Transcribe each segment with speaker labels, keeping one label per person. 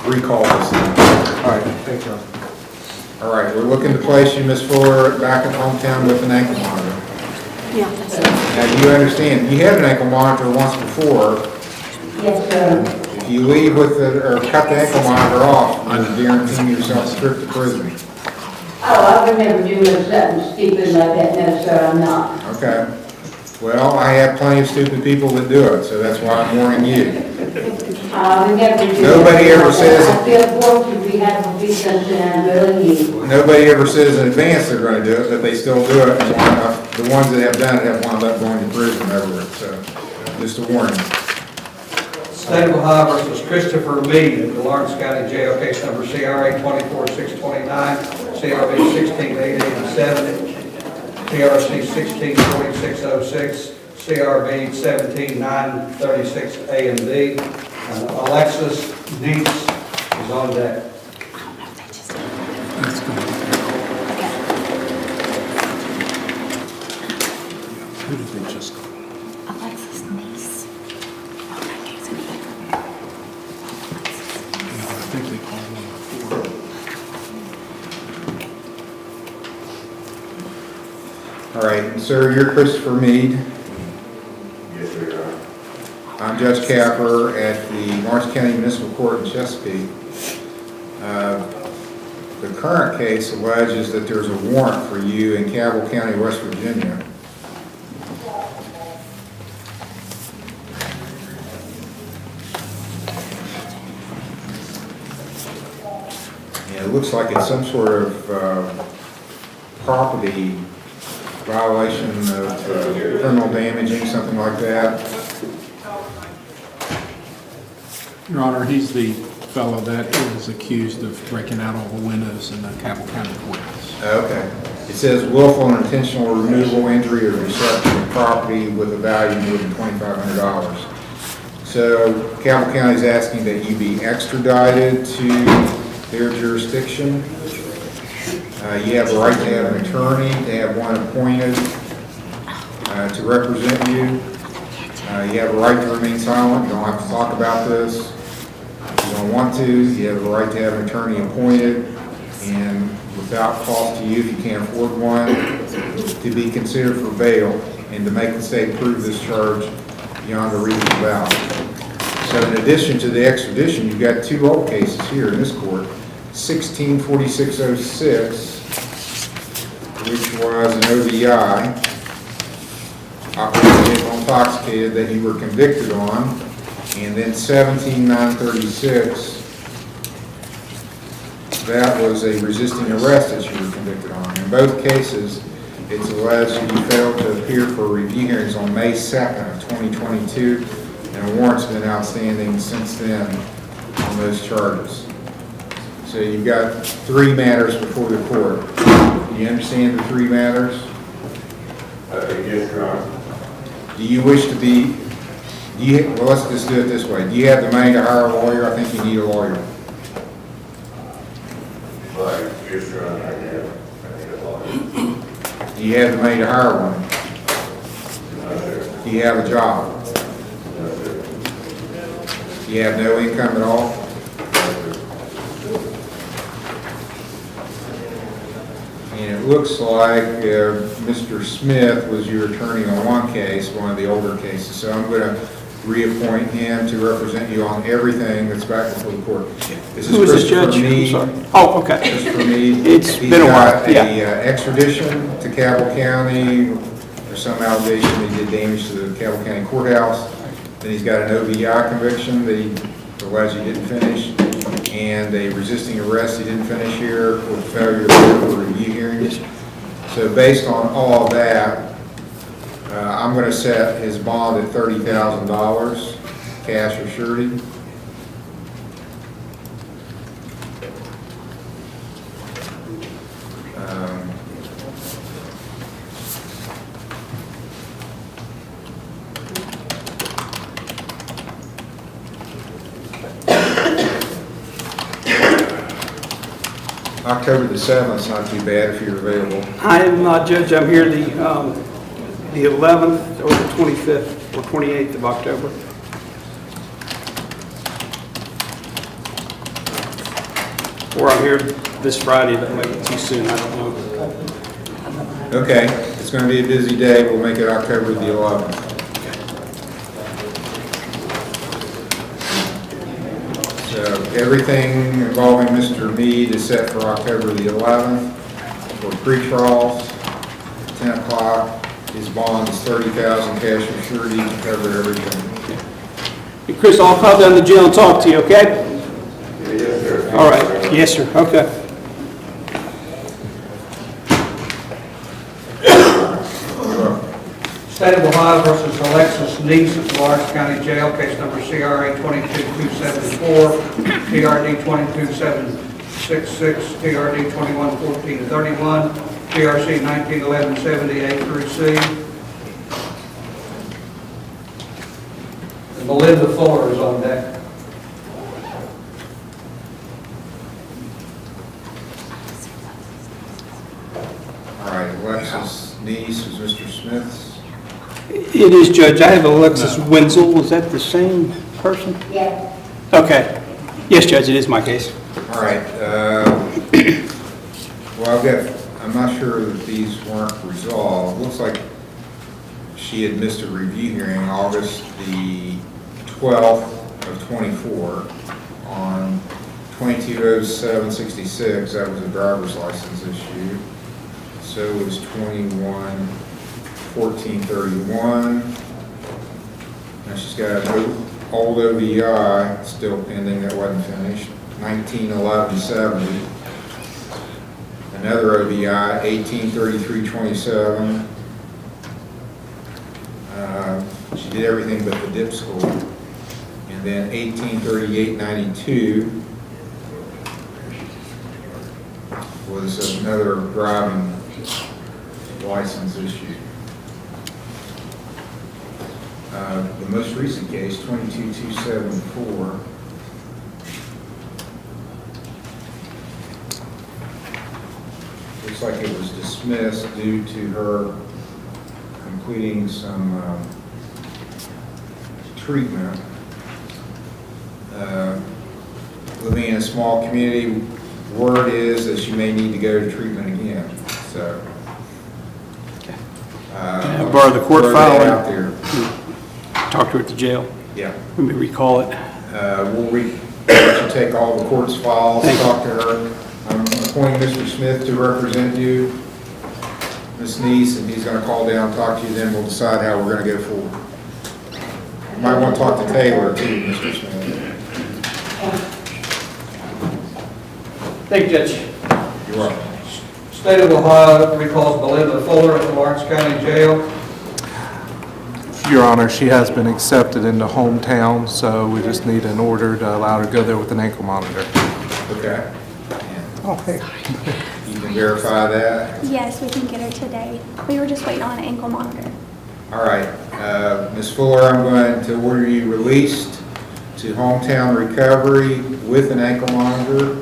Speaker 1: recall this thing.
Speaker 2: All right, thank you.
Speaker 1: All right, we're looking to place you, Ms. Fuller, back at hometown with an ankle monitor.
Speaker 3: Yeah, that's it.
Speaker 1: Now, do you understand, you had an ankle monitor once before.
Speaker 4: Yes, sir.
Speaker 1: If you leave with the, or cut the ankle monitor off, you're guaranteeing yourself a trip to prison.
Speaker 4: Oh, I would never do something stupid like that, no, sir, I'm not.
Speaker 1: Okay. Well, I have plenty of stupid people that do it, so that's why I'm warning you.
Speaker 4: I would never do
Speaker 1: Nobody ever says-
Speaker 4: I feel fortunate we have a piece of something I really need.
Speaker 1: Nobody ever says in advance they're going to do it, but they still do it. And the ones that have done it have wound up going to prison over it, so just a warning.
Speaker 2: State of Ohio versus Christopher Meade in the Lawrence County Jail, case number CRA 24629, CRB 16887, PRC 164606, CRB 17936A and B. Alexis Dietz is on deck.
Speaker 5: Who did they just call?
Speaker 3: Alexis niece.
Speaker 5: I think they called one before.
Speaker 1: All right, sir, you're Christopher Meade.
Speaker 6: Yes, sir, Your Honor.
Speaker 1: I'm Judge Capper at the Lawrence County Municipal Court in Chesapeake. The current case alleges that there's a warrant for you in Cabell County, West Virginia. And it looks like it's some sort of property violation of criminal damaging, something like that.
Speaker 5: Your Honor, he's the fellow that is accused of breaking out all the windows in the Cabell County courthouse.
Speaker 1: Okay. It says willful and intentional removal, injury, or destruction of property with a value more than $2,500. So Cabell County is asking that you be extradited to their jurisdiction. You have a right to have an attorney, to have one appointed to represent you. You have a right to remain silent. You don't have to talk about this. If you don't want to, you have a right to have an attorney appointed, and without cost to you, if you can't afford one, to be considered for bail and to make the state prove this charge beyond a reasonable doubt. So in addition to the extradition, you've got two old cases here in this court. 164606, which was an OVI, operating vehicle intoxicated, that you were convicted on, and then 17936, that was a resisting arrest that you were convicted on. In both cases, it's alleged that you failed to appear for review hearings on May 2nd of 2022, and a warrant's been outstanding since then on those charges. So you've got three matters before the court. Do you understand the three matters?
Speaker 6: Yes, Your Honor.
Speaker 1: Do you wish to be, well, let's just do it this way. Do you have the money to hire a lawyer? I think you need a lawyer.
Speaker 6: But, yes, Your Honor, I need a lawyer.
Speaker 1: Do you have the money to hire one?
Speaker 6: No, sir.
Speaker 1: Do you have a job?
Speaker 6: No, sir.
Speaker 1: Do you have no income at all? And it looks like Mr. Smith was your attorney on one case, one of the older cases, so I'm going to reappoint him to represent you on everything that's back before the court.
Speaker 7: Who is this judge? I'm sorry. Oh, okay.
Speaker 1: Christopher Meade.
Speaker 7: It's been a while,
Speaker 1: He's got
Speaker 7: yeah.
Speaker 1: a extradition to Cabell County. There's some allegation he did damage to the Cabell County courthouse. Then he's got an OVI conviction that he alleged he didn't finish, and a resisting arrest he didn't finish here with failure to appear for review hearings. So based on all of that, I'm going to set his bond at $30,000, cash or surety. October the 7th is not too bad if you're available.
Speaker 7: I am not, Judge. I'm here the 11th or the 25th or 28th of October. Or I'm here this Friday, that might be too soon, I don't know.
Speaker 1: Okay, it's gonna be a busy day, we'll make it October the 11th. So everything involving Mr. Mead is set for October the 11th. For pre-trials, 10 o'clock, his bond is 30,000 cash and surety to cover everything.
Speaker 7: Hey, Chris, I'll call down to the jail and talk to you, okay?
Speaker 6: Yes, sir.
Speaker 7: All right, yes, sir, okay.
Speaker 2: State of Ohio versus Alexis Neese at Lawrence County Jail, case number CRA 22274, TRD 22766, TRD 211431, TRC 191170 A through C. And Melinda Fuller is on deck.
Speaker 1: All right, Alexis Neese is Mr. Smith's.
Speaker 7: It is, Judge. I have Alexis Wenzel. Is that the same person?
Speaker 4: Yeah.
Speaker 7: Okay. Yes, Judge, it is my case.
Speaker 1: All right, well, I'm not sure that these weren't resolved. Looks like she had missed a review hearing August the 12th of 24 on 220766. That was a driver's license issue. So it was 211431. Now she's got an old OVI still pending that wasn't finished, 191170. Another OVI, 183327. She did everything but the dip school. And then 183892 was another driving license issue. The most recent case, 22274, looks like it was dismissed due to her completing some treatment. Living in a small community, word is that she may need to go to treatment again, so.
Speaker 7: I borrow the court
Speaker 1: throw
Speaker 7: file
Speaker 1: that
Speaker 7: and-
Speaker 1: out there.
Speaker 7: Talk to her at the jail.
Speaker 1: Yeah.
Speaker 7: Let me recall it.
Speaker 1: We'll let you take all the court's files,
Speaker 7: Thank you.
Speaker 1: talk to her. I'm appointing Mr. Smith to represent you, Ms. Neese, and he's gonna call down, talk to you, then we'll decide how we're gonna go forward. You might want to talk to Taylor too, Mr. Smith.
Speaker 2: Thank you, Judge.
Speaker 1: You're welcome.
Speaker 2: State of Ohio recalls Melinda Fuller at the Lawrence County Jail.
Speaker 8: Your Honor, she has been accepted into hometown, so we just need an order to allow her to go there with an ankle monitor.
Speaker 1: Okay.
Speaker 8: Oh, hey.
Speaker 1: You can verify that.
Speaker 9: Yes, we can get her today. We were just waiting on an ankle monitor.
Speaker 1: All right. Ms. Fuller, I'm going to order you released to hometown recovery with an ankle monitor.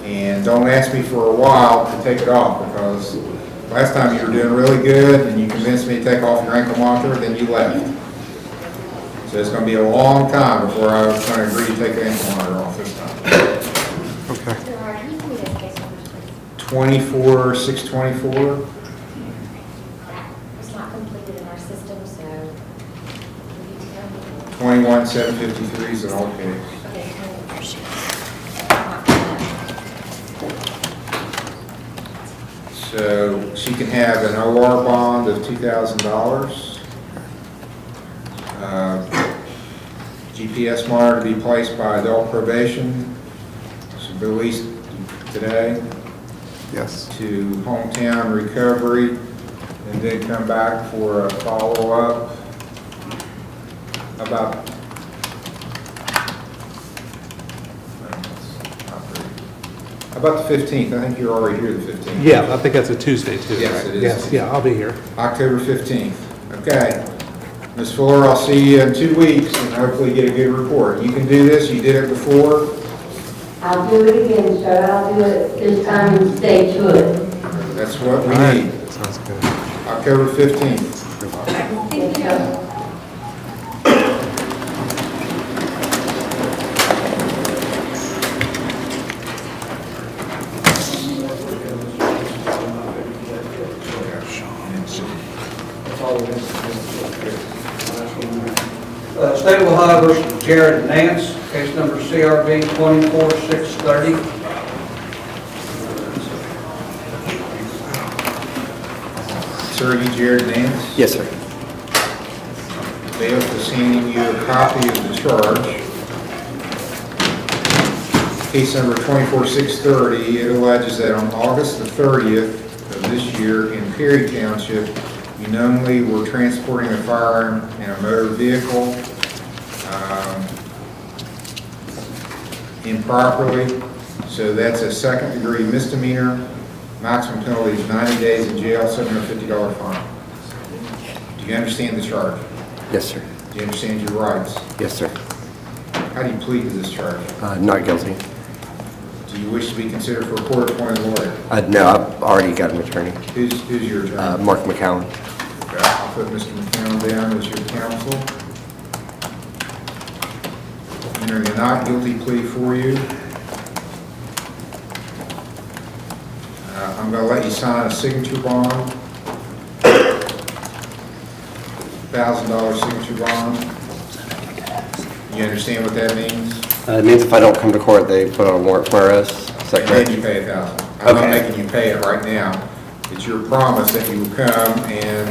Speaker 1: And don't ask me for a while to take it off, because last time you were doing really good and you convinced me to take off your ankle monitor, then you left. So it's going to be a long time before I was going to agree to take the ankle monitor off this time.
Speaker 8: Okay.
Speaker 1: 24624.
Speaker 3: It's not completed in our system, so.
Speaker 1: 21753 is an old case. So she can have an OR bond of $2,000. GPS monitor to be placed by adult probation. Should be released today
Speaker 8: Yes.
Speaker 1: to hometown recovery, and then come back for a follow-up about the 15th. I think you're already here the 15th.
Speaker 8: Yeah, I think that's a Tuesday too.
Speaker 1: Yes,
Speaker 8: right?
Speaker 1: it is.
Speaker 8: Yes, yeah, I'll be here.
Speaker 1: October 15th. Okay. Ms. Fuller, I'll see you in 2 weeks and hopefully get a good report. You can do this. You did it before.
Speaker 4: I'll do it again, sir. I'll do it this time and stay to it.
Speaker 1: That's what we
Speaker 8: All right.
Speaker 1: need.
Speaker 8: Sounds good.
Speaker 1: October 15th.
Speaker 4: Thank you.
Speaker 2: Noel versus Jared Nance, case number CRB 24630.
Speaker 1: Sir, you Jared Nance?
Speaker 7: Yes, sir.
Speaker 1: Bailiff is handing you a copy of the charge. Case number 24630, it alleges that on August the 30th of this year in Perry Township, you knowingly were transporting a firearm in a motor vehicle improperly. So that's a second-degree misdemeanor. Maximum penalty is 90 days in jail, $750 fine. Do you understand the charge?
Speaker 10: Yes, sir.
Speaker 1: Do you understand your rights?
Speaker 10: Yes, sir.
Speaker 1: How do you plead to this charge?
Speaker 10: Not guilty.
Speaker 1: Do you wish to be considered for a court-appointed lawyer?
Speaker 10: No, I've already got an attorney.
Speaker 1: Who's your attorney?
Speaker 10: Mark McCowan.
Speaker 1: Okay, I'll put Mr. McCown down as your counsel. Entering a not guilty plea for you. I'm going to let you sign a signature bond. $1,000 signature bond. You understand what that means?
Speaker 10: It means if I don't come to court, they put on a warrant for arrest. Is that
Speaker 1: And
Speaker 10: correct?
Speaker 1: then you pay $1,000. I'm not
Speaker 10: Okay.
Speaker 1: making you pay it right now. It's your promise that you will come and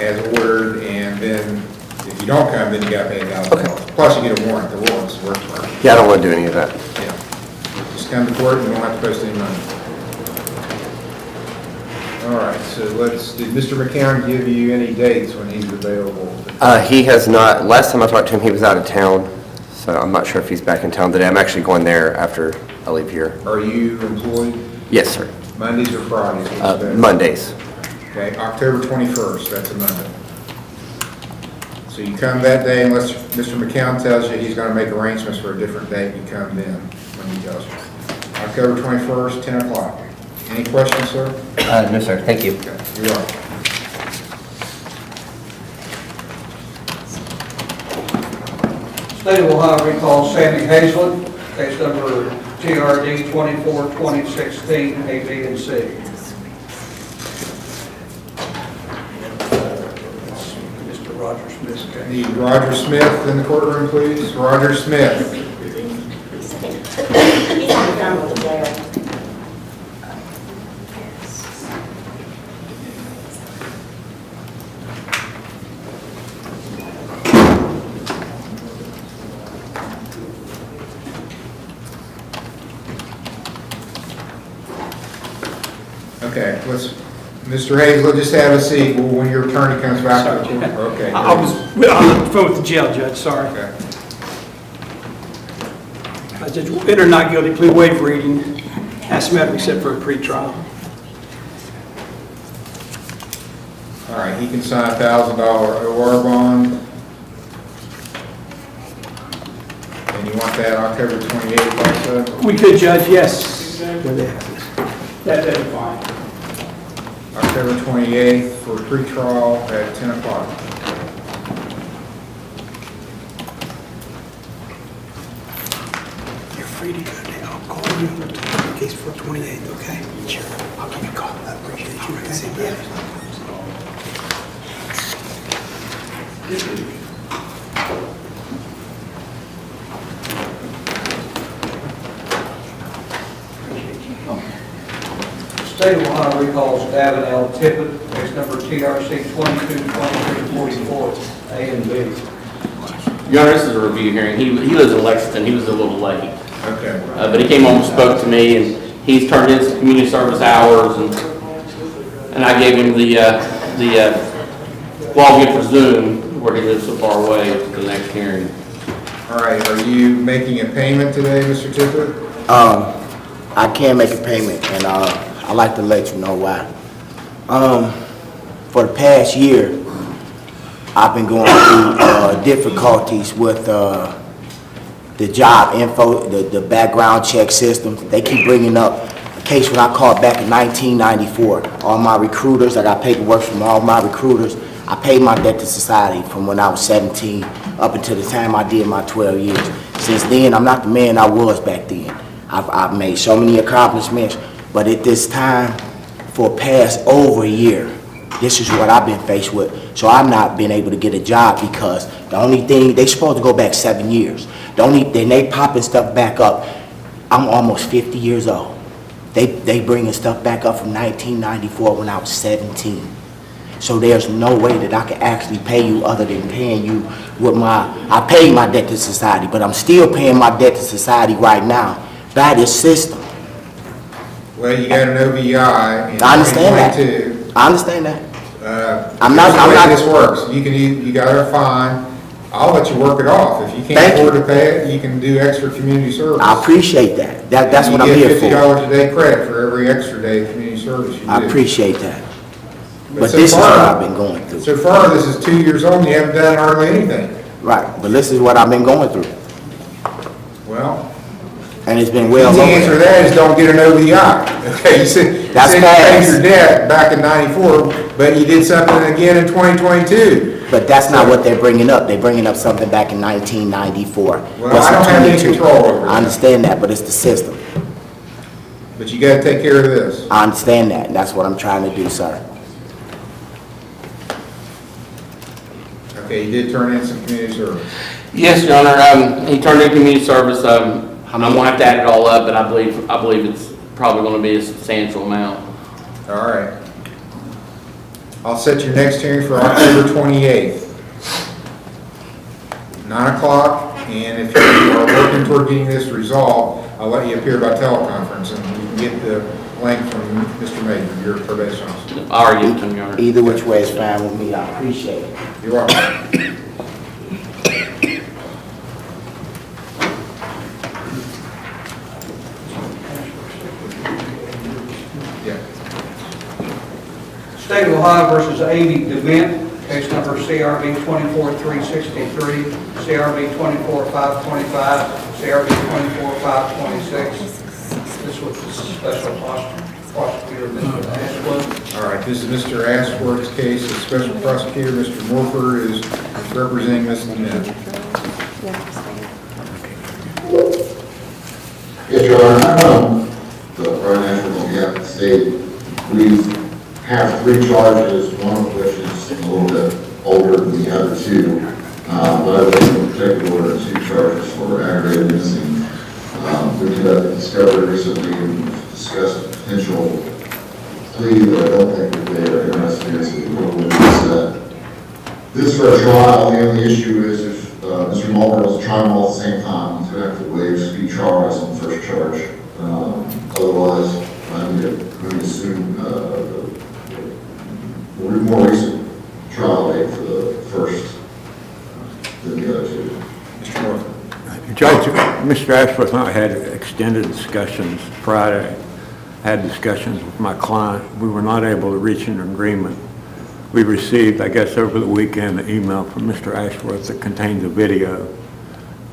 Speaker 1: as ordered, and then if you don't come, then you got to pay $1,000.
Speaker 10: Okay.
Speaker 1: Plus you get a warrant. The warrant's worth for it.
Speaker 10: Yeah, I don't want to do any of that.
Speaker 1: Yeah. Just come to court and you don't have to post any money. All right, so did Mr. McCown give you any dates when he's available?
Speaker 10: He has not. Last time I talked to him, he was out of town, so I'm not sure if he's back in town today. I'm actually going there after I leave here.
Speaker 1: Are you employed
Speaker 10: Yes, sir.
Speaker 1: Mondays or Fridays? What's better?
Speaker 10: Mondays.
Speaker 1: Okay, October 21st, that's a Monday. So you come that day unless Mr. McCown tells you he's going to make arrangements for a different date, you come then when he tells you. October 21st, 10 o'clock. Any questions, sir?
Speaker 10: No, sir. Thank you.
Speaker 1: Okay, you're welcome.
Speaker 2: State of Ohio recalls Sandy Hazelton, case number TRD 24-2016, A, B, and C. Mr. Roger Smith's case.
Speaker 1: Need Roger Smith in the courtroom, please. Roger Smith.
Speaker 3: He's on the phone with the jail.
Speaker 1: Okay, Mr. Hayes, let's just have a seat when your attorney comes back to the court. Okay.
Speaker 7: I was on the phone with the jail judge, sorry.
Speaker 1: Okay.
Speaker 7: Judge, enter not guilty plea, waive reading, ask him to accept for a pretrial.
Speaker 1: All right, he can sign a $1,000 OR bond. And you want that October 28th also?
Speaker 7: We could, Judge, yes. That'd be fine.
Speaker 1: October 28th for pretrial at 10 o'clock.
Speaker 7: You're free to go now. I'll call you in case for 28th, okay? Sure. I'll give you a call. I appreciate you. Okay?
Speaker 2: State of Ohio recalls Davin L. Tippett, case number TRC 22-2344, A and B.
Speaker 11: Your Honor, this is a review hearing. He lives in Lexington. He was a little late.
Speaker 1: Okay.
Speaker 11: But he came home and spoke to me, and he's turned in some community service hours, and I gave him the login for Zoom, where he lives so far away, to the next hearing.
Speaker 1: All right, are you making a payment today, Mr. Tippett?
Speaker 12: I can make a payment, and I'd like to let you know why. For the past year, I've been going through difficulties with the job info, the background check system. They keep bringing up a case when I called back in 1994. All my recruiters, I got paperwork from all my recruiters. I paid my debt to society from when I was 17 up until the time I did my 12 years. Since then, I'm not the man I was back then. I've made so many accomplishments, but at this time, for past over a year, This is what I've been faced with. So I've not been able to get a job because the only thing, they supposed to go back 7 years. Then they popping stuff back up. I'm almost 50 years old. They bringing stuff back up from 1994 when I was 17. So there's no way that I can actually pay you other than paying you with I paid my debt to society, but I'm still paying my debt to society right now by this system.
Speaker 1: Well, you got an OVI in
Speaker 12: I understand that.
Speaker 1: 2022.
Speaker 12: I understand that.
Speaker 1: I'm not. The way this works, you got a fine. I'll let you work it off. If you can't
Speaker 12: Thank
Speaker 1: afford
Speaker 12: you.
Speaker 1: to pay it, you can do extra community service.
Speaker 12: I appreciate that. That's what I'm
Speaker 1: You
Speaker 12: here
Speaker 1: get
Speaker 12: for.
Speaker 1: $50 a day credit for every extra day of community service you do.
Speaker 12: I appreciate that. But
Speaker 1: so
Speaker 12: this is what
Speaker 1: far-
Speaker 12: I've been going through.
Speaker 1: So far, this is 2 years old and you haven't done hardly anything.
Speaker 12: Right, but this is what I've been going through.
Speaker 1: Well,
Speaker 12: And it's been well
Speaker 1: the
Speaker 12: over.
Speaker 1: answer to that is don't get an OVI. Okay, you said you
Speaker 12: That's
Speaker 1: paid
Speaker 12: fast.
Speaker 1: your debt back in '94, but you did something again in 2022.
Speaker 12: But that's not what they're bringing up. They're bringing up something back in 1994.
Speaker 1: Well, I don't have any control over
Speaker 12: I
Speaker 1: that.
Speaker 12: understand that, but it's the system.
Speaker 1: But you gotta take care of this.
Speaker 12: I understand that, and that's what I'm trying to do, sir.
Speaker 1: Okay, you did turn in some community service.
Speaker 11: Yes, Your Honor, he turned in community service, I'm gonna have to add it all up, but I believe it's probably gonna be a substantial amount.
Speaker 1: All right. I'll set your next hearing for October 28th, 9 o'clock, and if you are working toward getting this resolved, I'll let you appear by teleconference, and you can get the link from Mr. Major, your probation officer.
Speaker 11: I already gave it to him, Your Honor.
Speaker 12: Either which way is fine with me. I appreciate it.
Speaker 1: You're welcome. Yeah.
Speaker 2: State of Ohio versus Amy DeVent, case number CRB 24363, CRB 24525, CRB 24526. This was the special prosecutor, Mr. Ashwood.
Speaker 1: All right, this is Mr. Ashworth's case. The special prosecutor, Mr. Morford, is representing Ms. Lynn.
Speaker 6: Yes, Your Honor, the Brian Ashford on behalf of the state, we have 3 charges, one of which is a little bit older than the other 2. But I would like to protect the order 2 charges for aggravated missing. We conducted discovery recently and discussed a potential plea that I don't think that they are interested in, so we'll this for a trial. The only issue is if Mr. Mulder was trying them all at the same time, he's going to have to waive speedy trial rights on the first charge. Otherwise, I'm going to assume a more recent trial date for the first than the other 2.
Speaker 1: Mr. Morford.
Speaker 13: Judge, Mr. Ashworth and I had extended discussions Friday, had discussions with my client. We were not able to reach an agreement. We received, I guess over the weekend, an email from Mr. Ashworth that contains a video.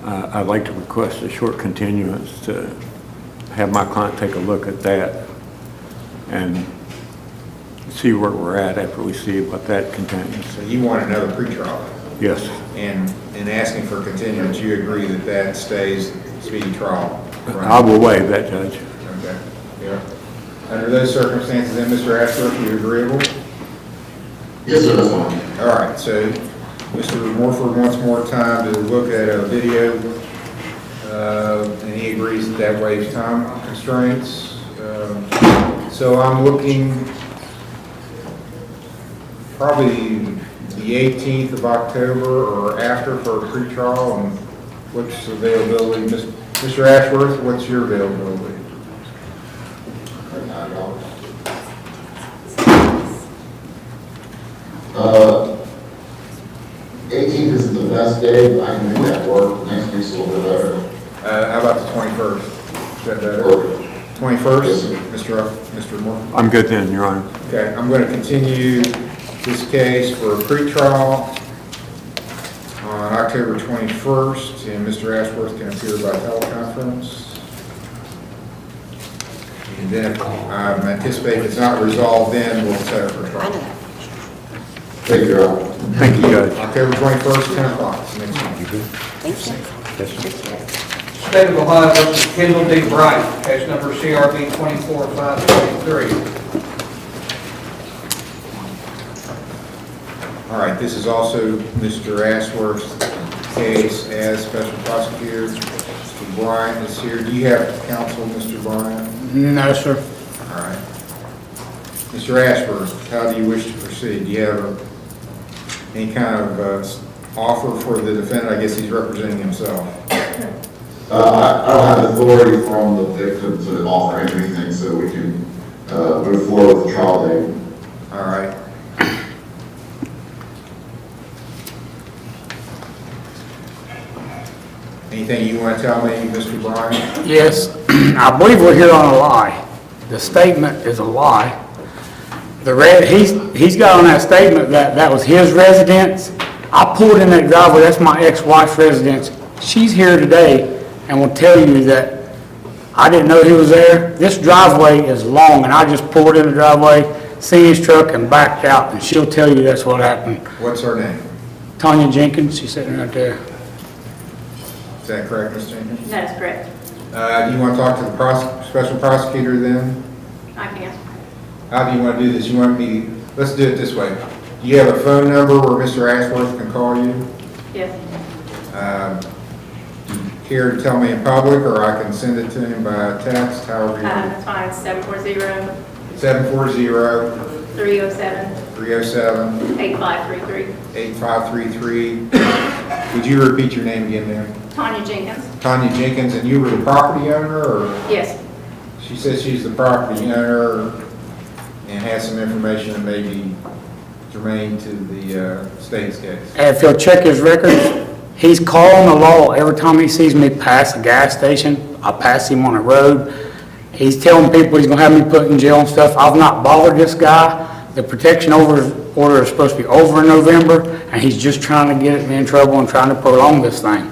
Speaker 13: I'd like to request a short continuance to have my client take a look at that and see where we're at after we see what that contains.
Speaker 1: So you want another pretrial?
Speaker 13: Yes.
Speaker 1: And in asking for continuance, you agree that that stays speedy trial?
Speaker 13: I will waive that, Judge.
Speaker 1: Okay, yeah. Under those circumstances, then, Mr. Ashworth, you agreeable?
Speaker 6: Yes, sir, that's fine.
Speaker 1: All right, so Mr. Morford wants more time to look at a video, and he agrees that that waives time constraints. So I'm looking probably the 18th of October or after for a pretrial, and what's availability? Mr. Ashworth, what's your availability?
Speaker 6: 18th isn't the best day, but I can make that work. Next week's a little bit better.
Speaker 1: How about the 21st? Is that better?
Speaker 6: Perfect.
Speaker 1: 21st,
Speaker 6: Yes,
Speaker 1: Mr. Moore?
Speaker 13: I'm good then, Your Honor.
Speaker 1: Okay, I'm going to continue this case for a pretrial on October 21st, and Mr. Ashworth can appear by teleconference. And then if I anticipate if it's not resolved, then we'll set it for trial.
Speaker 6: Thank you, Your Honor.
Speaker 13: Thank you, Judge.
Speaker 1: October 21st, 10 o'clock, is the next one.
Speaker 2: State of Ohio versus Kendall D. Bryant, case number CRB 24523.
Speaker 1: All right, this is also Mr. Ashworth's case as special prosecutor. Mr. Bryant is here. Do you have counsel, Mr. Bryant?
Speaker 7: No, sir.
Speaker 1: All right. Mr. Ashworth, how do you wish to proceed? Do you have any kind of offer for the defendant? I guess he's representing himself.
Speaker 6: I don't have authority from the victim to offer anything, so we can move forward with the trial date.
Speaker 1: All right. Anything you want to tell me, Mr. Bryant?
Speaker 7: Yes, I believe we're here on a lie. The statement is a lie. He's got on that statement that that was his residence. I pulled in that driveway, that's my ex-wife's residence. She's here today and will tell you that I didn't know he was there. This driveway is long, and I just pulled in the driveway, seen his truck, and backed out, and she'll tell you that's what happened.
Speaker 1: What's her name?
Speaker 7: Tanya Jenkins, she's sitting right there.
Speaker 1: Is that correct, Ms. Jenkins?
Speaker 3: That's correct.
Speaker 1: Do you want to talk to the special prosecutor then?
Speaker 3: I can.
Speaker 1: How do you want to do this? You want me, let's do it this way. Do you have a phone number where Mr. Ashworth can call you?
Speaker 3: Yes.
Speaker 1: Do you care to tell me in public, or I can send it to him by text, however you want?
Speaker 3: That's fine. 740
Speaker 1: 740
Speaker 3: 307
Speaker 1: 307
Speaker 3: 8533.
Speaker 1: 8533. Would you repeat your name again, ma'am?
Speaker 3: Tanya Jenkins.
Speaker 1: Tanya Jenkins, and you were the property owner, or?
Speaker 3: Yes.
Speaker 1: She says she's the property owner and has some information that may be germane to the state's case.
Speaker 7: And if you'll check his records, he's calling the law every time he sees me pass a gas station. I pass him on the road. He's telling people he's gonna have me put in jail and stuff. I've not bothered this guy. The protection order is supposed to be over in November, and he's just trying to get me in trouble and trying to prolong this thing.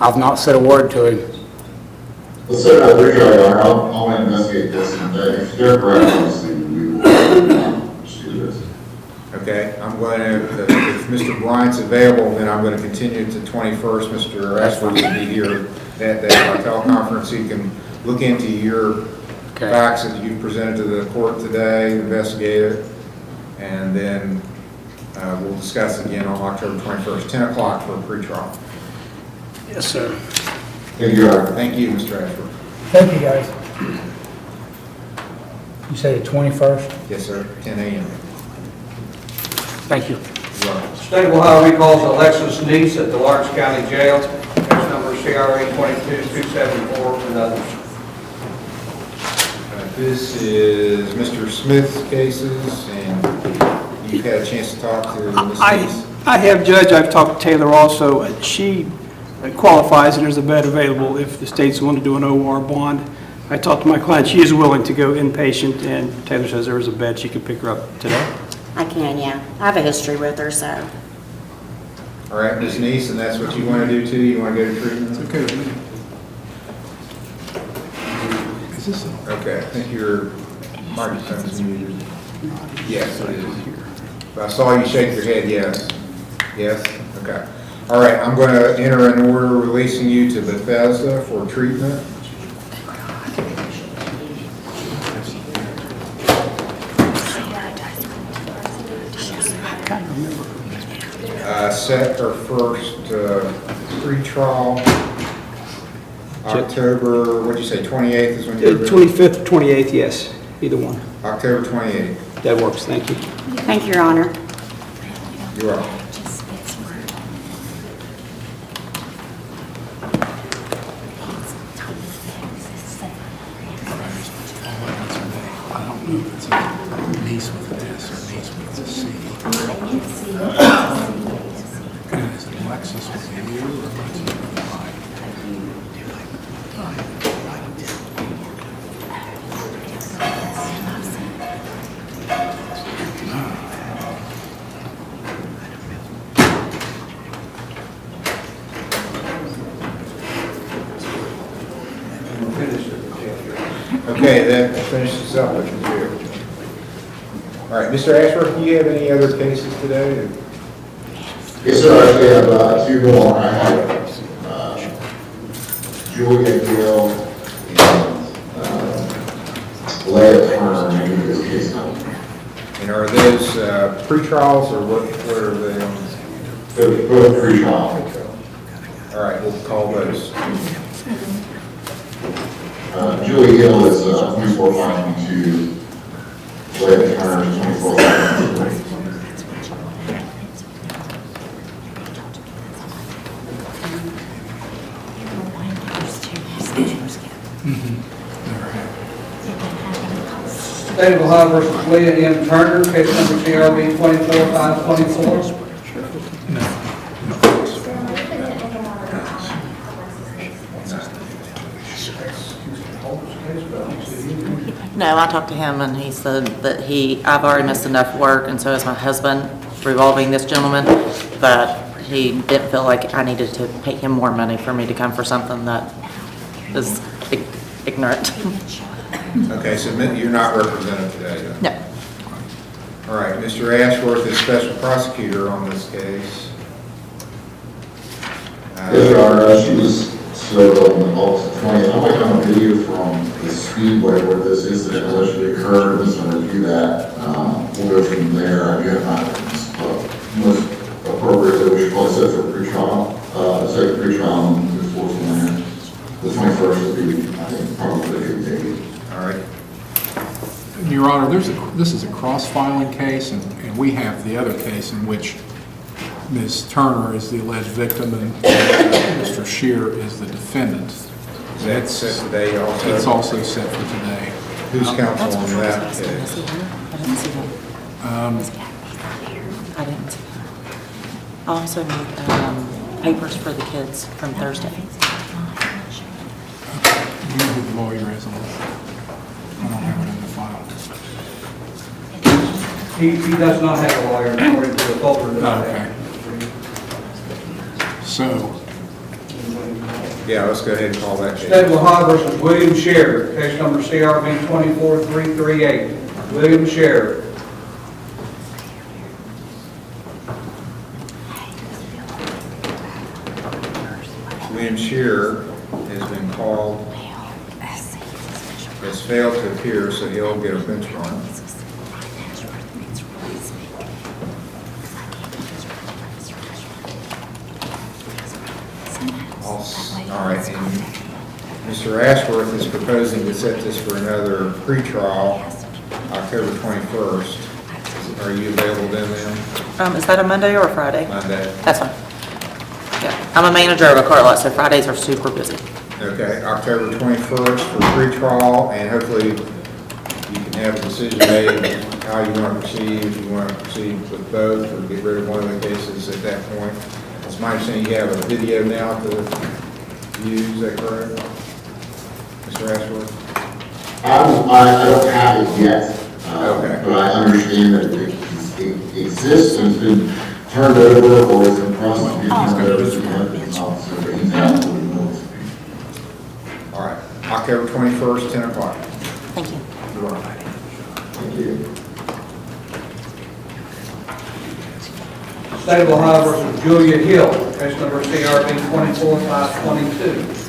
Speaker 7: I've not said a word to him.
Speaker 6: Well, sir, Richard, I'll investigate this, and if you're correct, obviously, we will pursue this.
Speaker 1: Okay, I'm going to, if Mr. Bryant's available, then I'm going to continue to 21st. Mr. Ashworth will be here at that teleconference. So you can look into your facts that you presented to the court today, investigate it, and then we'll discuss it again on October 21st, 10 o'clock for a pretrial.
Speaker 7: Yes, sir.
Speaker 6: Thank you, Your Honor.
Speaker 1: Thank you, Mr. Ashworth.
Speaker 7: Thank you, guys. You say the 21st?
Speaker 1: Yes, sir, 10 a.m.
Speaker 7: Thank you.
Speaker 1: You're welcome.
Speaker 2: State of Ohio recalls Alexis Neese at the Lawrence County Jail. Case number CRA 22274 and others.
Speaker 1: This is Mr. Smith's cases, and you've had a chance to talk to Ms. Neese.
Speaker 14: I have, Judge. I've talked to Taylor also. She qualifies and there's a bed available if the state's willing to do an OR bond. I talked to my client. She is willing to go inpatient, and Taylor says there is a bed. She could pick her up today.
Speaker 3: I can, yeah. I have a history with her, so.
Speaker 1: All right, Ms. Neese, and that's what you want to do too? You want to go to treatment?
Speaker 5: It's okay with me. Is this a...
Speaker 1: Okay, I think your microphone's muted. Yes, it is. I saw you shake your head, yes. Yes? Okay. All right, I'm going to enter an order releasing you to Bethesda for treatment. Set our first pre-trial October, what'd you say, 28th is when you're...
Speaker 14: 25th, 28th, yes, either one.
Speaker 1: October 28th.
Speaker 14: That works, thank you.
Speaker 3: Thank you, Your Honor.
Speaker 1: You're welcome.
Speaker 5: I don't know if it's a niece with an S or niece with a C. Is it Alexis with a U or Alexis with an I?
Speaker 1: Okay, that finishes up with the jail. All right, Mr. Ashworth, do you have any other cases today?
Speaker 6: Yes, sir, I actually have two more. I have Julia Gill and Leah Turner in this case now.
Speaker 1: And are those pre-trials or what are they on?
Speaker 6: Both pre-trial.
Speaker 1: All right, we'll call those.
Speaker 6: Julie Hill is 24/5/22. Blake Turner is 24/5/23.
Speaker 2: State of Ohio versus Plea M. Turner, case number TRB 24-524.
Speaker 15: No, I talked to him and he said that I've already missed enough work and so has my husband revolving this gentleman, that he didn't feel like I needed to pay him more money for me to come for something that is ignorant.
Speaker 1: Okay, so you're not represented today, then?
Speaker 15: No.
Speaker 1: All right, Mr. Ashworth is special prosecutor on this case.
Speaker 6: Yes, Your Honor, she was served on August 20th. I might have a video from the Speedway where this incident allegedly occurred. I'm just going to review that. We'll go from there. I do have my most appropriate that we should probably set for pre-trial. Second pre-trial on the 4th land. The 21st would be, I think, probably a good day.
Speaker 1: All right.
Speaker 5: Your Honor, this is a cross-filing case, and we have the other case in which Ms. Turner is the alleged victim and Mr. Shear is the defendant.
Speaker 1: Is that set today also?
Speaker 5: It's also set for today.
Speaker 1: Who's counsel on that
Speaker 15: I
Speaker 1: case?
Speaker 15: didn't see him. I didn't see him. I didn't see him. I also need papers for the kids from Thursday.
Speaker 5: You know who the lawyer is on this? I don't have it in the file.
Speaker 2: He does not have a lawyer according to the folder that I
Speaker 5: Okay.
Speaker 2: have.
Speaker 5: So,
Speaker 1: Yeah, let's go ahead and call that case.
Speaker 2: State of Ohio versus William Share, case number CRB 24338. William Share.
Speaker 1: William Shear has been called, has failed to appear, so he'll get a bench warrant. All right, and Mr. Ashworth is proposing to set this for another pretrial, October 21st. Are you available then?
Speaker 15: Is that a Monday or a Friday?
Speaker 1: Monday.
Speaker 15: That's fine. Yeah, I'm a manager of a car lot, so Fridays are super busy.
Speaker 1: Okay, October 21st for pretrial, and hopefully you can have a decision made on how you want to proceed, if you want to proceed with both or get rid of one of the cases at that point. It's my understanding you have a video now to use, is that correct? Mr. Ashworth?
Speaker 6: I don't have it yet,
Speaker 1: Okay.
Speaker 6: but I understand that it exists and has been turned over or is in process of being turned over to the evidence officer, but he's absolutely knows.
Speaker 1: All right, October 21st, 10 o'clock.
Speaker 15: Thank you.
Speaker 1: You're welcome.
Speaker 6: Thank you.
Speaker 2: State of Ohio versus Julia Hill, case number CRB 24522.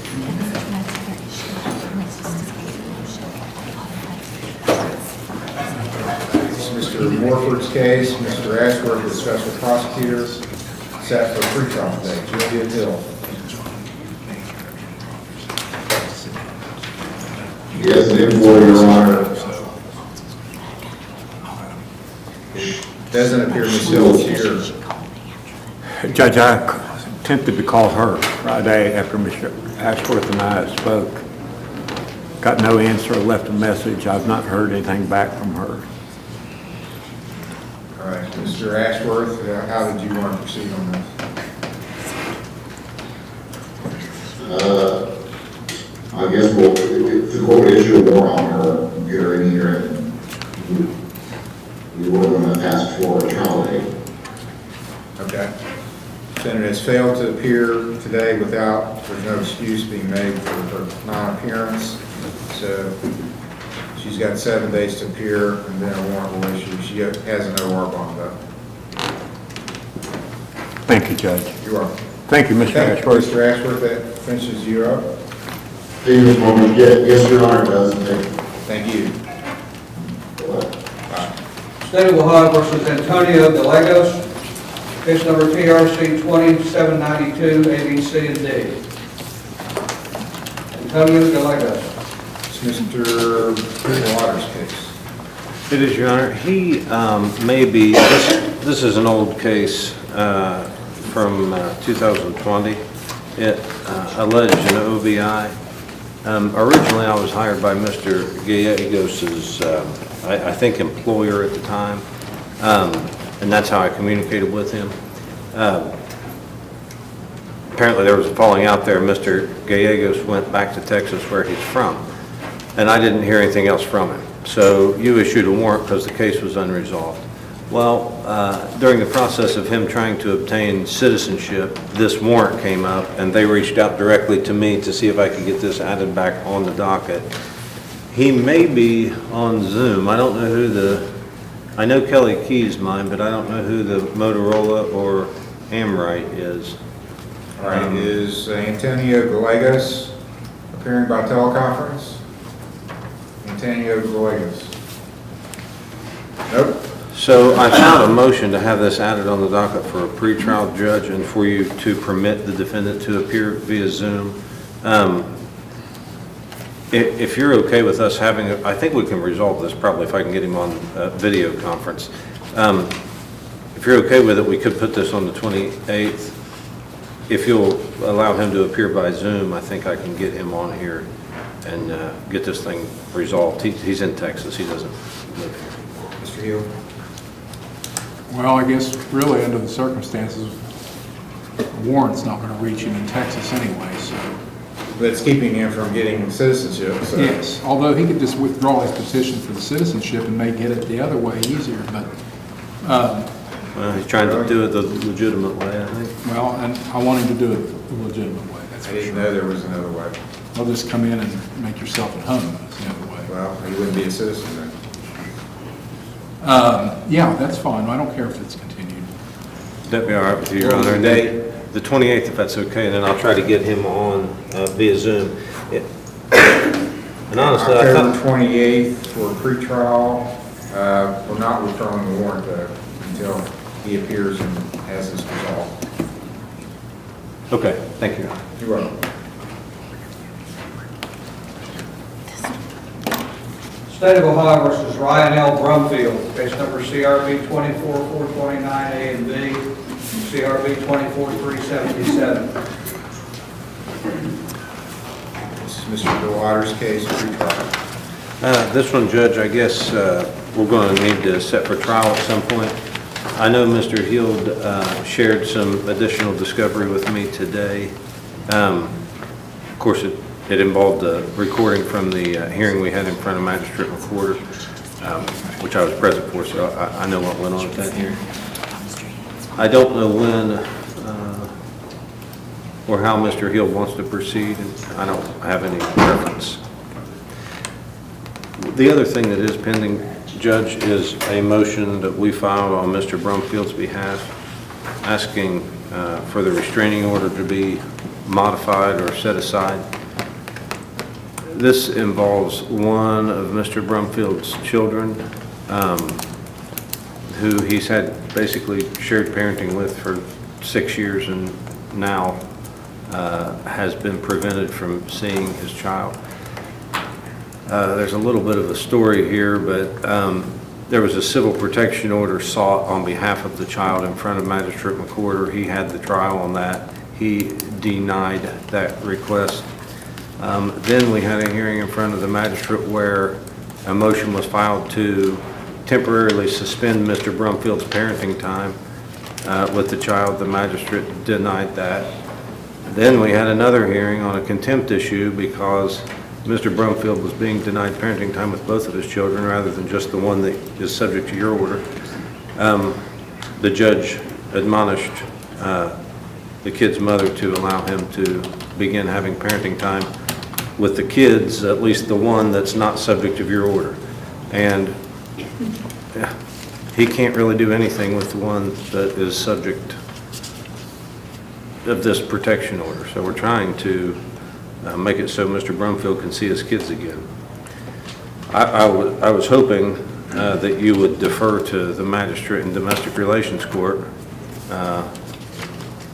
Speaker 1: This is Mr. Morford's case. Mr. Ashworth is special prosecutor, set for pretrial today. Julia Hill.
Speaker 6: Yes, an invoice, Your Honor.
Speaker 1: Doesn't appear Ms. Hill is here.
Speaker 13: Judge, I attempted to call her Friday after Mr. Ashworth and I spoke. Got no answer, left a message. I've not heard anything back from her.
Speaker 1: All right, Mr. Ashworth, how did you want to proceed on this?
Speaker 6: I guess we'll, if the court issue a warrant on her, get her in here, and we were going to ask for a trial date.
Speaker 1: Okay. Defendant has failed to appear today there's no excuse being made for her non-appearance. So she's got 7 days to appear and then a warrant will issue. She has an OR bond though.
Speaker 13: Thank you, Judge.
Speaker 1: You are.
Speaker 13: Thank you, Mr.
Speaker 1: Okay,
Speaker 13: Ashworth.
Speaker 1: Mr. Ashworth, that finishes you up.
Speaker 6: Thank you, Mr. Morgan. Yes, Your Honor, it does. Thank you.
Speaker 1: Thank you.
Speaker 6: Bye.
Speaker 1: Bye.
Speaker 2: State of Ohio versus Antonio Gallegos, case number TRC 2792, A, B, C, and D. Antonio Gallegos.
Speaker 1: It's Mr. Waters' case.
Speaker 16: It is, Your Honor. He may be, this is an old case from 2020. It alleged an OVI. Originally, I was hired by Mr. Gallegos's, I think, employer at the time, and that's how I communicated with him. Apparently, there was a falling out there. Mr. Gallegos went back to Texas, where he's from, and I didn't hear anything else from him. So you issued a warrant because the case was unresolved. Well, during the process of him trying to obtain citizenship, this warrant came up, and they reached out directly to me to see if I could get this added back on the docket. He may be on Zoom. I don't know who I know Kelly Key's mine, but I don't know who the Motorola or Amrite is.
Speaker 1: All right, is Antonio Gallegos appearing by teleconference? Antonio Gallegos. Nope.
Speaker 16: So I found a motion to have this added on the docket for a pretrial judge and for you to permit the defendant to appear via Zoom. If you're okay with us having, I think we can resolve this probably if I can get him on a video conference. If you're okay with it, we could put this on the 28th. If you'll allow him to appear by Zoom, I think I can get him on here and get this thing resolved. He's in Texas. He doesn't live here.
Speaker 1: Mr. Hill?
Speaker 5: Well, I guess really under the circumstances, a warrant's not going to reach him in Texas anyway, so.
Speaker 1: But it's keeping him from getting citizenship, so.
Speaker 5: Yes, although he could just withdraw his petition for the citizenship and may get it the other way easier, but.
Speaker 16: Well, he's trying to do it the legitimate way, I think.
Speaker 5: Well, and I want him to do it the legitimate way, that's
Speaker 1: I
Speaker 5: for
Speaker 1: didn't
Speaker 5: sure.
Speaker 1: know there was another way.
Speaker 5: Well, just come in and make yourself at home, that's the other way.
Speaker 1: Well, he wouldn't be a citizen then.
Speaker 5: Yeah, that's fine, I don't care if it's continued.
Speaker 16: That'd be all right with you, Your Honor. The 28th, if that's okay, and then I'll try to get him on via Zoom. And honestly, I
Speaker 1: October
Speaker 16: thought,
Speaker 1: 28th for pretrial. We're not withdrawing the warrant though until he appears and has this resolved.
Speaker 16: okay, thank you.
Speaker 1: You're welcome.
Speaker 2: State of Ohio versus Ryan L. Brumfield, case number CRB 24429A and B, CRB 24377.
Speaker 1: This is Mr. Waters' case, pretrial.
Speaker 16: This one, Judge, I guess we're going to need to set for trial at some point. I know Mr. Hield shared some additional discovery with me today. Of course, it involved a recording from the hearing we had in front of Magistrate Recorder, which I was present for, so I know what went on at that hearing. I don't know when or how Mr. Hill wants to proceed, and I don't have any preference. The other thing that is pending, Judge, is a motion that we filed on Mr. Brumfield's behalf, asking for the restraining order to be modified or set aside. This involves one of Mr. Brumfield's children, who he's had basically shared parenting with for 6 years and now has been prevented from seeing his child. There's a little bit of a story here, but there was a civil protection order sought on behalf of the child in front of Magistrate McWhorter. He had the trial on that. He denied that request. Then we had a hearing in front of the magistrate where a motion was filed to temporarily suspend Mr. Brumfield's parenting time with the child. The magistrate denied that. Then we had another hearing on a contempt issue because Mr. Brumfield was being denied parenting time with both of his children rather than just the one that is subject to your order. The judge admonished the kid's mother to allow him to begin having parenting time with the kids, at least the one that's not subject of your order. And he can't really do anything with the one that is subject of this protection order. So we're trying to make it so Mr. Brumfield can see his kids again. I was hoping that you would defer to the magistrate and domestic relations court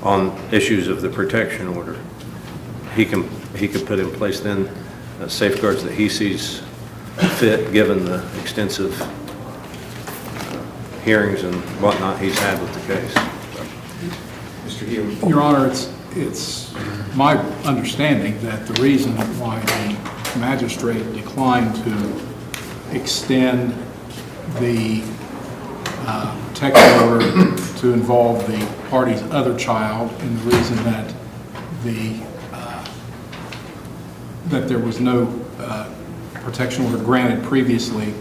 Speaker 16: on issues of the protection order. He could put in place then safeguards that he sees fit, given the extensive hearings and whatnot he's had with the case.
Speaker 1: Mr. Healy?
Speaker 5: Your Honor, it's my understanding that the reason why the magistrate declined to extend the protection order to involve the party's other child, and the reason that that there was no protection order granted previously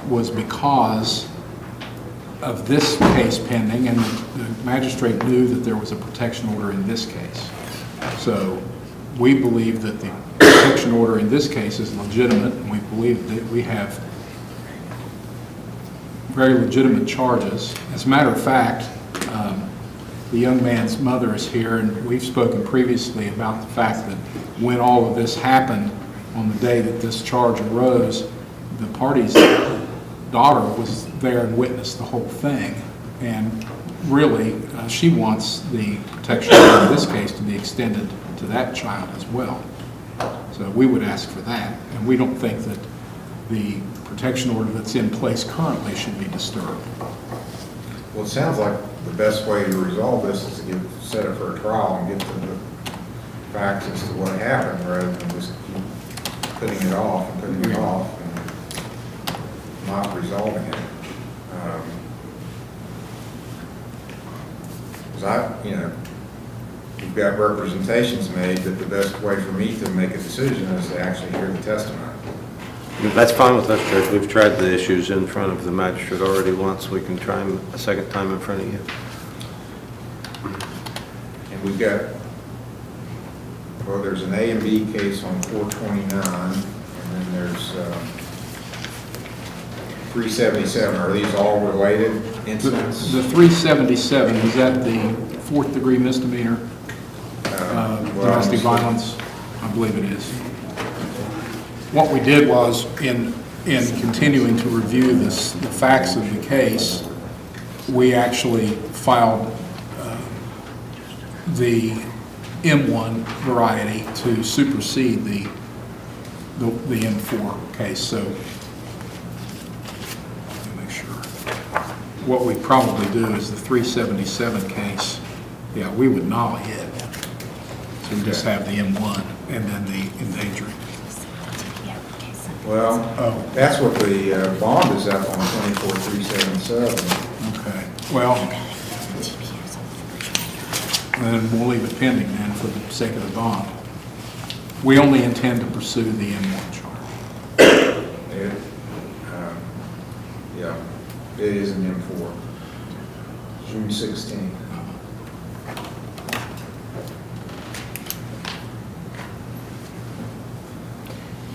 Speaker 5: was because of this case pending, and the magistrate knew that there was a protection order in this case. So we believe that the protection order in this case is legitimate, and we believe that we have very legitimate charges. As a matter of fact, the young man's mother is here, and we've spoken previously about the fact that when all of this happened on the day that this charge arose, the party's daughter was there and witnessed the whole thing. And really, she wants the protection order in this case to be extended to that child as well. So we would ask for that, and we don't think that the protection order that's in place currently should be disturbed.
Speaker 1: Well, it sounds like the best way to resolve this is to set it for a trial and get to the facts as to what happened, rather than just keep putting it off and not resolving it. Because we've got representations made that the best way for me to make a decision is to actually hear the testimony.
Speaker 16: That's fine with us, Judge. We've tried the issues in front of the magistrate already once. We can try them a second time in front of you.
Speaker 1: And we've got, well, there's an A and B case on 429, and then there's 377. Are these all related incidents?
Speaker 5: The 377, is that the fourth degree misdemeanor? Domestic violence? I believe it is. What we did was, in continuing to review the facts of the case, we actually filed the M1 variety to supersede the M4 case. So, let me make sure. What we probably do is the 377 case, yeah, we would nolly it. So we just have the M1 and then the endangering.
Speaker 1: Well, that's what the bond is up on, 24377.
Speaker 5: Okay. Well, then we'll leave it pending then for the sake of the bond. We only intend to pursue the M1 charge.
Speaker 1: Yeah, it is an M4. June 16th.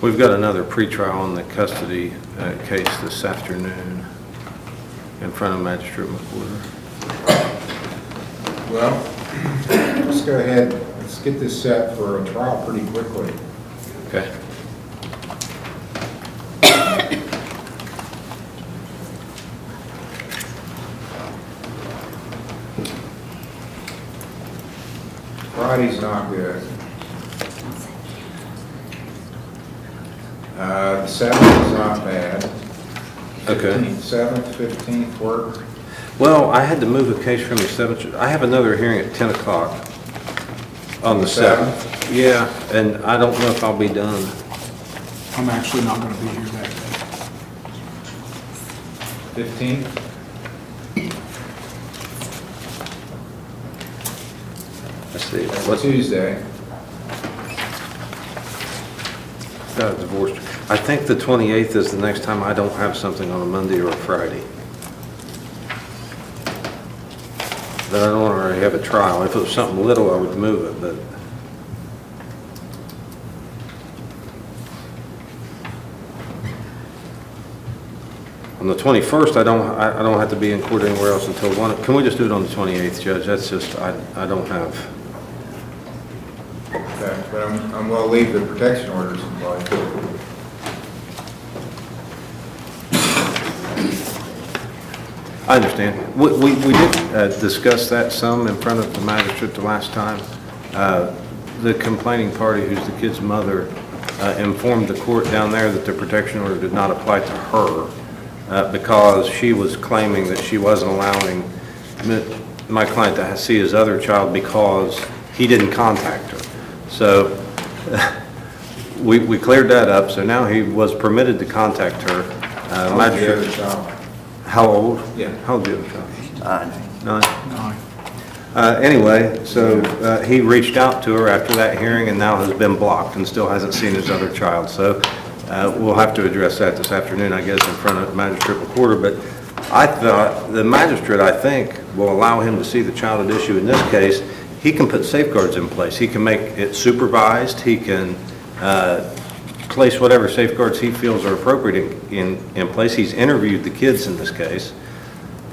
Speaker 16: We've got another pretrial on the custody case this afternoon in front of Magistrate McWhorter.
Speaker 1: Well, let's go ahead, let's get this set for a trial pretty quickly.
Speaker 16: Okay.
Speaker 1: Friday's not good. The 7th is not bad.
Speaker 16: Okay.
Speaker 1: 7th, 15th work.
Speaker 16: Well, I had to move a case from the 7th. I have another hearing at 10 o'clock on the 7th. Yeah, and I don't know if I'll be done.
Speaker 5: I'm actually not going to be here that day.
Speaker 1: 15th?
Speaker 16: Let's see.
Speaker 1: What's Tuesday?
Speaker 16: Got divorced. I think the 28th is the next time I don't have something on a Monday or a Friday. But I don't want to have a trial. If it was something little, I would move it, but on the 21st, I don't have to be in court anywhere else until 1. Can we just do it on the 28th, Judge? That's just, I don't have.
Speaker 1: Okay, but I'm going to leave the protection orders in place.
Speaker 16: I understand. We did discuss that some in front of the magistrate the last time. The complaining party, who's the kid's mother, informed the court down there that the protection order did not apply to her because she was claiming that she wasn't allowing my client to see his other child because he didn't contact her. So we cleared that up, so now he was permitted to contact her.
Speaker 1: How old is the other child?
Speaker 16: How old?
Speaker 1: Yeah.
Speaker 16: How old is the other child? 9. Anyway, so he reached out to her after that hearing and now has been blocked and still hasn't seen his other child. So we'll have to address that this afternoon, I guess, in front of the magistrate recorder. But I thought the magistrate, I think, will allow him to see the child at issue in this case. He can put safeguards in place. He can make it supervised. He can place whatever safeguards he feels are appropriate in place. He's interviewed the kids in this case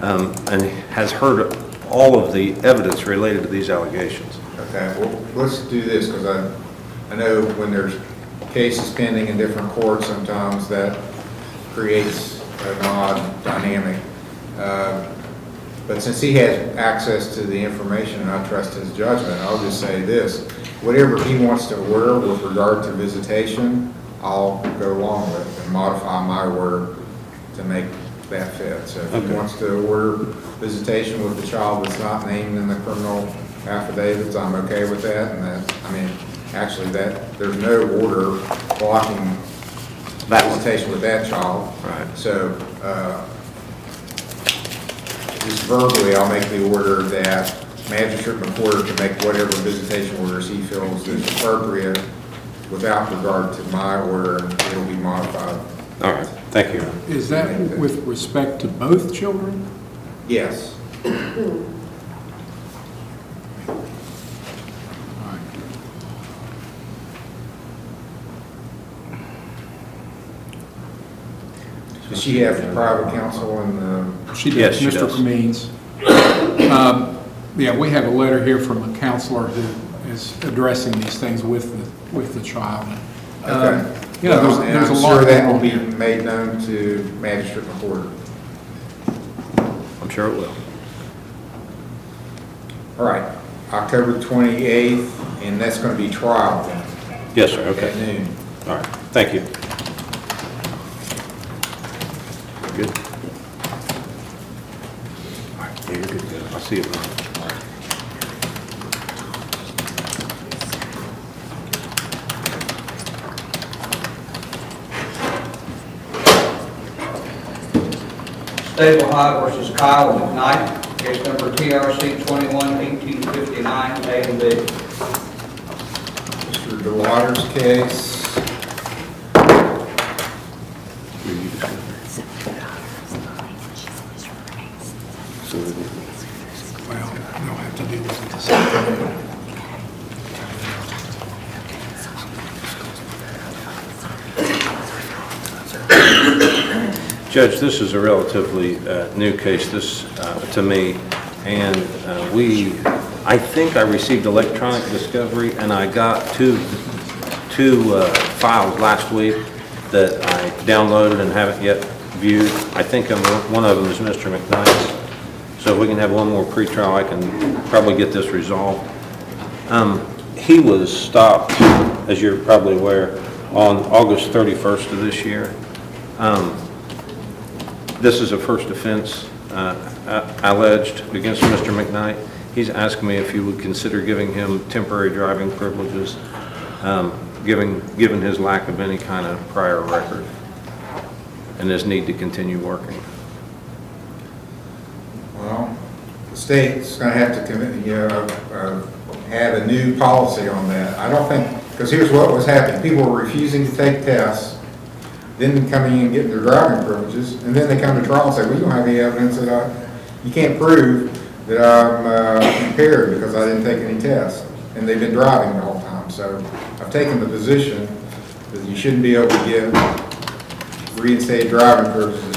Speaker 16: and has heard all of the evidence related to these allegations.
Speaker 1: Okay, well, let's do this, because I know when there's cases pending in different courts, sometimes that creates an odd dynamic. But since he has access to the information and I trust his judgment, I'll just say this. Whatever he wants to order with regard to visitation, I'll go along with and modify my order to make that fit. So if he wants to order visitation with the child that's not named in the criminal affidavits, I'm okay with that. And that, I mean, actually there's no order blocking visitation with that child.
Speaker 16: Right.
Speaker 1: So just verbally, I'll make the order that magistrate recorder can make whatever visitation orders he feels is appropriate without regard to my order, and it'll be modified.
Speaker 16: All right, thank you.
Speaker 5: Is that with respect to both children?
Speaker 1: Yes. Does she have private counsel and
Speaker 5: She does,
Speaker 16: Yes, she
Speaker 5: Mr.
Speaker 16: does.
Speaker 5: Cummings. Yeah, we have a letter here from a counselor who is addressing these things with the child.
Speaker 1: okay.
Speaker 5: You know,
Speaker 1: Well,
Speaker 5: there's a
Speaker 1: and I'm
Speaker 5: lot
Speaker 1: sure that
Speaker 5: going
Speaker 1: will
Speaker 5: on
Speaker 1: be
Speaker 5: here.
Speaker 1: made known to magistrate recorder.
Speaker 16: I'm sure it will.
Speaker 1: All right, October 28th, and that's going to be trial then.
Speaker 16: Yes, sir, okay.
Speaker 1: At noon.
Speaker 16: All right, thank you. Good. All right, yeah, you're good. I'll see you tomorrow.
Speaker 2: State of Ohio versus Kyle McKnight, case number TRC 21-1859, A and B.
Speaker 1: Mr. DeWaters' case.
Speaker 5: Well, they'll have to do this at the same time.
Speaker 16: Judge, this is a relatively new case, to me, and I think I received electronic discovery, and I got two files last week that I downloaded and haven't yet viewed. I think one of them is Mr. McKnight's, so if we can have one more pretrial, I can probably get this resolved. He was stopped, as you're probably aware, on August 31st of this year. This is a first offense alleged against Mr. McKnight. He's asked me if you would consider giving him temporary driving privileges, given his lack of any kind of prior record and his need to continue working.
Speaker 1: Well, the state's going to have to have a new policy on that. I don't think, because here's what was happening. People were refusing to take tests, then coming in and getting their driving privileges, and then they come to trial and say, we don't have any evidence that you can't prove that I'm impaired because I didn't take any tests. And they've been driving the whole time. So I've taken the position that you shouldn't be able to get reinstated driving privileges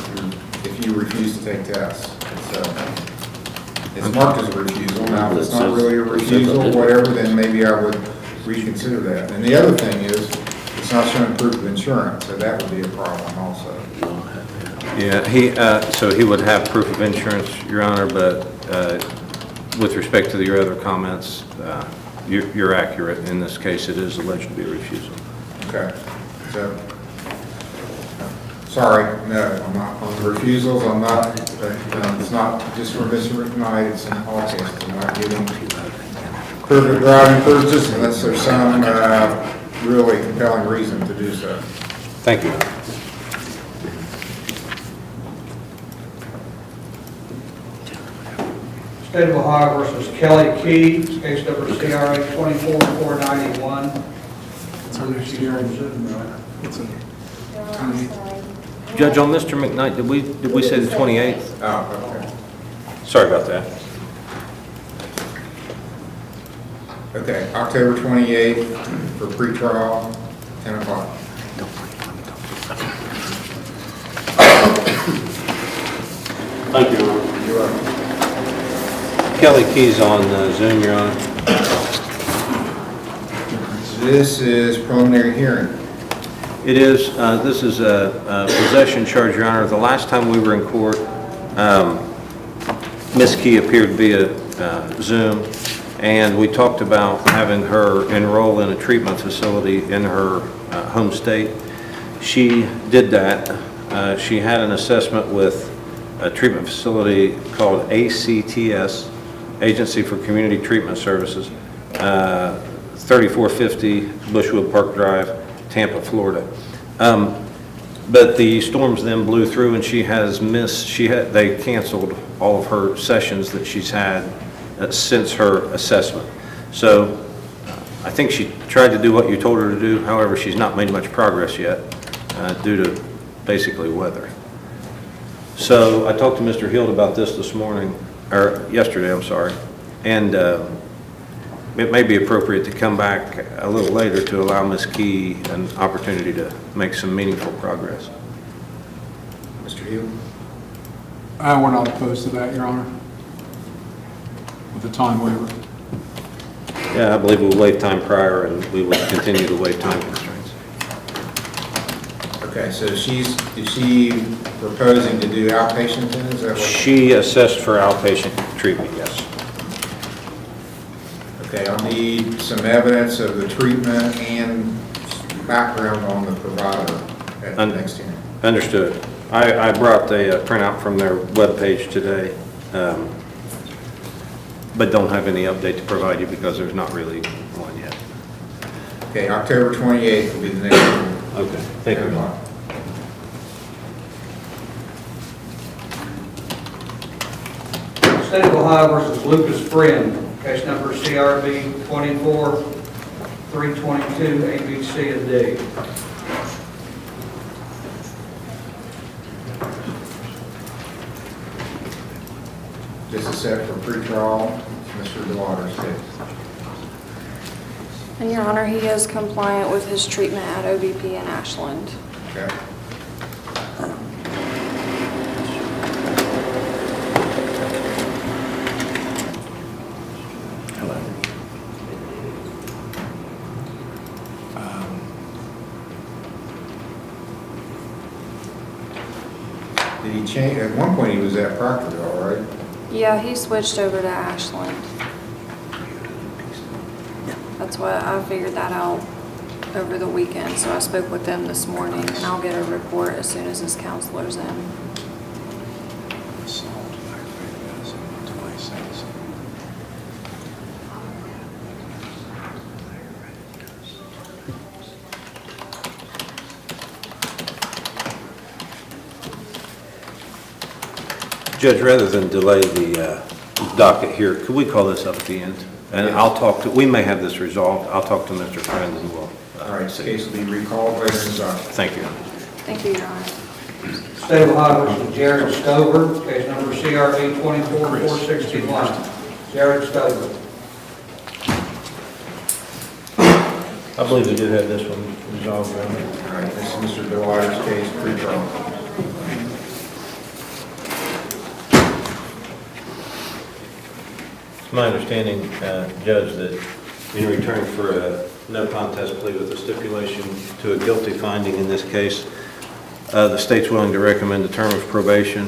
Speaker 1: if you refuse to take tests. So it's marked as a refusal. Now, if it's not really a refusal or whatever, then maybe I would reconsider that. And the other thing is, it's not showing proof of insurance, so that would be a problem also.
Speaker 16: Yeah, so he would have proof of insurance, Your Honor, but with respect to your other comments, you're accurate. In this case, it is alleged to be a refusal.
Speaker 1: Okay, so, sorry, no, I'm not, on the refusals, I'm not, it's not just for Mr. McKnight, it's in all cases, I'm not giving perfect driving privileges unless there's some really compelling reason to do so.
Speaker 16: Thank you.
Speaker 2: State of Ohio versus Kelly Key, case number CRA 24491.
Speaker 5: It's our next hearing. It's a-
Speaker 16: Judge, on Mr. McKnight, did we say the 28th?
Speaker 1: Oh, okay.
Speaker 16: Sorry about that.
Speaker 1: Okay, October 28th for pretrial, 10 o'clock.
Speaker 16: Thank you, Your Honor.
Speaker 1: You're welcome.
Speaker 16: Kelly Key's on Zoom, Your Honor.
Speaker 1: This is preliminary hearing.
Speaker 16: It is, this is a possession charge, Your Honor. The last time we were in court, Ms. Key appeared via Zoom, and we talked about having her enroll in a treatment facility in her home state. She did that. She had an assessment with a treatment facility called ACTS, Agency for Community Treatment Services, 3450 Bushwood Park Drive, Tampa, Florida. But the storms then blew through, and she has missed, they canceled all of her sessions that she's had since her assessment. So I think she tried to do what you told her to do. However, she's not made much progress yet due to basically weather. So I talked to Mr. Hield about this morning, or yesterday, I'm sorry, and it may be appropriate to come back a little later to allow Ms. Key an opportunity to make some meaningful progress.
Speaker 1: Mr. Hill?
Speaker 5: We're not opposed to that, Your Honor, with the time waiver.
Speaker 16: Yeah, I believe we'll waive time prior, and we will continue to waive time constraints.
Speaker 1: Okay, so is she proposing to do outpatient then? Is that what?
Speaker 16: She assessed for outpatient treatment, yes.
Speaker 1: Okay, I'll need some evidence of the treatment and background on the provider at the next hearing.
Speaker 16: Understood. I brought a printout from their webpage today, but don't have any update to provide you because there's not really one yet.
Speaker 1: Okay, October 28th will be the next hearing.
Speaker 16: Okay, thank you.
Speaker 2: State of Ohio versus Lucas Friend, case number CRB 24322, A, B, C, and D.
Speaker 1: This is set for pretrial, Mr. DeWater's case.
Speaker 9: And Your Honor, he is compliant with his treatment at OBP in Ashland.
Speaker 1: Okay. Did he change, at one point he was at Proctorville, right?
Speaker 9: Yeah, he switched over to Ashland. That's what, I figured that out over the weekend, so I spoke with them this morning, and I'll get a report as soon as his counselor's in.
Speaker 16: Judge, rather than delay the docket here, could we call this up at the end? And I'll talk to, we may have this resolved. I'll talk to Mr. Friend and we'll.
Speaker 1: All right, this case will be recalled later in the docket.
Speaker 16: Thank you.
Speaker 9: Thank you, Your Honor.
Speaker 2: State of Ohio versus Jared Stover, case number CRB 24461. Jared Stover.
Speaker 16: I believe we did have this one resolved, Your Honor.
Speaker 1: All right, this is Mr. DeWater's case, pretrial.
Speaker 16: It's my understanding, Judge, that in return for a no contest plea with a stipulation to a guilty finding in this case, The state's willing to recommend a term of probation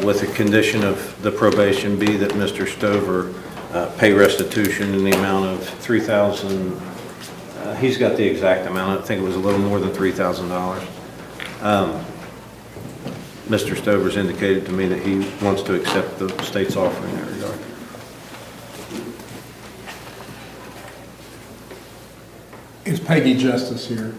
Speaker 16: with the condition of the probation be that Mr. Stover pay restitution in the amount of $3,000. He's got the exact amount. I think it was a little more than $3,000. Mr. Stover's indicated to me that he wants to accept the state's offer in that regard.
Speaker 5: Is Peggy Justice here?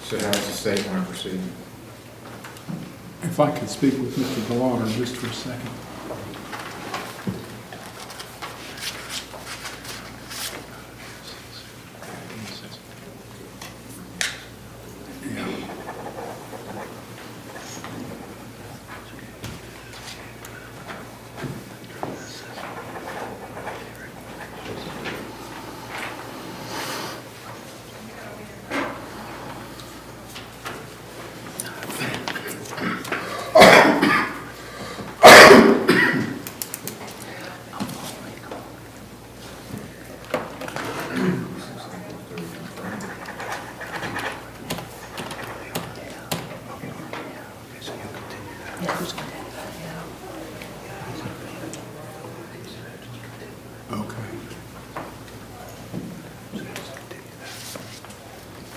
Speaker 1: So how does the state want to proceed?
Speaker 5: If I could speak with Mr. Gallardo just for a second.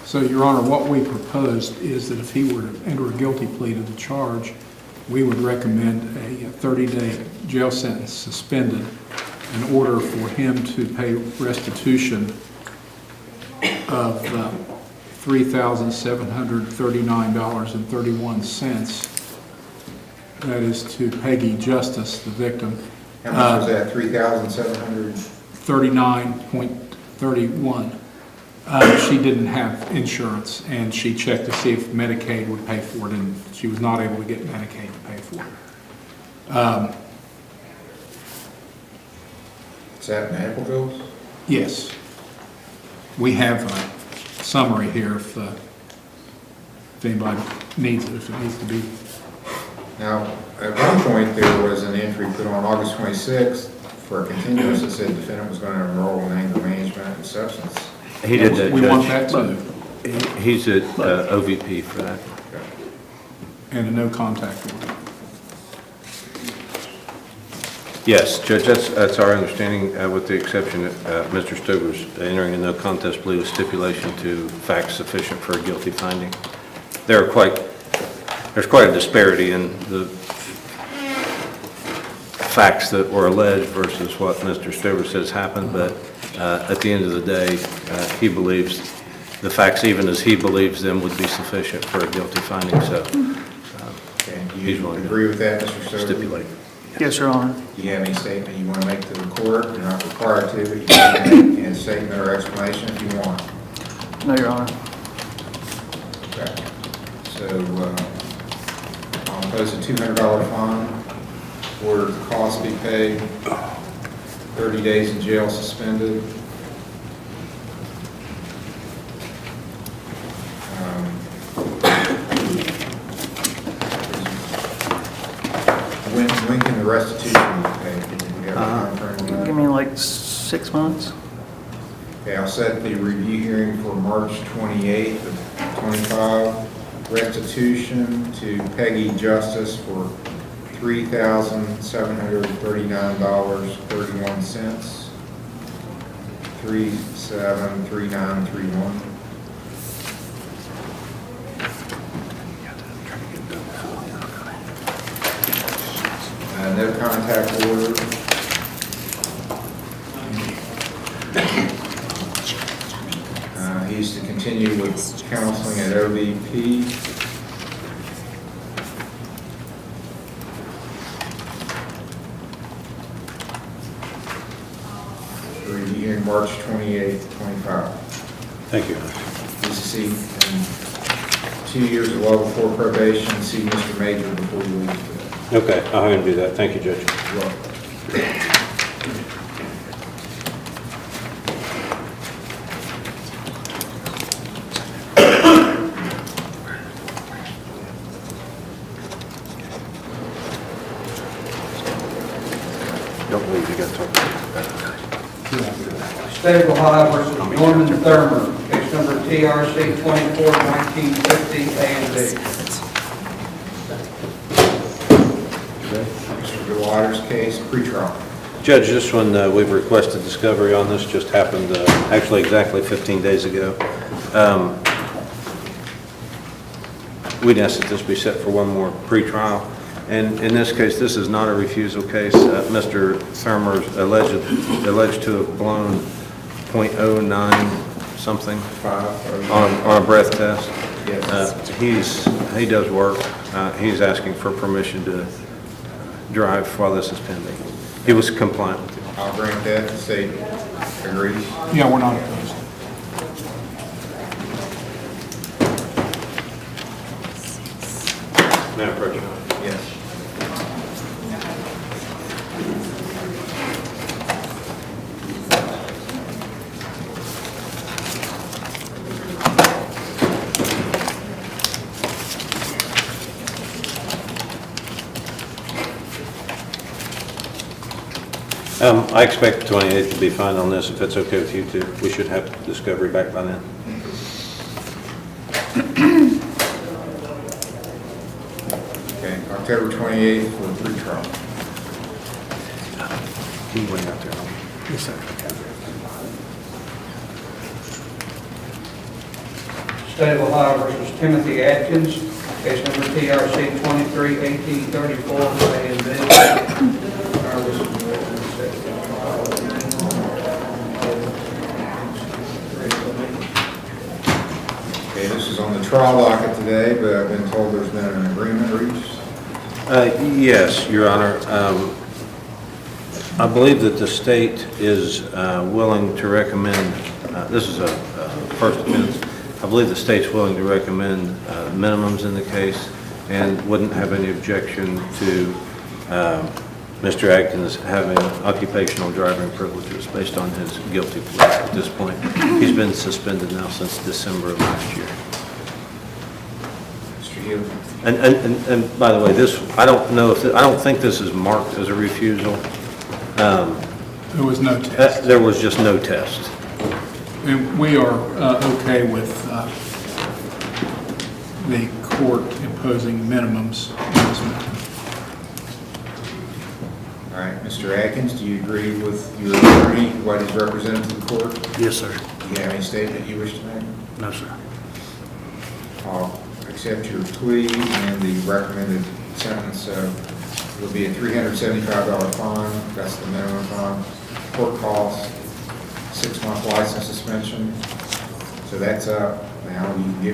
Speaker 5: So, Your Honor, what we proposed is that if he were to enter a guilty plea to the charge, we would recommend a 30-day jail sentence suspended in order for him to pay restitution of $3,739.31. That is to Peggy Justice, the victim.
Speaker 1: How much was that, 3,700?
Speaker 5: 39.31. She didn't have insurance, and she checked to see if Medicaid would pay for it, and she was not able to get Medicaid to pay for it.
Speaker 1: Is that medical bills?
Speaker 5: Yes. We have a summary here if anybody needs it, if it needs to be.
Speaker 1: Now, at one point, there was an entry put on August 26th for a continuance that said the defendant was going to enroll in anger management and substance.
Speaker 16: He did that,
Speaker 5: We
Speaker 16: Judge.
Speaker 5: want that too.
Speaker 16: He's at OVP for that.
Speaker 5: And a no contact order.
Speaker 16: Yes, Judge, that's our understanding, with the exception that Mr. Stover's entering a no contest plea with stipulation to facts sufficient for a guilty finding. There's quite a disparity in the facts that were alleged versus what Mr. Stover says happened, but at the end of the day, he believes the facts, even as he believes them, would be sufficient for a guilty finding, so he's willing to
Speaker 1: agree with that, Mr. Stover?
Speaker 16: stipulate.
Speaker 14: Yes, Your Honor.
Speaker 1: Do you have any statement you want to make to the court? You're not required to, but you can make a statement or explanation if you want.
Speaker 14: No, Your Honor.
Speaker 1: Okay. So, I'll impose a $200 fine, order the cost be paid, 30 days in jail suspended. When can the restitution be paid? Do we have a time frame on that?
Speaker 14: Give me like 6 months.
Speaker 1: Okay, I'll set the review hearing for March 28th of 25. Restitution to Peggy Justice for $3,739.31. 373931. No contact order. He's to continue with counseling at OVP. Review hearing March 28th, 25.
Speaker 13: Thank you.
Speaker 1: Please see, 2 years of level 4 probation. See Mr. Major before you leave today.
Speaker 16: Okay, I'll have him do that. Thank you, Judge.
Speaker 1: You're welcome.
Speaker 16: Don't leave, you got to talk about
Speaker 2: State of Ohio versus Norman Thurmer, case number TRC 24-1950, A and B.
Speaker 1: Mr. Waters' case, pretrial.
Speaker 16: Judge, this one, we've requested discovery on this, just happened actually exactly 15 days ago. We'd ask that this be set for one more pretrial. And in this case, this is not a refusal case. Mr. Thurmer is alleged to have blown .09 something on a breath test.
Speaker 1: Yes.
Speaker 16: He does work. He's asking for permission to drive while this is pending. He was compliant with it.
Speaker 1: I'll grant that. The state agrees.
Speaker 5: Yeah, we're not opposed.
Speaker 16: Madam President.
Speaker 1: Yes.
Speaker 16: I expect the 28th to be fine on this, if it's okay with you two. We should have discovery back by then.
Speaker 1: Okay, October 28th for pretrial.
Speaker 16: Can you wait out there? Yes, sir.
Speaker 2: State of Ohio versus Timothy Atkins, case number TRC 23-1834, A and B.
Speaker 1: Okay, this is on the trial docket today, but I've been told there's been an agreement reached.
Speaker 16: Yes, Your Honor. I believe that the state is willing to recommend, this is a first offense, I believe the state's willing to recommend minimums in the case and wouldn't have any objection to Mr. Atkins having occupational driving privileges based on his guilty plea at this point. He's been suspended now since December of last year.
Speaker 1: Mr. Hill?
Speaker 16: And by the way, this, I don't think this is marked as a refusal.
Speaker 5: There was no test.
Speaker 16: There was just no test.
Speaker 5: And we are okay with the court imposing minimums in this matter.
Speaker 1: All right, Mr. Atkins, do you agree with your attorney, what he's represented to the court?
Speaker 17: Yes, sir.
Speaker 1: Do you have any statement you wish to make?
Speaker 17: No, sir.
Speaker 1: I'll accept your plea and the recommended sentence. So it'll be a $375 fine. That's the minimum fine. Court costs, 6-month license suspension. So that's up. Now you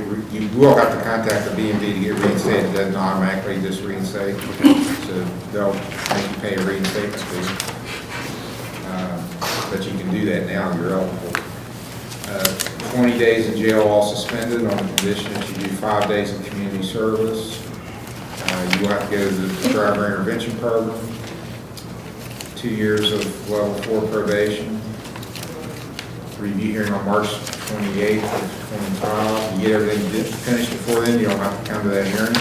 Speaker 1: will have to contact the BMD to get reinstated. It doesn't automatically just reinstate. So they'll make you pay a reinstatement fee. But you can do that now. You're eligible. 20 days in jail, all suspended on the condition that you do 5 days in community service. You will have to go to the driver intervention program. 2 years of level 4 probation. Review hearing on March 28th of 25. You get everything finished before then, you don't have to come to that hearing.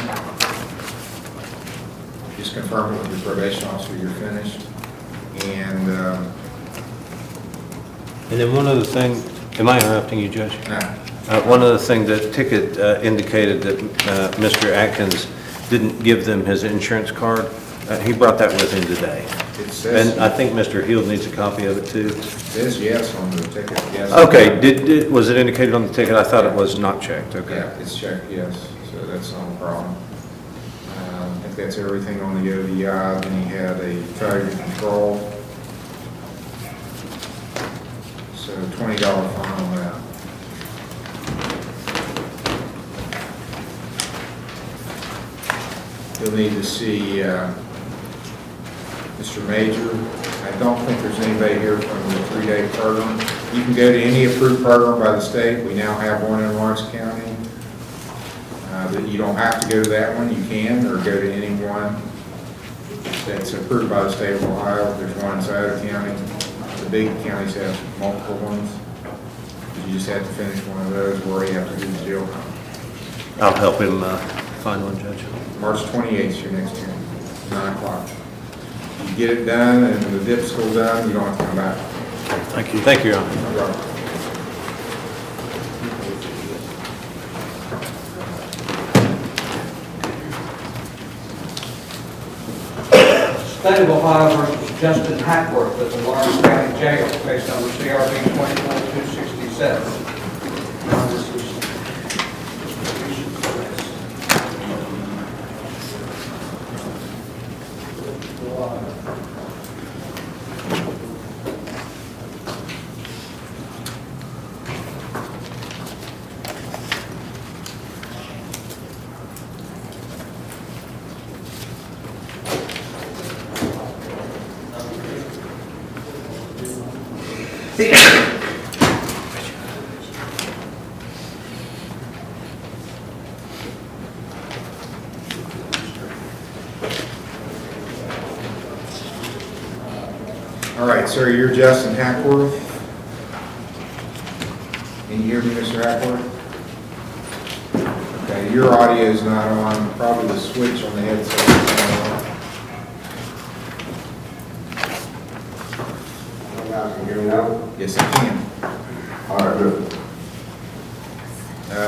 Speaker 1: Just confirm it with your probation officer you're finished. And
Speaker 16: then one other thing, am I interrupting you, Judge?
Speaker 1: no.
Speaker 16: One other thing, the ticket indicated that Mr. Atkins didn't give them his insurance card. He brought that with him today.
Speaker 1: It says,
Speaker 16: And I think Mr. Hield needs a copy of it too.
Speaker 1: it says yes on the ticket, yes.
Speaker 16: Okay, was it indicated on the ticket? I thought it was not checked, okay.
Speaker 1: Yeah, it's checked, yes, so that's not a problem. If that's everything on the ODI, then he had a failure to control. So $20 fine on that. You'll need to see Mr. Major. I don't think there's anybody here from the 3-day program. You can go to any approved program by the state. We now have one in Lawrence County. That you don't have to go to that one, you can, or go to any one that's approved by the state of Ohio. There's one in Sauter County. The big counties have multiple ones. You just have to finish one of those where you have to do the jail time.
Speaker 16: I'll help him find one, Judge.
Speaker 1: March 28th is your next hearing, 9 o'clock. You get it done and the dip school done, you don't have to come back.
Speaker 16: Thank you. Thank you, Your Honor.
Speaker 1: No problem.
Speaker 2: State of Ohio versus Justin Hackworth at the Lawrence County Jail, case number CRB 24267.
Speaker 1: All right, sir, you're Justin Hackworth. Can you hear me, Mr. Hackworth? Okay, your audio is not on, probably the switch on the headset is not on.
Speaker 17: Can you hear me now?
Speaker 1: Yes, I can.
Speaker 17: All right, good.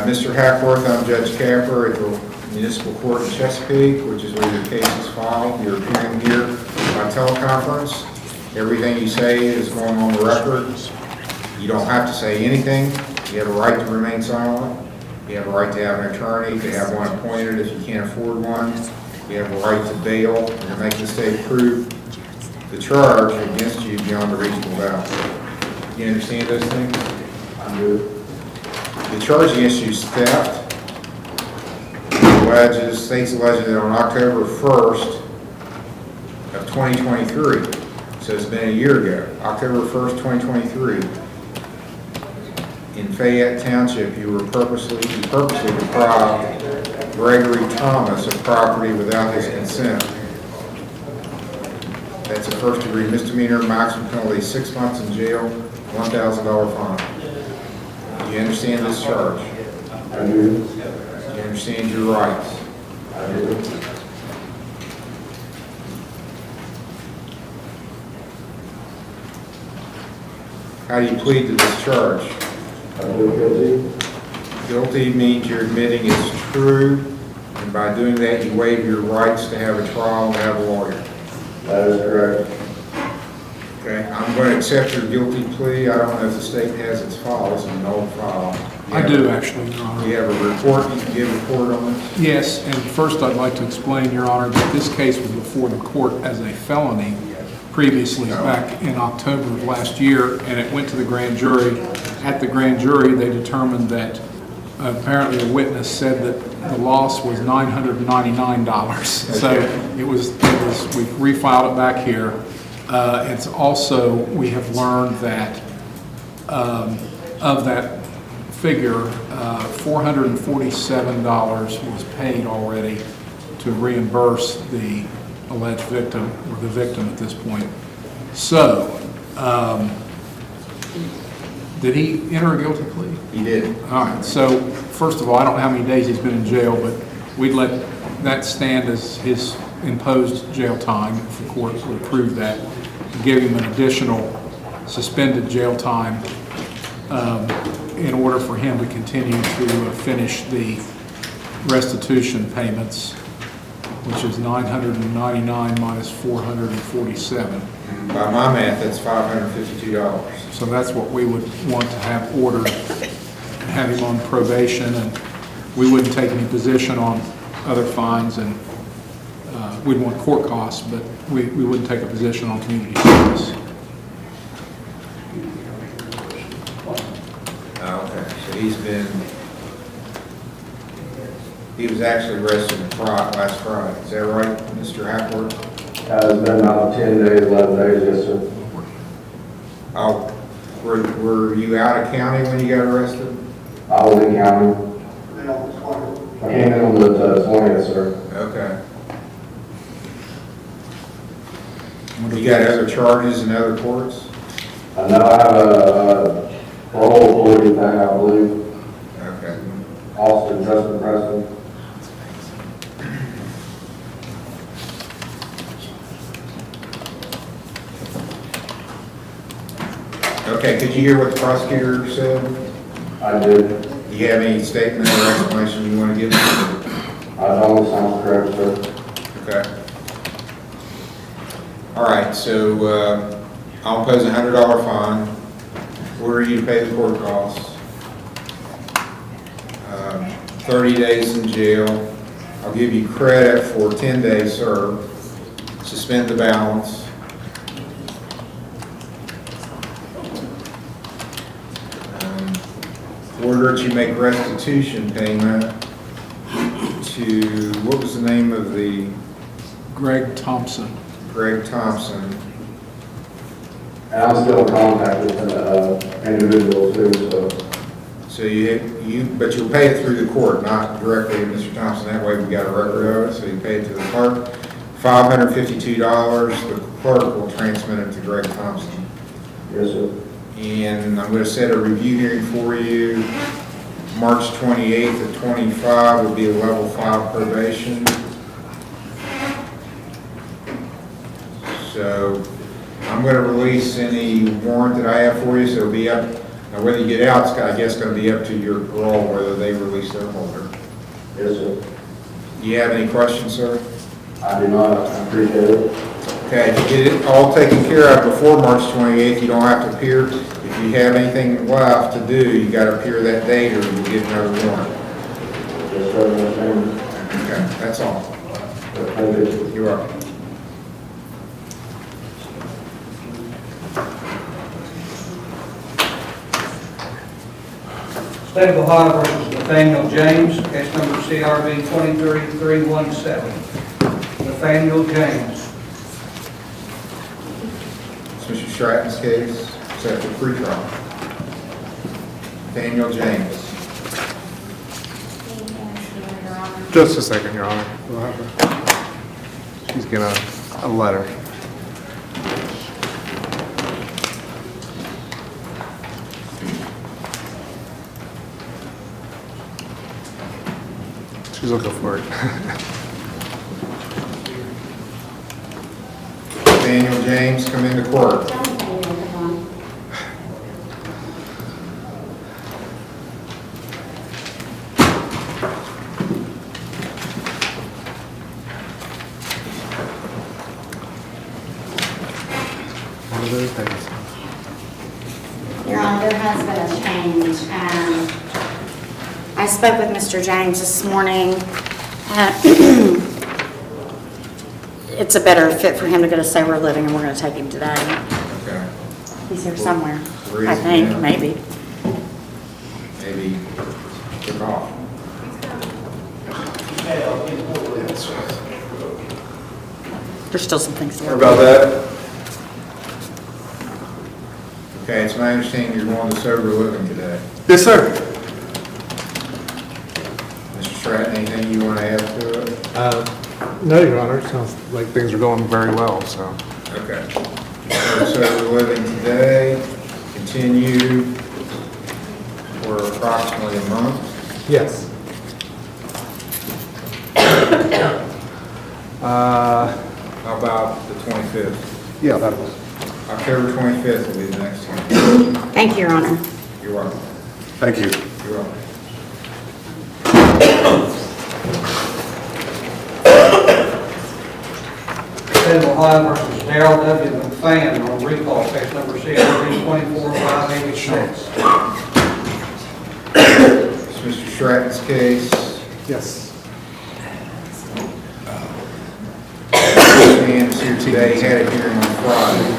Speaker 1: Mr. Hackworth, I'm Judge Capper at the Municipal Court in Chesapeake, which is where your case is filed. You're appearing here by teleconference. Everything you say is going on the record. You don't have to say anything. You have a right to remain silent. You have a right to have an attorney, to have one appointed if you can't afford one. You have a right to bail and to make the state prove the charge against you beyond a reasonable doubt. You understand those things?
Speaker 17: I do.
Speaker 1: The charge against you is theft. States alleged that on October 1st of 2023, so it's been a year ago, October 1st, 2023, in Fayette Township, you purposely deprived Gregory Thomas of property without his consent. That's a first-degree misdemeanor, maximum penalty 6 months in jail, $1,000 fine. Do you understand this charge?
Speaker 17: I do.
Speaker 1: You understand your rights?
Speaker 17: I do.
Speaker 1: How do you plead to this charge?
Speaker 17: I do guilty.
Speaker 1: Guilty means you're admitting it's true, and by doing that, you waive your rights to have a trial and have a lawyer.
Speaker 17: That is correct.
Speaker 1: Okay, I'm going to accept your guilty plea. I don't know if the state has its file. It's an old file.
Speaker 5: I do, actually, Your Honor.
Speaker 1: Do you have a report? You can give a report on this?
Speaker 5: Yes, and first I'd like to explain, Your Honor, that this case was before the court as a felony previously back in October of last year, and it went to the grand jury. At the grand jury, they determined that apparently a witness said that the loss was $999. So it was we refiled it back here. It's also, we have learned that of that figure, $447 was paid already to reimburse the alleged victim, or the victim at this point. So, did he enter a guilty plea?
Speaker 1: He did.
Speaker 5: All right, so first of all, I don't know how many days he's been in jail, but we'd let that stand as his imposed jail time if the court would approve that. Give him an additional suspended jail time in order for him to continue to finish the restitution payments, which is $999 minus $447.
Speaker 1: By my math, that's $552.
Speaker 5: So that's what we would want to have ordered, have him on probation, and we wouldn't take any position on other fines, and we'd want court costs, but we wouldn't take a position on community service.
Speaker 1: Okay, so he was actually arrested last Friday. Is that right, Mr. Hackworth?
Speaker 17: It's been about 10 days, 11 days, yes, sir.
Speaker 1: Oh, Were you out of county when you got arrested?
Speaker 17: I was in county. I came in on the 20th, sir.
Speaker 1: Okay. You got other charges in other courts?
Speaker 17: I know I have a parole authority thing, I believe.
Speaker 1: Okay.
Speaker 17: Austin, Justin Preston.
Speaker 1: Okay, could you hear what the prosecutor said?
Speaker 17: I did.
Speaker 1: Do you have any statement or explanation you want to give?
Speaker 17: I don't sound correct, sir.
Speaker 1: Okay. All right, so I'll impose a $100 fine. Order you to pay the court costs. 30 days in jail. I'll give you credit for 10 days served. Suspend the balance. Order that you make restitution payment to, what was the name of the?
Speaker 5: Greg Thompson.
Speaker 1: Greg Thompson.
Speaker 17: And I'm still in contact with an individual too, so.
Speaker 1: So but you'll pay it through the court, not directly to Mr. Thompson. That way we got a record of it, so you pay it to the clerk. $552, the clerk will transmit it to Greg Thompson.
Speaker 17: Yes, sir.
Speaker 1: And I'm going to set a review hearing for you. March 28th at 25 will be a level 5 probation. So I'm going to release any warrant that I have for you, so it'll be up. Now whether you get out, I guess it's going to be up to your parole whether they release their holder.
Speaker 17: Yes, sir.
Speaker 1: Do you have any questions, sir?
Speaker 17: I do not. I appreciate it.
Speaker 1: Okay, if you get it all taken care of before March 28th, you don't have to appear. If you have anything left to do, you got to appear that date or you'll get another warrant.
Speaker 17: Yes, sir.
Speaker 1: Okay, that's all.
Speaker 17: Thank you.
Speaker 1: You're welcome.
Speaker 2: State of Ohio versus Nathaniel James, case number CRB 23317. Nathaniel James.
Speaker 1: It's Mr. Stratton's case, set for pretrial. Nathaniel James.
Speaker 8: Just a second, Your Honor. She's getting a letter. She's looking for it.
Speaker 1: Nathaniel James, come into court.
Speaker 3: Your Honor, there has been a change. I spoke with Mr. James this morning. It's a better fit for him to go to sober living, and we're going to take him today.
Speaker 1: Okay.
Speaker 3: He's here somewhere,
Speaker 1: Where
Speaker 3: I
Speaker 1: is he
Speaker 3: think,
Speaker 1: now?
Speaker 3: maybe.
Speaker 1: Maybe took off.
Speaker 3: There's still some things to
Speaker 17: What
Speaker 3: work
Speaker 17: about that?
Speaker 1: Okay, it's my understanding you're going to sober living today.
Speaker 8: Yes, sir.
Speaker 1: Mr. Stratton, anything you want to add to it?
Speaker 8: No, Your Honor. Sounds like things are going very well, so.
Speaker 1: Okay. Sober living today, continue for approximately a month.
Speaker 8: Yes.
Speaker 1: How about the 25th?
Speaker 8: Yeah, that was.
Speaker 1: October 25th will be the next one.
Speaker 3: Thank you, Your Honor.
Speaker 1: You're welcome.
Speaker 8: Thank you.
Speaker 1: You're welcome.
Speaker 2: State of Ohio versus Darrell W. McFadden on recall, case number CRB 24586.
Speaker 1: It's Mr. Stratton's case.
Speaker 8: Yes.
Speaker 1: And is here today, had a hearing on Friday.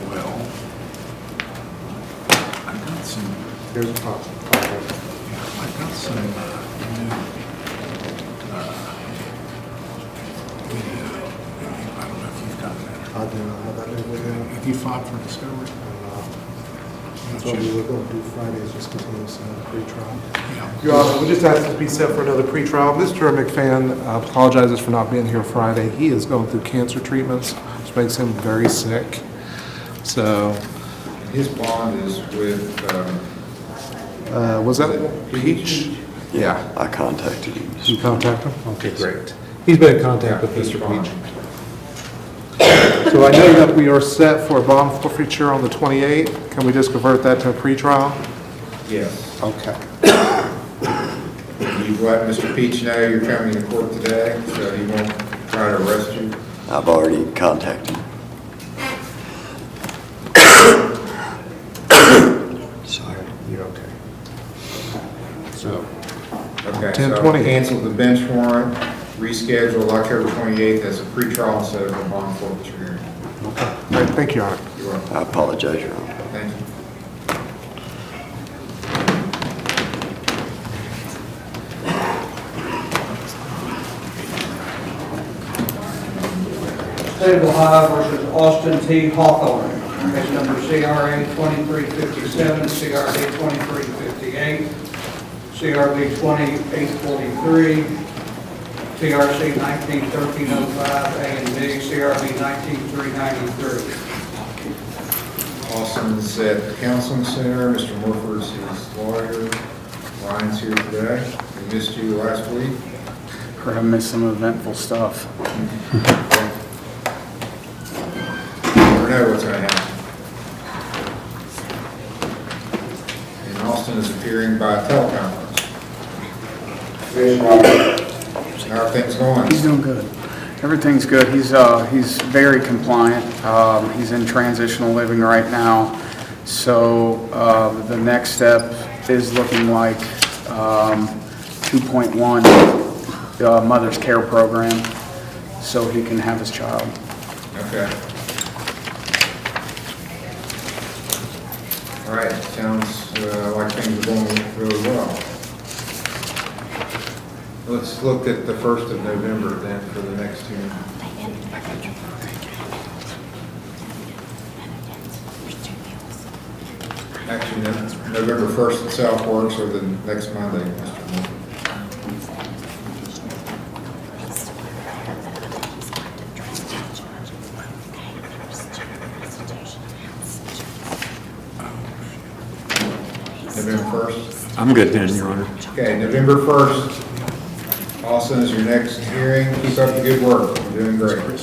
Speaker 5: Well, I got some,
Speaker 8: Here's a copy.
Speaker 5: I got some new video. I don't know if you've got that.
Speaker 8: I do not have that name.
Speaker 5: Have you filed for discovery?
Speaker 8: That's what we were going to do Friday, is just continuous pre-trial.
Speaker 5: Yeah.
Speaker 8: Your Honor, we just asked to be set for another pre-trial. Mr. McFadden apologizes for not being here Friday. He is going through cancer treatments, which makes him very sick. So,
Speaker 1: His bond is with,
Speaker 8: was that Peach?
Speaker 13: Yeah, I contacted him.
Speaker 8: You contacted him? Okay, great. He's been in contact with Mr. Peach. So I know that we are set for a bond forfeiture on the 28th. Can we just convert that to a pretrial?
Speaker 1: yes.
Speaker 8: Okay.
Speaker 1: You've let Mr. Peach know you're coming to court today, so he won't try to arrest you.
Speaker 13: I've already contacted him. Sorry.
Speaker 8: You're okay. So,
Speaker 1: Okay,
Speaker 8: 10/20.
Speaker 1: so cancel the bench warrant, reschedule October 28th as a pretrial instead of a bond forfeiture hearing.
Speaker 8: okay. All right, thank you, Your Honor.
Speaker 1: You're welcome.
Speaker 13: I apologize, Your Honor.
Speaker 1: Thank you.
Speaker 2: State of Ohio versus Austin T. Hawthorne, case number CRA 2357, CRB 2358, CRB 2843, CRC 191305, A and B, CRB 19393.
Speaker 1: Austin's at the Counseling Center. Mr. Morford's his lawyer. Ryan's here today. We missed you last week.
Speaker 7: We're having missed some eventful stuff.
Speaker 1: Never know what's going to happen. And Austin is appearing by teleconference. How are things going?
Speaker 7: He's doing good. Everything's good. He's very compliant. He's in transitional living right now. So the next step is looking like 2.1 mother's care program, so he can have his child.
Speaker 1: Okay. All right, sounds like things are going really well. Let's look at the 1st of November then for the next hearing. Actually, no, November 1st itself works, or the next Monday, Mr. Moore. November 1st?
Speaker 13: I'm good then, Your Honor.
Speaker 1: Okay, November 1st, Austin is your next hearing. Keep up the good work. You're doing great.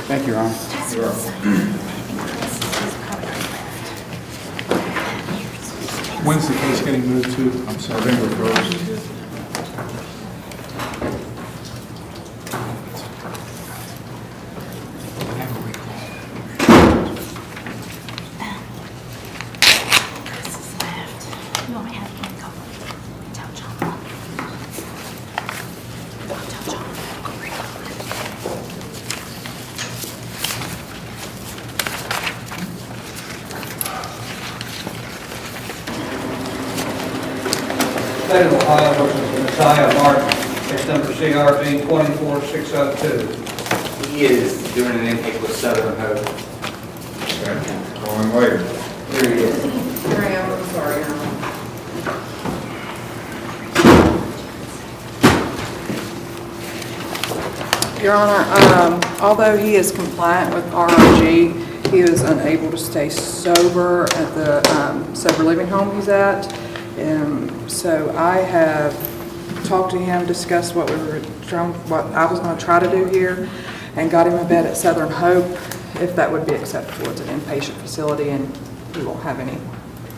Speaker 7: Thank you, Ron.
Speaker 1: You're welcome.
Speaker 5: When's the case getting moved to? I'm sorry.
Speaker 1: November 1st.
Speaker 2: State of Ohio versus Messiah Martin, case number CRB 24602.
Speaker 18: He is doing an intake with Southern Hope.
Speaker 1: Okay, calling later.
Speaker 18: Here he is.
Speaker 9: Here I am, I'm sorry. Your Honor, although he is compliant with RRG, he is unable to stay sober at the sober living home he's at. So I have talked to him, discussed what I was going to try to do here, and got him a bed at Southern Hope, if that would be acceptable. It's an inpatient facility, and he won't have any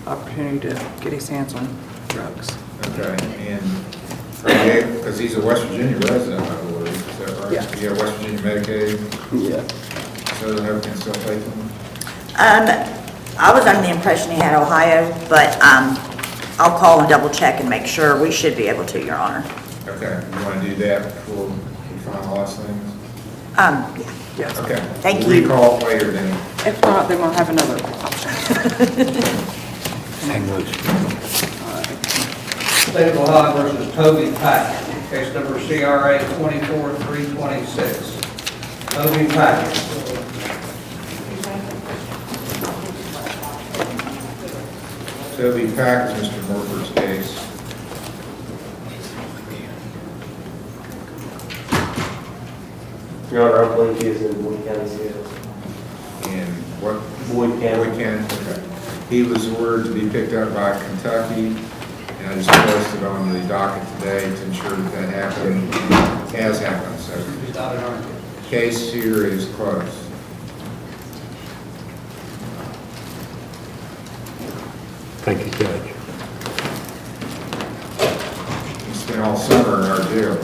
Speaker 9: opportunity to get his hands on drugs.
Speaker 1: Okay, and because he's a West Virginia resident, I believe, is that right?
Speaker 9: Yeah.
Speaker 1: You have West Virginia Medicaid,
Speaker 12: Yeah.
Speaker 1: Southern Hope can still take them?
Speaker 19: I was under the impression he had Ohio, but I'll call and double check and make sure. We should be able to, Your Honor.
Speaker 1: Okay, you want to do that before we finalize things?
Speaker 19: Yeah.
Speaker 9: Yes.
Speaker 1: Okay.
Speaker 19: Thank
Speaker 1: We'll
Speaker 19: you.
Speaker 1: recall it later then.
Speaker 9: If not, then we'll have another option.
Speaker 2: State of Ohio versus Toby Pack, case number CRA 24326. Toby Pack.
Speaker 1: Toby Pack is Mr. Morford's case.
Speaker 20: Your Honor, I believe he is in Boyd County Jail.
Speaker 1: In what?
Speaker 20: Boyd County.
Speaker 1: Boyd County, okay. He was ordered to be picked up by Kentucky, and I just posted on the docket today to ensure that that happened. It has happened, so.
Speaker 2: He's not in our
Speaker 1: Case here is closed.
Speaker 13: Thank you, Judge.
Speaker 1: He spent all summer in our jail.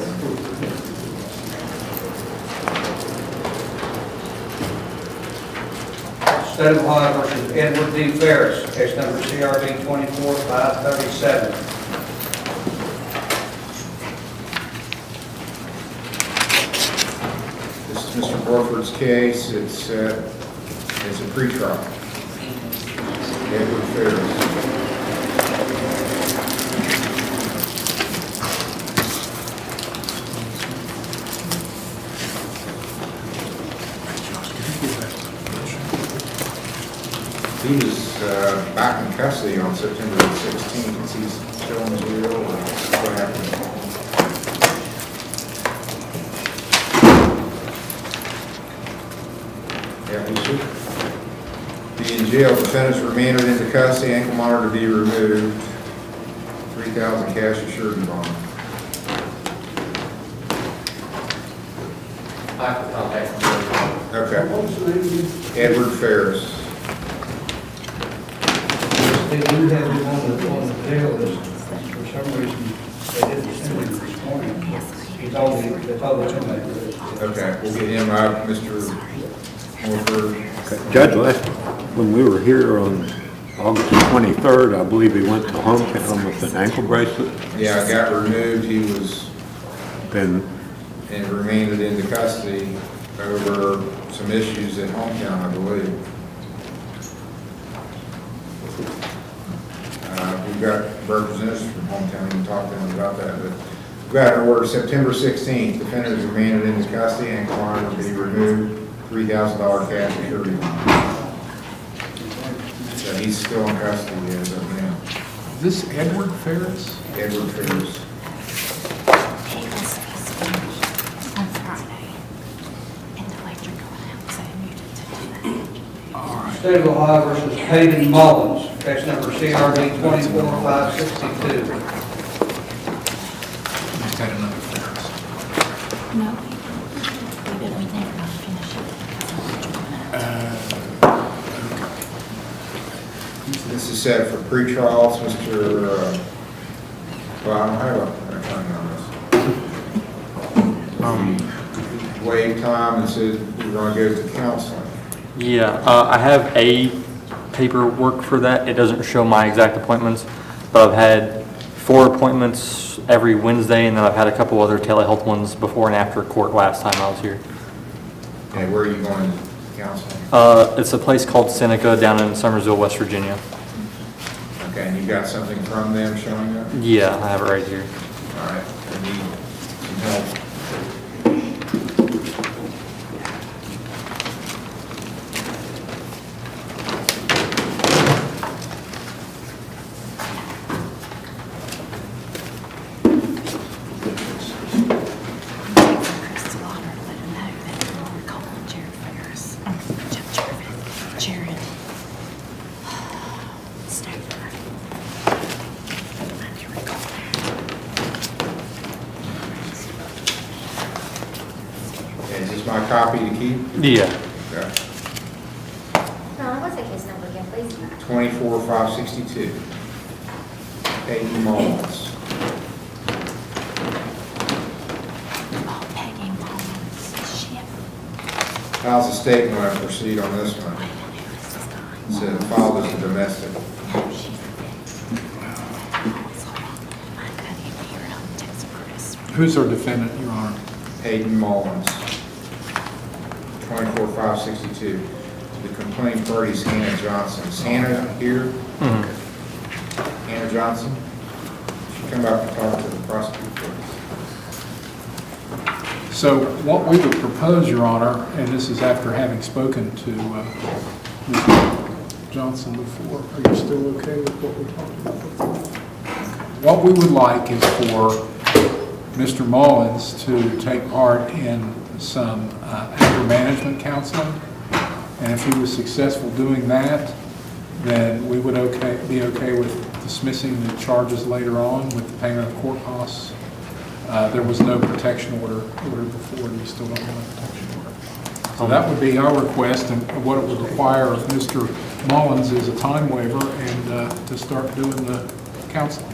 Speaker 2: State of Ohio versus Edward D. Ferris, case number CRB 24537.
Speaker 1: This is Mr. Morford's case. It's a pretrial. Edward Ferris. He was back in custody on September 16th. Is he still in jail or what happened? Yeah, he should be in jail. Defendants remanded into custody, ankle monitor to be removed, 3,000 cash assurance bond.
Speaker 18: I have to contact him.
Speaker 1: Okay. Edward Ferris.
Speaker 2: They do have him on the jail list. For some reason, they didn't send him this morning. He told me, they told him that.
Speaker 1: Okay, we'll get him out, Mr. Morford.
Speaker 13: Judge, when we were here on August 23rd, I believe he went to hometown with an ankle bracelet.
Speaker 1: Yeah, it got removed. He was
Speaker 13: Then,
Speaker 1: and remanded into custody over some issues in hometown, I believe. We've got representatives from hometown, we can talk to them about that, but we've got an order September 16th, defendant is remanded into custody, ankle monitor to be removed, $3,000 cash security bond. So he's still in custody as of now.
Speaker 5: Is this Edward Ferris?
Speaker 1: Edward Ferris.
Speaker 3: On Friday, and the electrical out, so I needed to do that.
Speaker 2: State of Ohio versus Hayden Mullins, case number CRB 24562.
Speaker 5: Is that another Ferris?
Speaker 3: No, we didn't, we think about finishing it because
Speaker 1: This is set for pre-trials, Mr. Well, I don't have a time on this. Waive time and said we're going to go to counseling.
Speaker 21: Yeah, I have a paperwork for that. It doesn't show my exact appointments, but I've had 4 appointments every Wednesday, and then I've had a couple other telehealth ones before and after court last time I was here.
Speaker 1: Okay, where are you going to counseling?
Speaker 21: It's a place called Seneca down in Summersville, West Virginia.
Speaker 1: Okay, and you got something from them showing up?
Speaker 21: Yeah, I have it right here.
Speaker 1: All right, I need some help. Is this my copy to keep?
Speaker 21: Yeah.
Speaker 1: Okay.
Speaker 22: No, what's the case number again, please?
Speaker 1: 24562. Peggy Mullins.
Speaker 3: Peggy Mullins, shit.
Speaker 1: How's the state going to proceed on this one? It said filed as a domestic.
Speaker 5: Who's our defendant, Your Honor?
Speaker 1: Hayden Mullins, 24562. The complaint party is Hannah Johnson. Is Hannah here? Hannah Johnson? She come up and talk to the prosecutor?
Speaker 5: So what we would propose, Your Honor, and this is after having spoken to Mr. Johnson before, are you still okay with what we talked about before? What we would like is for Mr. Mullins to take part in some anger management counseling, and if he was successful doing that, then we would be okay with dismissing the charges later on with the payment of court costs. There was no protection order before, and we still don't have a protection order. So that would be our request, and what it would require of Mr. Mullins is a time waiver and to start doing the counseling.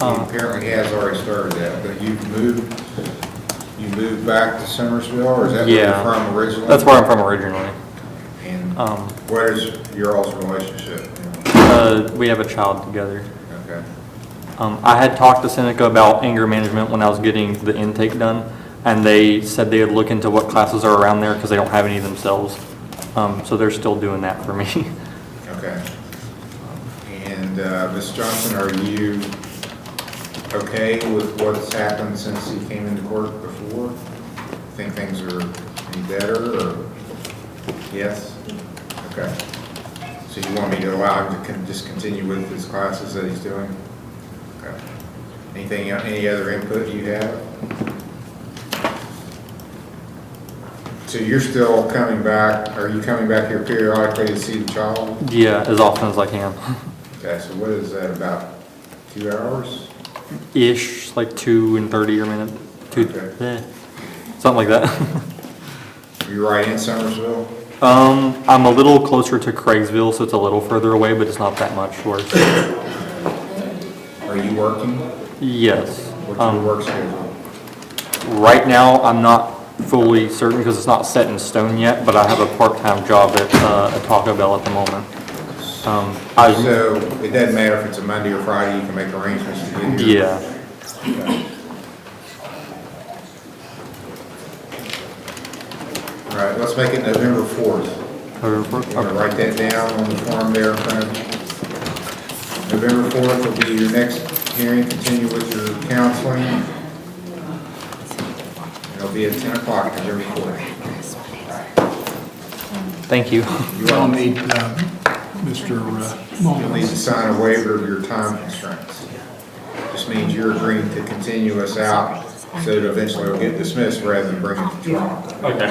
Speaker 1: Apparently he has already started that, but you moved back to Somersville, or is that where you're from originally?
Speaker 21: That's where I'm from originally.
Speaker 1: And what is your all's relationship?
Speaker 21: We have a child together.
Speaker 1: Okay.
Speaker 21: I had talked to Seneca about anger management when I was getting the intake done, and they said they would look into what classes are around there because they don't have any themselves. So they're still doing that for me.
Speaker 1: Okay. And Ms. Johnson, are you okay with what's happened since he came into court before? Think things are any better, or yes? Okay. So you want me to allow him to just continue with his classes that he's doing? Okay. Any other input you have? So you're still coming back, are you coming back here periodically to see the child?
Speaker 21: Yeah, as often as I can.
Speaker 1: Okay, so what is that, about 2 hours?
Speaker 21: Ish, like 2 and 30 a minute.
Speaker 1: Okay.
Speaker 21: Something like that.
Speaker 1: You're right in Somersville?
Speaker 21: I'm a little closer to Craigsville, so it's a little further away, but it's not that much worse.
Speaker 1: Are you working?
Speaker 21: Yes.
Speaker 1: What's your work schedule?
Speaker 21: Right now, I'm not fully certain because it's not set in stone yet, but I have a part-time job at a Taco Bell at the moment.
Speaker 1: So it doesn't matter if it's a Monday or Friday, you can make arrangements to get here?
Speaker 21: Yeah.
Speaker 1: Okay. All right, let's make it November 4th.
Speaker 21: November 4th?
Speaker 1: You want to write that down on the form there in front of you? November 4th will be your next hearing, continue with your counseling. It'll be at 10 o'clock, November 4th.
Speaker 21: Thank you.
Speaker 5: You'll need Mr.
Speaker 1: You'll need to sign a waiver of your time constraints. Just means you're agreeing to continue us out so that eventually it'll get dismissed rather than bring it to trial.
Speaker 21: Okay.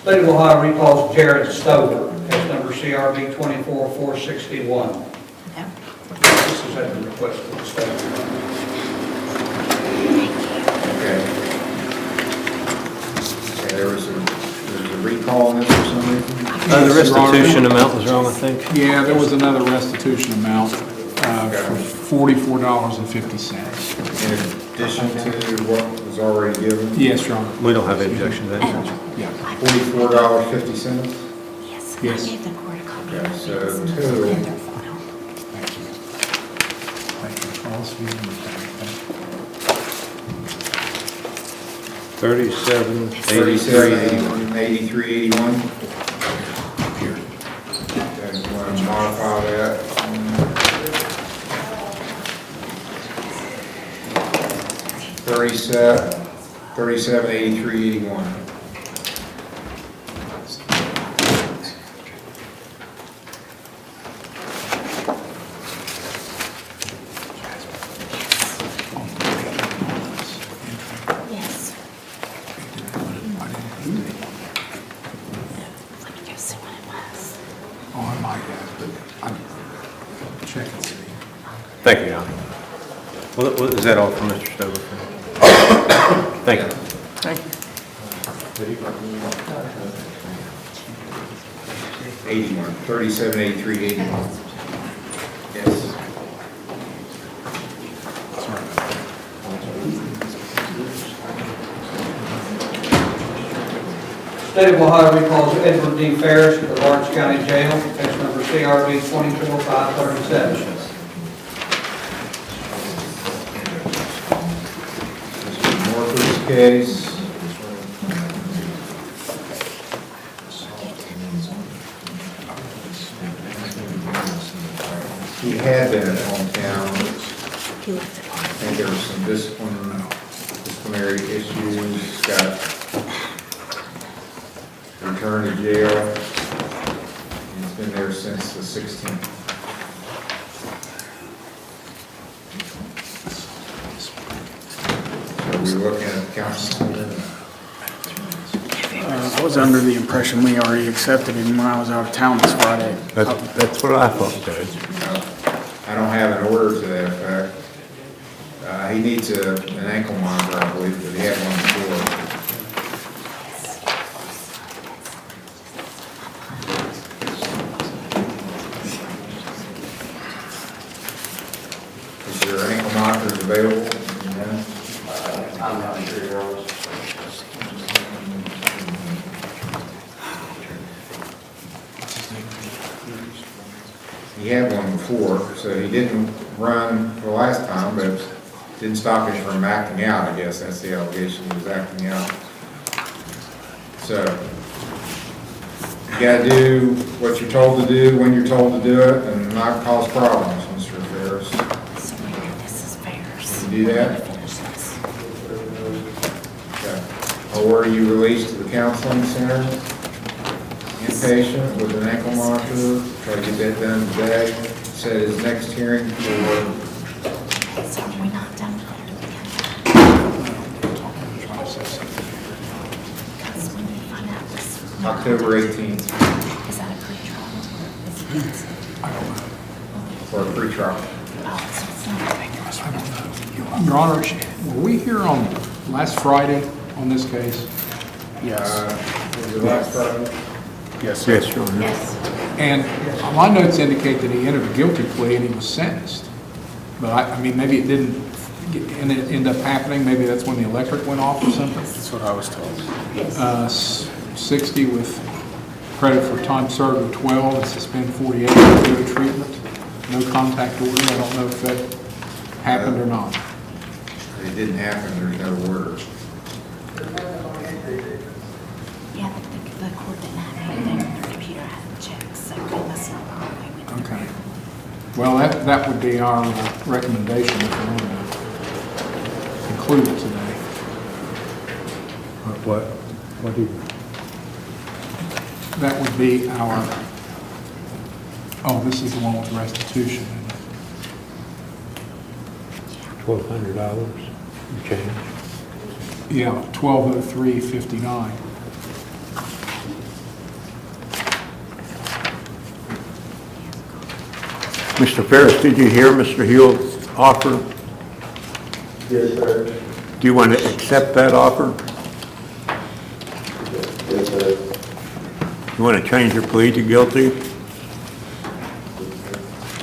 Speaker 2: State of Ohio recalls Jared Stover, case number CRB 24461. This is at the request of the state.
Speaker 1: Okay. Okay, there's a recall on this for some reason?
Speaker 16: The restitution amount was wrong, I think.
Speaker 5: Yeah, there was another restitution amount for $44.50.
Speaker 1: In addition to what was already given?
Speaker 5: Yes, Your Honor.
Speaker 16: We don't have any objection to that.
Speaker 5: Yeah.
Speaker 1: $44.50?
Speaker 3: Yes.
Speaker 5: Yes.
Speaker 3: I gave the court a copy.
Speaker 1: Okay, so total.
Speaker 5: Thank you. All speed and thank you.
Speaker 16: 37,
Speaker 1: 8381. Okay, you want to modify that? 378381.
Speaker 3: Yes. Let me go see what it was.
Speaker 5: Oh, I might have, but I'm checking.
Speaker 16: Thank you, John. Well, is that all from Mr. Stover? Thank you.
Speaker 15: Thank you.
Speaker 1: 81, 378381. Yes.
Speaker 2: State of Ohio recalls Edward D. Ferris to the Lawrence County Jail, case number CRB 24537.
Speaker 1: Morpher's case. had been at hometown. I think there was some disciplinary issues, got returned to jail. He's been there since the 16th. So we're looking at the council.
Speaker 7: I was under the impression we already accepted him when I was out of town this Friday.
Speaker 13: That's what I thought, Judge.
Speaker 1: I don't have an order to that effect. He needs an ankle monitor, I believe, but he had one before. Is your ankle monitors available?
Speaker 18: I'm not sure, Your Honor.
Speaker 1: He had one before, so he didn't run the last time, but didn't stop him from acting out, I guess. That's the allegation, he was acting out. So, you gotta do what you're told to do, when you're told to do it, and not cause problems, Mr. Ferris.
Speaker 3: This is Ferris.
Speaker 1: Can you do that? Okay. Or were you released to the counseling center? Inpatient with an ankle monitor, try to get that done today. Set his next hearing for
Speaker 3: So are we not done with it?
Speaker 1: October 18th
Speaker 3: Is that a pre-trial?
Speaker 5: I don't know.
Speaker 1: for a pretrial.
Speaker 5: I don't know. Your Honor, were we here on last Friday on this case?
Speaker 7: Yes.
Speaker 1: Was it last Friday?
Speaker 7: Yes.
Speaker 13: Yes, Your Honor.
Speaker 3: Yes.
Speaker 5: And my notes indicate that he entered a guilty plea and he was sentenced. But I mean, maybe it didn't end up happening. Maybe that's when the electric went off or something.
Speaker 7: That's what I was told.
Speaker 5: 60 with credit for time served of 12 and suspend 48 with no treatment. No contact order. I don't know if that happened or not.
Speaker 1: It didn't happen, there's no order.
Speaker 3: Yeah, the court didn't have anything on their computer, I had to check, so they must not know why we did.
Speaker 5: Okay. Well, that would be our recommendation if we want to conclude it today.
Speaker 13: What do you?
Speaker 5: That would be our, oh, this is the one with restitution. Isn't it?
Speaker 13: $1,200 change.
Speaker 5: Yeah, 1203.59.
Speaker 13: Mr. Ferris, did you hear Mr. Hill's offer?
Speaker 17: Yes, sir.
Speaker 13: Do you want to accept that offer?
Speaker 17: Yes, sir.
Speaker 13: You want to change your plea to guilty?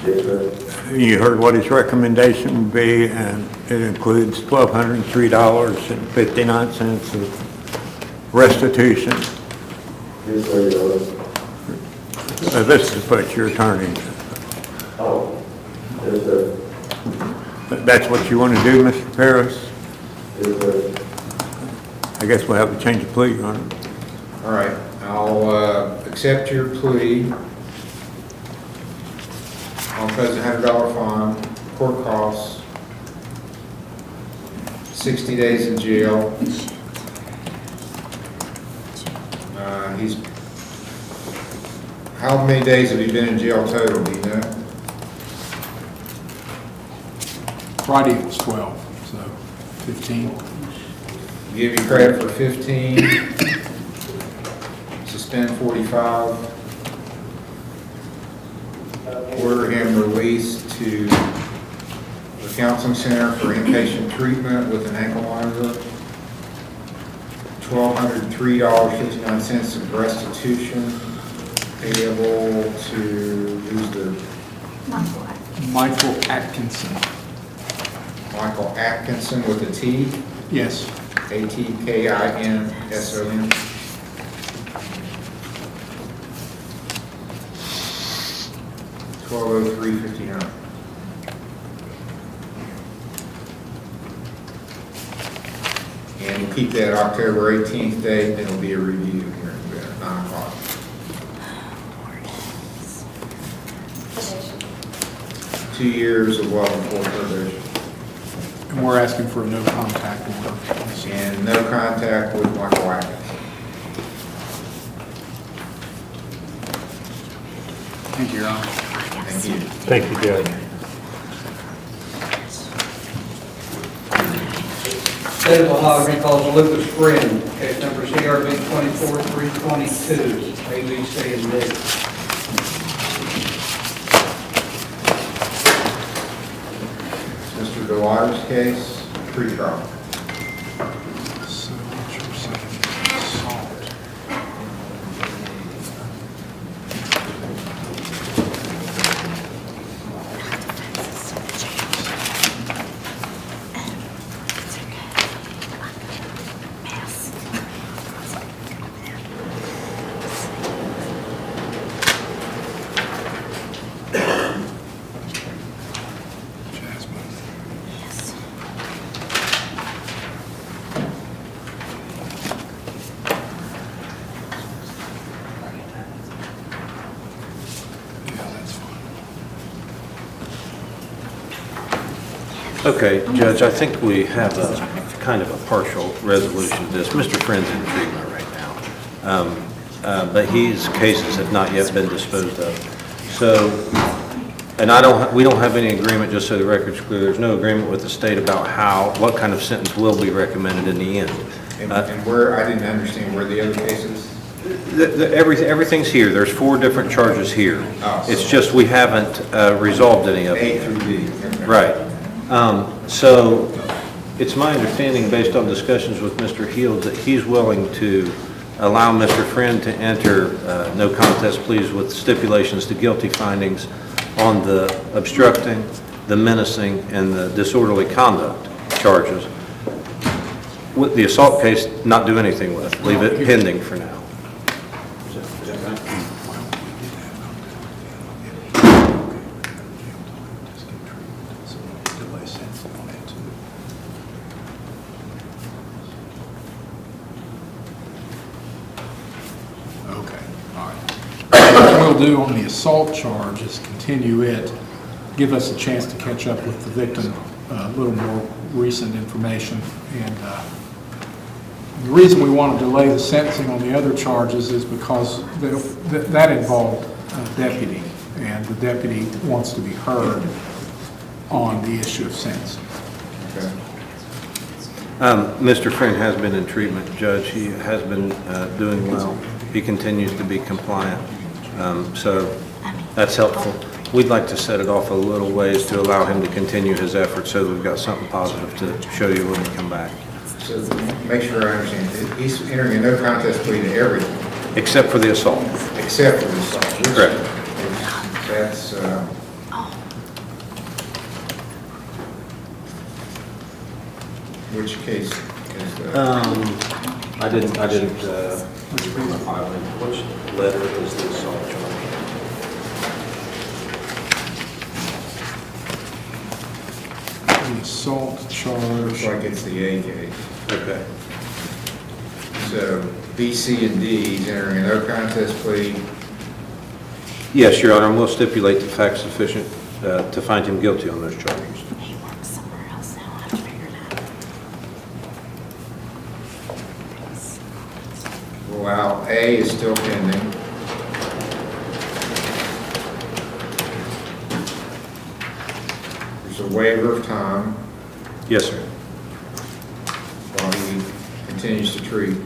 Speaker 17: Yes, sir.
Speaker 13: You heard what his recommendation would be, and it includes $1,203.59 of restitution.
Speaker 17: Yes, sir, Your Honor.
Speaker 13: This is what your attorney,
Speaker 17: Oh, yes, sir.
Speaker 13: that's what you want to do, Mr. Ferris?
Speaker 17: Yes, sir.
Speaker 13: I guess we'll have to change the plea, Your Honor.
Speaker 1: All right, I'll accept your plea. I'll impose a $100 fine, court costs, 60 days in jail. How many days have you been in jail total, do you know?
Speaker 5: Friday it was 12, so 15.
Speaker 1: Give you credit for 15, suspend 45, order him released to the counseling center for inpatient treatment with an ankle monitor, $1,203.59 of restitution payable to, who's the?
Speaker 5: Michael Atkinson.
Speaker 1: Michael Atkinson with a T?
Speaker 5: Yes.
Speaker 1: Atkinson. $1,203.59. And we'll keep that October 18th date, and it'll be a review here at 9 o'clock. 2 years of welcome for probation.
Speaker 5: And we're asking for a no contact order.
Speaker 1: And no contact with Michael Atkins.
Speaker 5: Thank you, Your Honor.
Speaker 1: Thank you.
Speaker 13: Thank you, Judge.
Speaker 2: State of Ohio recalls Lucas Friend, case number CRB 24322, A, B, C, and D.
Speaker 1: Mr. Delilah's case, pretrial.
Speaker 5: So what you're saying is assault.
Speaker 16: Okay, Judge, I think we have a kind of a partial resolution to this. Mr. Friend's in treatment right now, but his cases have not yet been disposed of. So, and we don't have any agreement, just so the record's clear, there's no agreement with the state about what kind of sentence will be recommended in the end.
Speaker 1: And where, I didn't understand where the other cases?
Speaker 16: Everything's here. There's 4 different charges here.
Speaker 1: Oh.
Speaker 16: It's just we haven't resolved any of them.
Speaker 1: A through D. Okay.
Speaker 16: Right. So it's my understanding, based on discussions with Mr. Heald, that he's willing to allow Mr. Friend to enter no contest pleas with stipulations to guilty findings on the obstructing, the menacing, and the disorderly conduct charges. With the assault case, not do anything with, leave it pending for now.
Speaker 5: Do on the assault charge is continue it, give us a chance to catch up with the victim, a little more recent information. And the reason we want to delay the sentencing on the other charges is because that involved a deputy, and the deputy wants to be heard on the issue of sentencing.
Speaker 1: Okay.
Speaker 16: Mr. Friend has been in treatment, Judge. He has been doing well. He continues to be compliant. So that's helpful. We'd like to set it off a little ways to allow him to continue his efforts so that we've got something positive to show you when we come back.
Speaker 1: So make sure I understand, he's entering a no contest plea to everything?
Speaker 16: Except for the assault.
Speaker 1: Except for the assault?
Speaker 16: Correct.
Speaker 1: That's, which case is that?
Speaker 16: I didn't bring my file in. Which letter is the assault charge?
Speaker 5: The assault charge.
Speaker 1: Looks like it's the A case.
Speaker 16: Okay.
Speaker 1: So B, C, and D, he's entering a no contest plea.
Speaker 16: Yes, Your Honor, and we'll stipulate the facts sufficient to find him guilty on those charges.
Speaker 3: He works somewhere else now, I have to figure it out.
Speaker 1: Well, A is still pending. There's a waiver of time
Speaker 16: Yes, sir.
Speaker 1: while he continues to treat.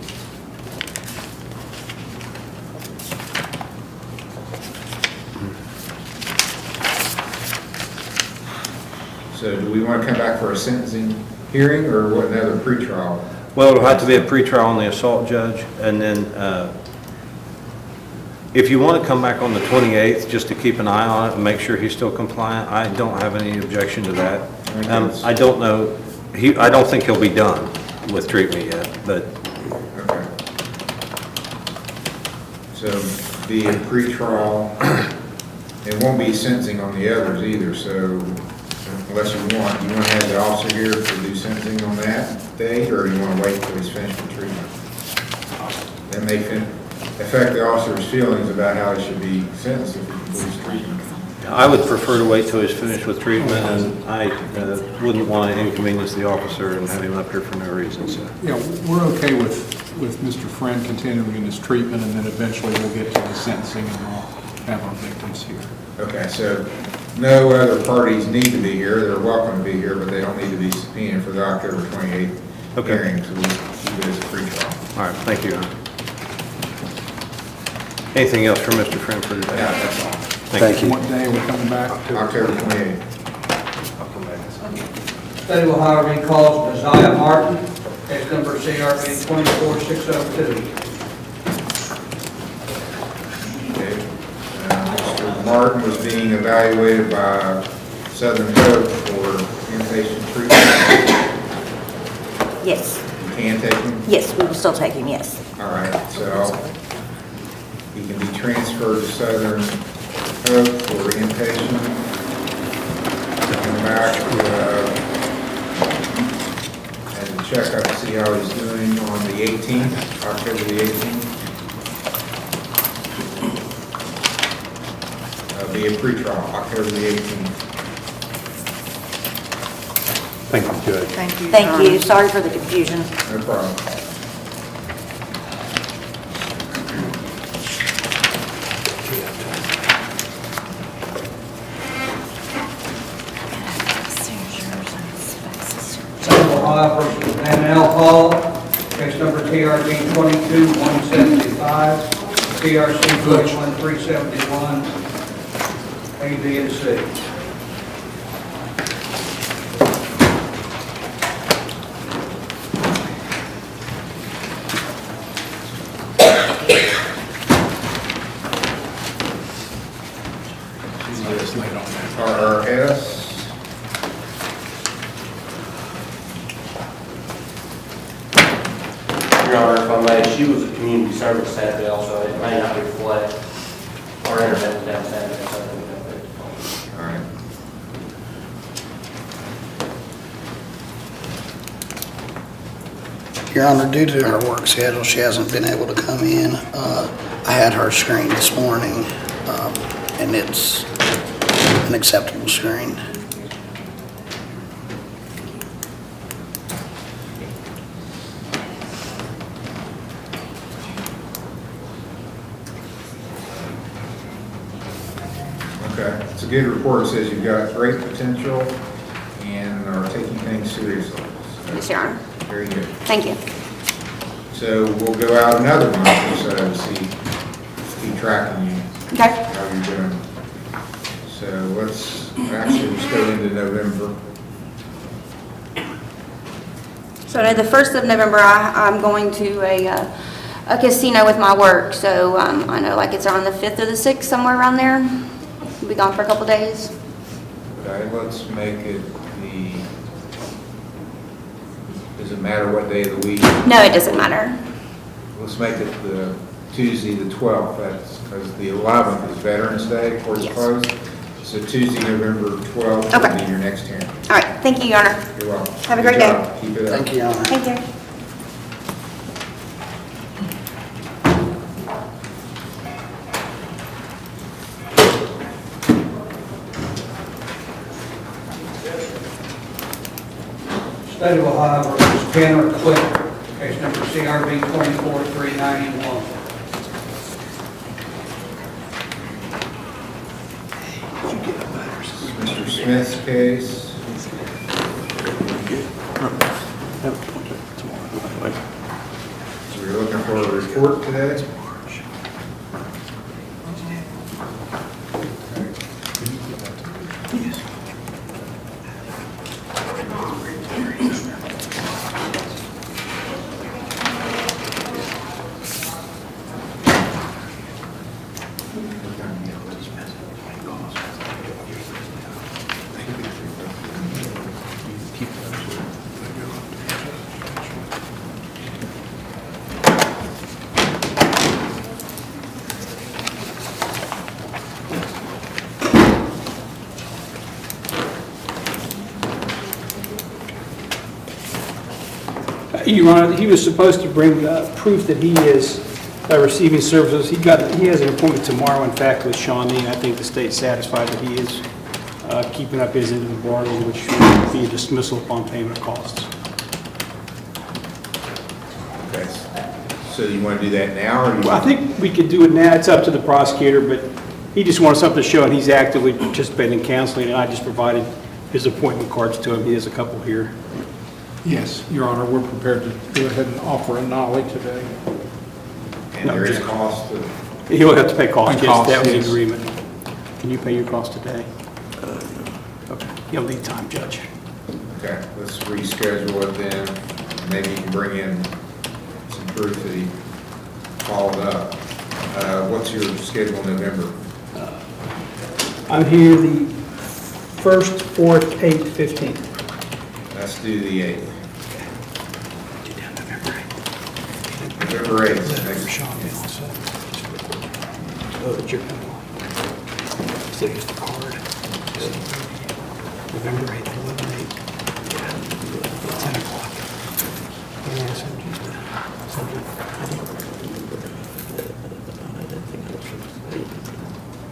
Speaker 1: So do we want to come back for a sentencing hearing or what, another pretrial?
Speaker 16: Well, it'll have to be a pretrial on the assault, Judge, and then if you want to come back on the 28th, just to keep an eye on it and make sure he's still compliant, I don't have any objection to that. I don't know, I don't think he'll be done with treatment yet, but.
Speaker 1: Okay. So be a pretrial, it won't be sentencing on the others either, so unless you want to have the officer here to do sentencing on that day, or you want to wait until he's finished with treatment? That may affect the officer's feelings about how he should be sentenced if he completes treatment.
Speaker 16: I would prefer to wait till he's finished with treatment, and I wouldn't want to inconvenience the officer and have him up here for no reason, so.
Speaker 5: Yeah, we're okay with Mr. Friend continuing in his treatment, and then eventually we'll get to the sentencing and we'll have our victims here.
Speaker 1: Okay, so no other parties need to be here. They're welcome to be here, but they don't need to be subpoenaed for the October 28th hearing, so we'll keep it as a free trial.
Speaker 16: All right, thank you, Your Honor. Anything else for Mr. Friend for today?
Speaker 1: Yeah, that's all.
Speaker 16: Thank you.
Speaker 5: What day are we coming back?
Speaker 1: October 28th.
Speaker 2: State of Ohio recalls Josiah Martin, case number CRB 24602.
Speaker 1: Okay. Mr. Martin was being evaluated by Southern Hope for inpatient treatment.
Speaker 19: Yes,
Speaker 1: You can take him?
Speaker 19: yes, we will still take him, yes.
Speaker 1: All right, so he can be transferred to Southern Hope for inpatient. Come back and check up to see how he's doing on the 18th, October the 18th. That'll be a pretrial, October the 18th.
Speaker 16: Thank you, Judge.
Speaker 9: Thank you.
Speaker 19: Thank you,
Speaker 9: John.
Speaker 19: sorry for the confusion.
Speaker 1: No problem.
Speaker 2: State of Ohio versus Noel, case number TRB 22175, CRC 21371, A, B, and C.
Speaker 1: RRS.
Speaker 20: Your Honor, if I may, she was a community service Saturday also. It may not reflect our internet was down Saturday, so I think that's
Speaker 1: All right.
Speaker 4: Your Honor, due to her work schedule, she hasn't been able to come in. I had her screened this morning, and it's an acceptable screen.
Speaker 1: Okay, it's a good report. It says you've got great potential and are taking things seriously. So,
Speaker 10: Yes, Your Honor.
Speaker 1: very good.
Speaker 10: Thank you.
Speaker 1: So we'll go out another month or so to see, keep tracking you,
Speaker 10: Okay.
Speaker 1: how you're doing. So let's go into November.
Speaker 10: So the 1st of November, I'm going to a casino with my work. So I know like it's around the 5th or the 6th, somewhere around there. We'll be gone for a couple days.
Speaker 1: Okay, let's make it does it matter what day of the week?
Speaker 10: No, it doesn't matter.
Speaker 1: Let's make it the Tuesday, the 12th. That's because the 11th is Veterans Day, court's closed. So Tuesday, November 12th will be your next hearing.
Speaker 10: All right. Thank you, Your Honor.
Speaker 1: You're welcome.
Speaker 10: Have a
Speaker 1: Good
Speaker 10: great
Speaker 1: job.
Speaker 10: day.
Speaker 1: Keep it up.
Speaker 4: Thank you, Your Honor.
Speaker 10: Thank you.
Speaker 2: State of Ohio versus Tanner Click, case number CRB 24391.
Speaker 1: Mr. Smith's case. So we're looking for a report today.
Speaker 14: Your Honor, he was supposed to bring proof that he is receiving services. He has an appointment tomorrow, in fact, with Shawnee, and I think the state's satisfied that he is keeping up his end of the bargain, which would be a dismissal upon payment of costs.
Speaker 1: Okay. So you want to do that now, or you?
Speaker 14: Well, I think we could do it now. It's up to the prosecutor, but he just wanted something to show, and he's actively participating in counseling, and I just provided his appointment cards to him. He has a couple here.
Speaker 5: Yes, Your Honor, we're prepared to go ahead and offer a nollie today.
Speaker 1: And there is cost to?
Speaker 14: He'll have to pay costs,
Speaker 5: And
Speaker 14: yes,
Speaker 5: costs,
Speaker 14: that was the
Speaker 5: yes.
Speaker 14: agreement. Can you pay your cost today? Okay, you'll need time, Judge.
Speaker 1: Okay, let's reschedule it then. Maybe you can bring in some proof that he followed up. What's your schedule in November?
Speaker 14: I'm here the 1st, 4th, 8th, 15th.
Speaker 1: Let's do the 8th. November 8th.
Speaker 14: Oh, that you're coming on. So here's the card. November 8th, 11/8. 10 o'clock. And I sent you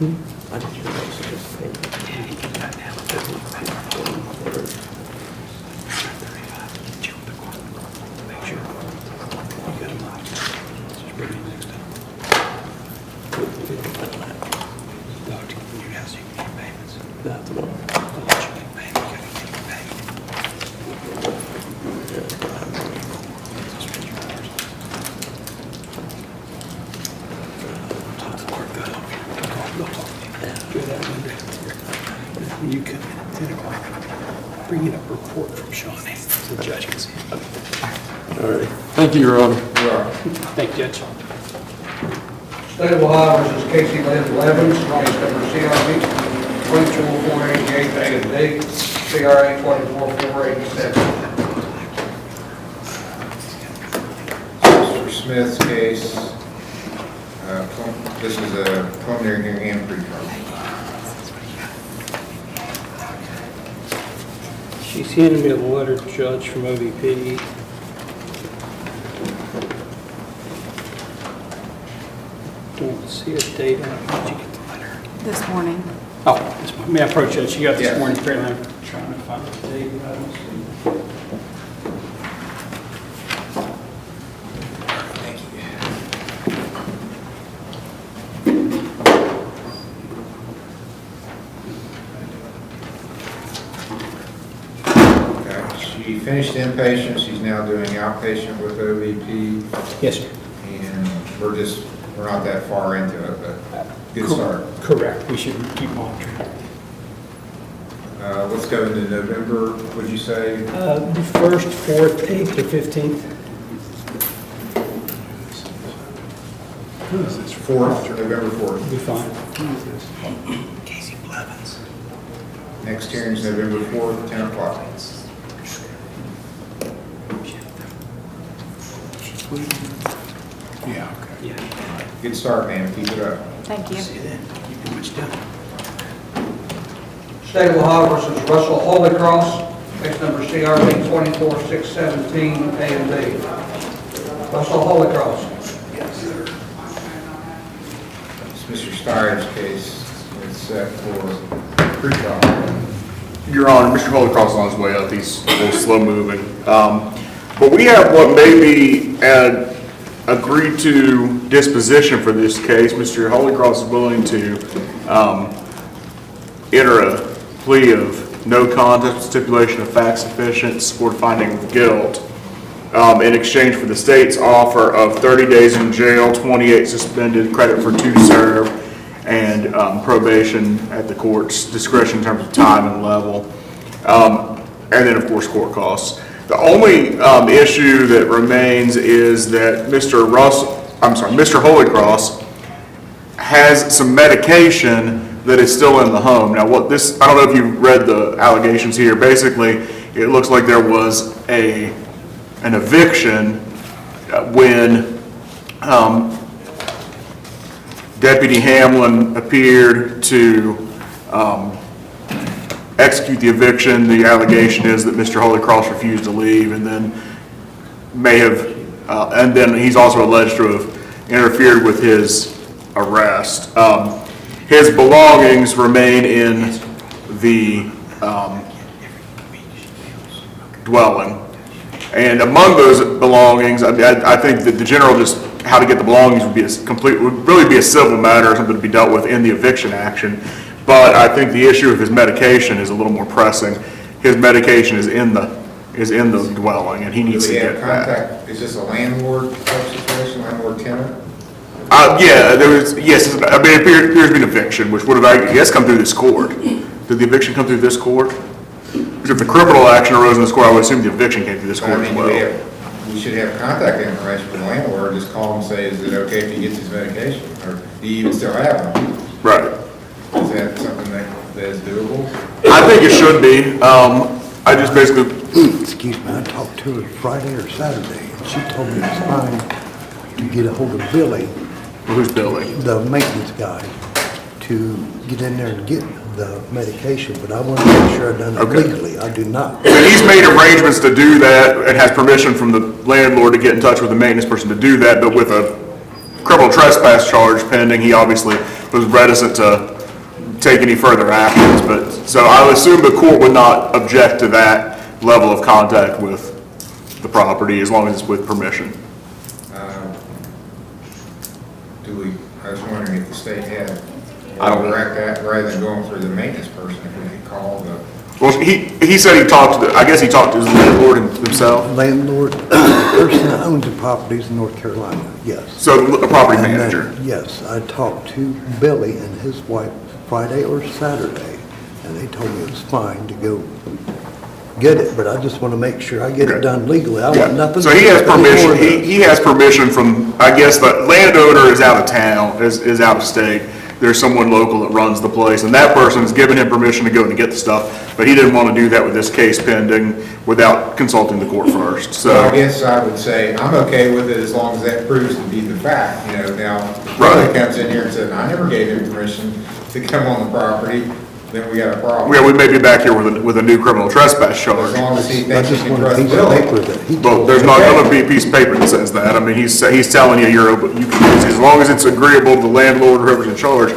Speaker 14: I didn't think I was supposed to pay. Yeah, he got that now. Make sure you got him locked. Just bring him next time. Doctor, when you're house, you can make payments. That's the one. I'll let you make payments. You gotta get your payment. Talk to Mark, go help you. Go talk to him. Go that window. You come in at 10 o'clock. Bring in a report from Shawnee so the judge can see it.
Speaker 5: All right. Thank you, Your Honor.
Speaker 14: Thank you, Judge.
Speaker 2: State of Ohio versus Casey Lynn Levens, case number CRB 24488 A and B, CRA 24487.
Speaker 1: Mr. Smith's case, this is a preliminary hearing and pre-trial.
Speaker 14: She's handed me a letter, Judge, from OVP. Don't see a date on it. When did you get the letter?
Speaker 9: This morning.
Speaker 14: Oh, this morning. May I approach Judge? She got this
Speaker 1: Yes.
Speaker 14: morning. Apparently, I'm trying to find the date. but I don't see it.
Speaker 1: She finished inpatient, she's now doing outpatient with OVP.
Speaker 14: Yes, sir.
Speaker 1: And we're not that far into it, but good start.
Speaker 14: Correct. We should keep monitoring.
Speaker 1: Let's go into November, would you say?
Speaker 14: The 1st, 4th, 8th, or 15th?
Speaker 5: Who is this?
Speaker 1: 4th, November 4th.
Speaker 14: Be fine.
Speaker 4: Casey Blevins.
Speaker 1: Next hearing is November 4th, 10 o'clock.
Speaker 5: Yeah, okay.
Speaker 14: Yeah.
Speaker 1: Good start, man, keep it up.
Speaker 9: Thank you.
Speaker 14: See you then. You pretty much done.
Speaker 2: State of Ohio versus Russell Holycross, case number CRB 24617 A and B. Russell Holycross.
Speaker 1: It's Mr. Steyer's case, it's set for pre-trial.
Speaker 6: Your Honor, Mr. Holycross is on his way up. He's a little slow moving. But we have what may be an agreed to disposition for this case. Mr. Holycross is willing to enter a plea of no contest, stipulation of facts sufficient, support finding of guilt, in exchange for the state's offer of 30 days in jail, 28 suspended, credit for 2 serve, and probation at the court's discretion in terms of time and level, and then of course court costs. The only issue that remains is that Mr. Holycross has some medication that is still in the home. Now I don't know if you've read the allegations here. Basically, it looks like there was an eviction when Deputy Hamlin appeared to execute the eviction. The allegation is that Mr. Holycross refused to leave, and then and then he's also alleged to have interfered with his arrest. His belongings remain in the dwelling. And among those belongings, I think that the general just how to get the belongings would really be a civil matter, something to be dealt with in the eviction action. But I think the issue of his medication is a little more pressing. His medication is in the dwelling, and he needs to get that.
Speaker 1: Is this a landlord type situation, landlord tenant?
Speaker 6: Yeah, yes, I mean, it appears to be an eviction, which would have, I guess, come through this court. Did the eviction come through this court? Because if the criminal action arose in this court, I would assume the eviction came through this court as well.
Speaker 1: We should have contact information from the landlord, just call and say, is it okay if he gets his medication? Or do you even still have them?
Speaker 6: Right.
Speaker 1: Is that something that is doable?
Speaker 6: I think it should be. I just basically...
Speaker 8: Excuse me, I talked to her Friday or Saturday, and she told me it's fine to get a hold of Billy.
Speaker 6: Who's Billy?
Speaker 8: The maintenance guy, to get in there and get the medication, but I want to make sure I've done it legally. I do not.
Speaker 6: And he's made arrangements to do that and has permission from the landlord to get in touch with the maintenance person to do that, but with a criminal trespass charge pending, he obviously was reticent to take any further actions. But so I would assume the court would not object to that level of contact with the property as long as it's with permission.
Speaker 1: I was wondering if the state had direct that rather than going through the maintenance person, if we could call the...
Speaker 6: Well, he said he talked to, I guess he talked to his landlord himself.
Speaker 8: Landlord, the person that owns the properties in North Carolina, yes.
Speaker 6: So a property manager?
Speaker 8: Yes, I talked to Billy and his wife Friday or Saturday, and they told me it was fine to go get it, but I just want to make sure I get it done legally. I want nothing.
Speaker 6: So he has permission, he has permission from, I guess the landowner is out of town, is out of state. There's someone local that runs the place, and that person's given him permission to go and get the stuff, but he didn't want to do that with this case pending without consulting the court first, so.
Speaker 1: Well, I guess I would say I'm okay with it as long as that proves to be the fact, you know. Now, if somebody comes in here and says, I never gave him permission to come on the property, then we got a problem.
Speaker 6: Yeah, we may be back here with a new criminal trespass charge.
Speaker 1: As long as he thinks he can trust Billy.
Speaker 6: Well, there's not going to be a piece of paper that says that. I mean, he's telling you you can, as long as it's agreeable to the landlord or whoever's in charge,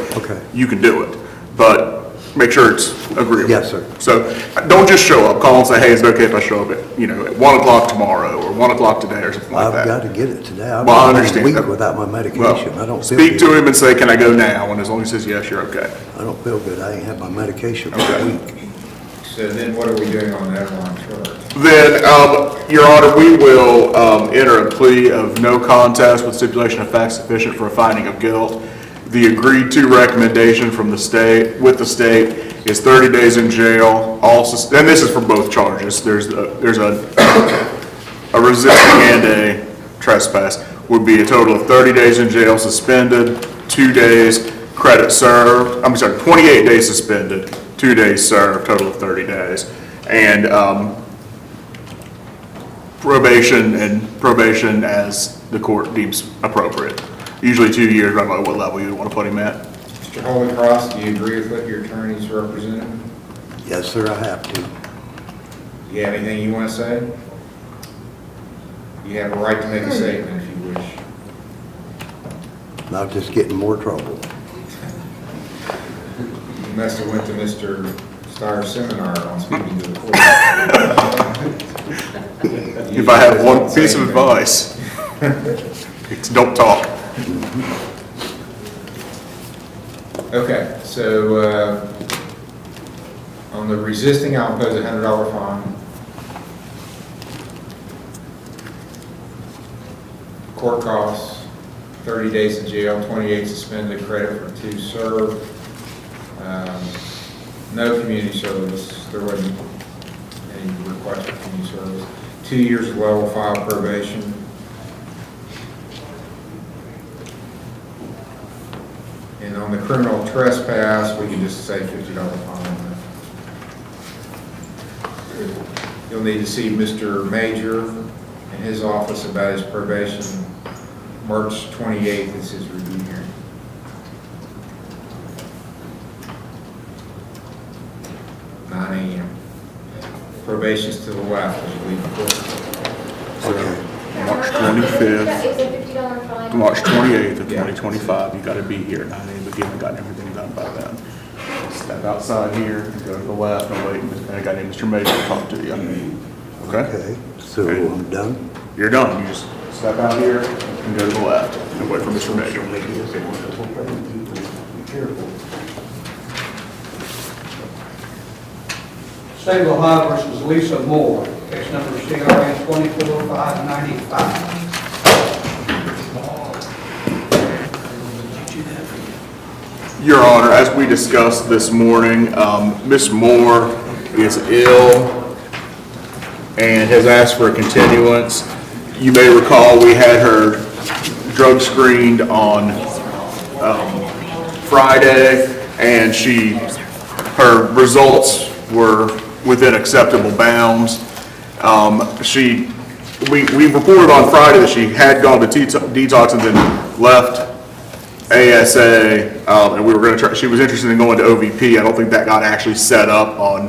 Speaker 6: you can do it. But make sure it's agreeable.
Speaker 8: Yes, sir.
Speaker 6: So don't just show up. Call and say, hey, is it okay if I show up at, at 1 o'clock tomorrow or 1 o'clock today or something like that?
Speaker 8: I've got to get it today.
Speaker 6: Well, I understand
Speaker 8: a week
Speaker 6: that.
Speaker 8: without my medication.
Speaker 6: Well,
Speaker 8: I don't feel
Speaker 6: speak
Speaker 8: good.
Speaker 6: to him and say, can I go now? And as long as he says yes, you're okay.
Speaker 8: I don't feel good. I ain't had my medication for a week.
Speaker 1: So then what are we doing on that line charge?
Speaker 6: Then, Your Honor, we will enter a plea of no contest with stipulation of facts sufficient for a finding of guilt. The agreed to recommendation from the state, with the state, is 30 days in jail. And this is for both charges. There's a resisting and a trespass. Would be a total of 30 days in jail suspended, 2 days credit served. 28 days suspended, 2 days served, total of 30 days. And probation as the court deems appropriate. Usually 2 years, I don't know what level you want to put him at.
Speaker 1: Mr. Holy Cross, do you agree with what your attorney's representing?
Speaker 8: Yes, sir, I have to.
Speaker 1: Do you have anything you want to say? You have a right to make a statement if you wish.
Speaker 8: I'll just get in more trouble.
Speaker 1: You must have went to Mr. Steyer's seminar on speaking to the court.
Speaker 6: If I have one piece of advice, it's don't talk.
Speaker 1: Okay, so on the resisting, I'll impose a $100 fine. Court costs, 30 days in jail, 28 suspended, credit for 2 served. No community service. There wasn't any request for community service. 2 years of level 5 probation. And on the criminal trespass, we can just say $50 fine. You'll need to see Mr. Major in his office about his probation. March 28th is his review hearing. Probation's to the left as we leave the court.
Speaker 6: March 25th.
Speaker 22: It's a $50 fine
Speaker 6: March 28th of 2025. You got to be here at 9 a.m. again. I got everything done by then. Step outside here, and go to the left, and wait, and a guy named Mr. Major will talk to you. Okay?
Speaker 8: Okay, so I'm done?
Speaker 6: You're done. You just step out here and go to the left, and wait for Mr. Major.
Speaker 2: State of Ohio versus Lisa Moore, case number CRA 24595.
Speaker 6: Your Honor, as we discussed this morning, Ms. Moore is ill and has asked for a continuance. You may recall we had her drug screened on Friday, and her results were within acceptable bounds. We reported on Friday that she had gone to detox and then left ASA, and we were going to try. She was interested in going to OVP. I don't think that got actually set up on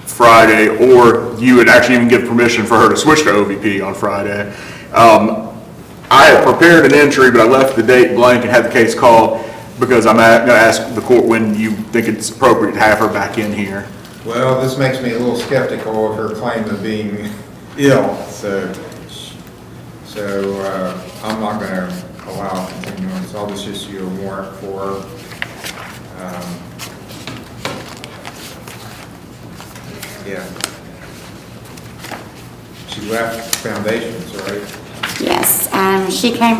Speaker 6: Friday, or you would actually even give permission for her to switch to OVP on Friday. I had prepared an entry, but I left the date blank and had the case called because I'm going to ask the court when you think it's appropriate to have her back in here.
Speaker 1: Well, this makes me a little skeptical of her claim of being ill, so I'm not going to allow continuance. I'll just issue a warrant for her. Yeah. She left Foundations, right?
Speaker 10: Yes, she came,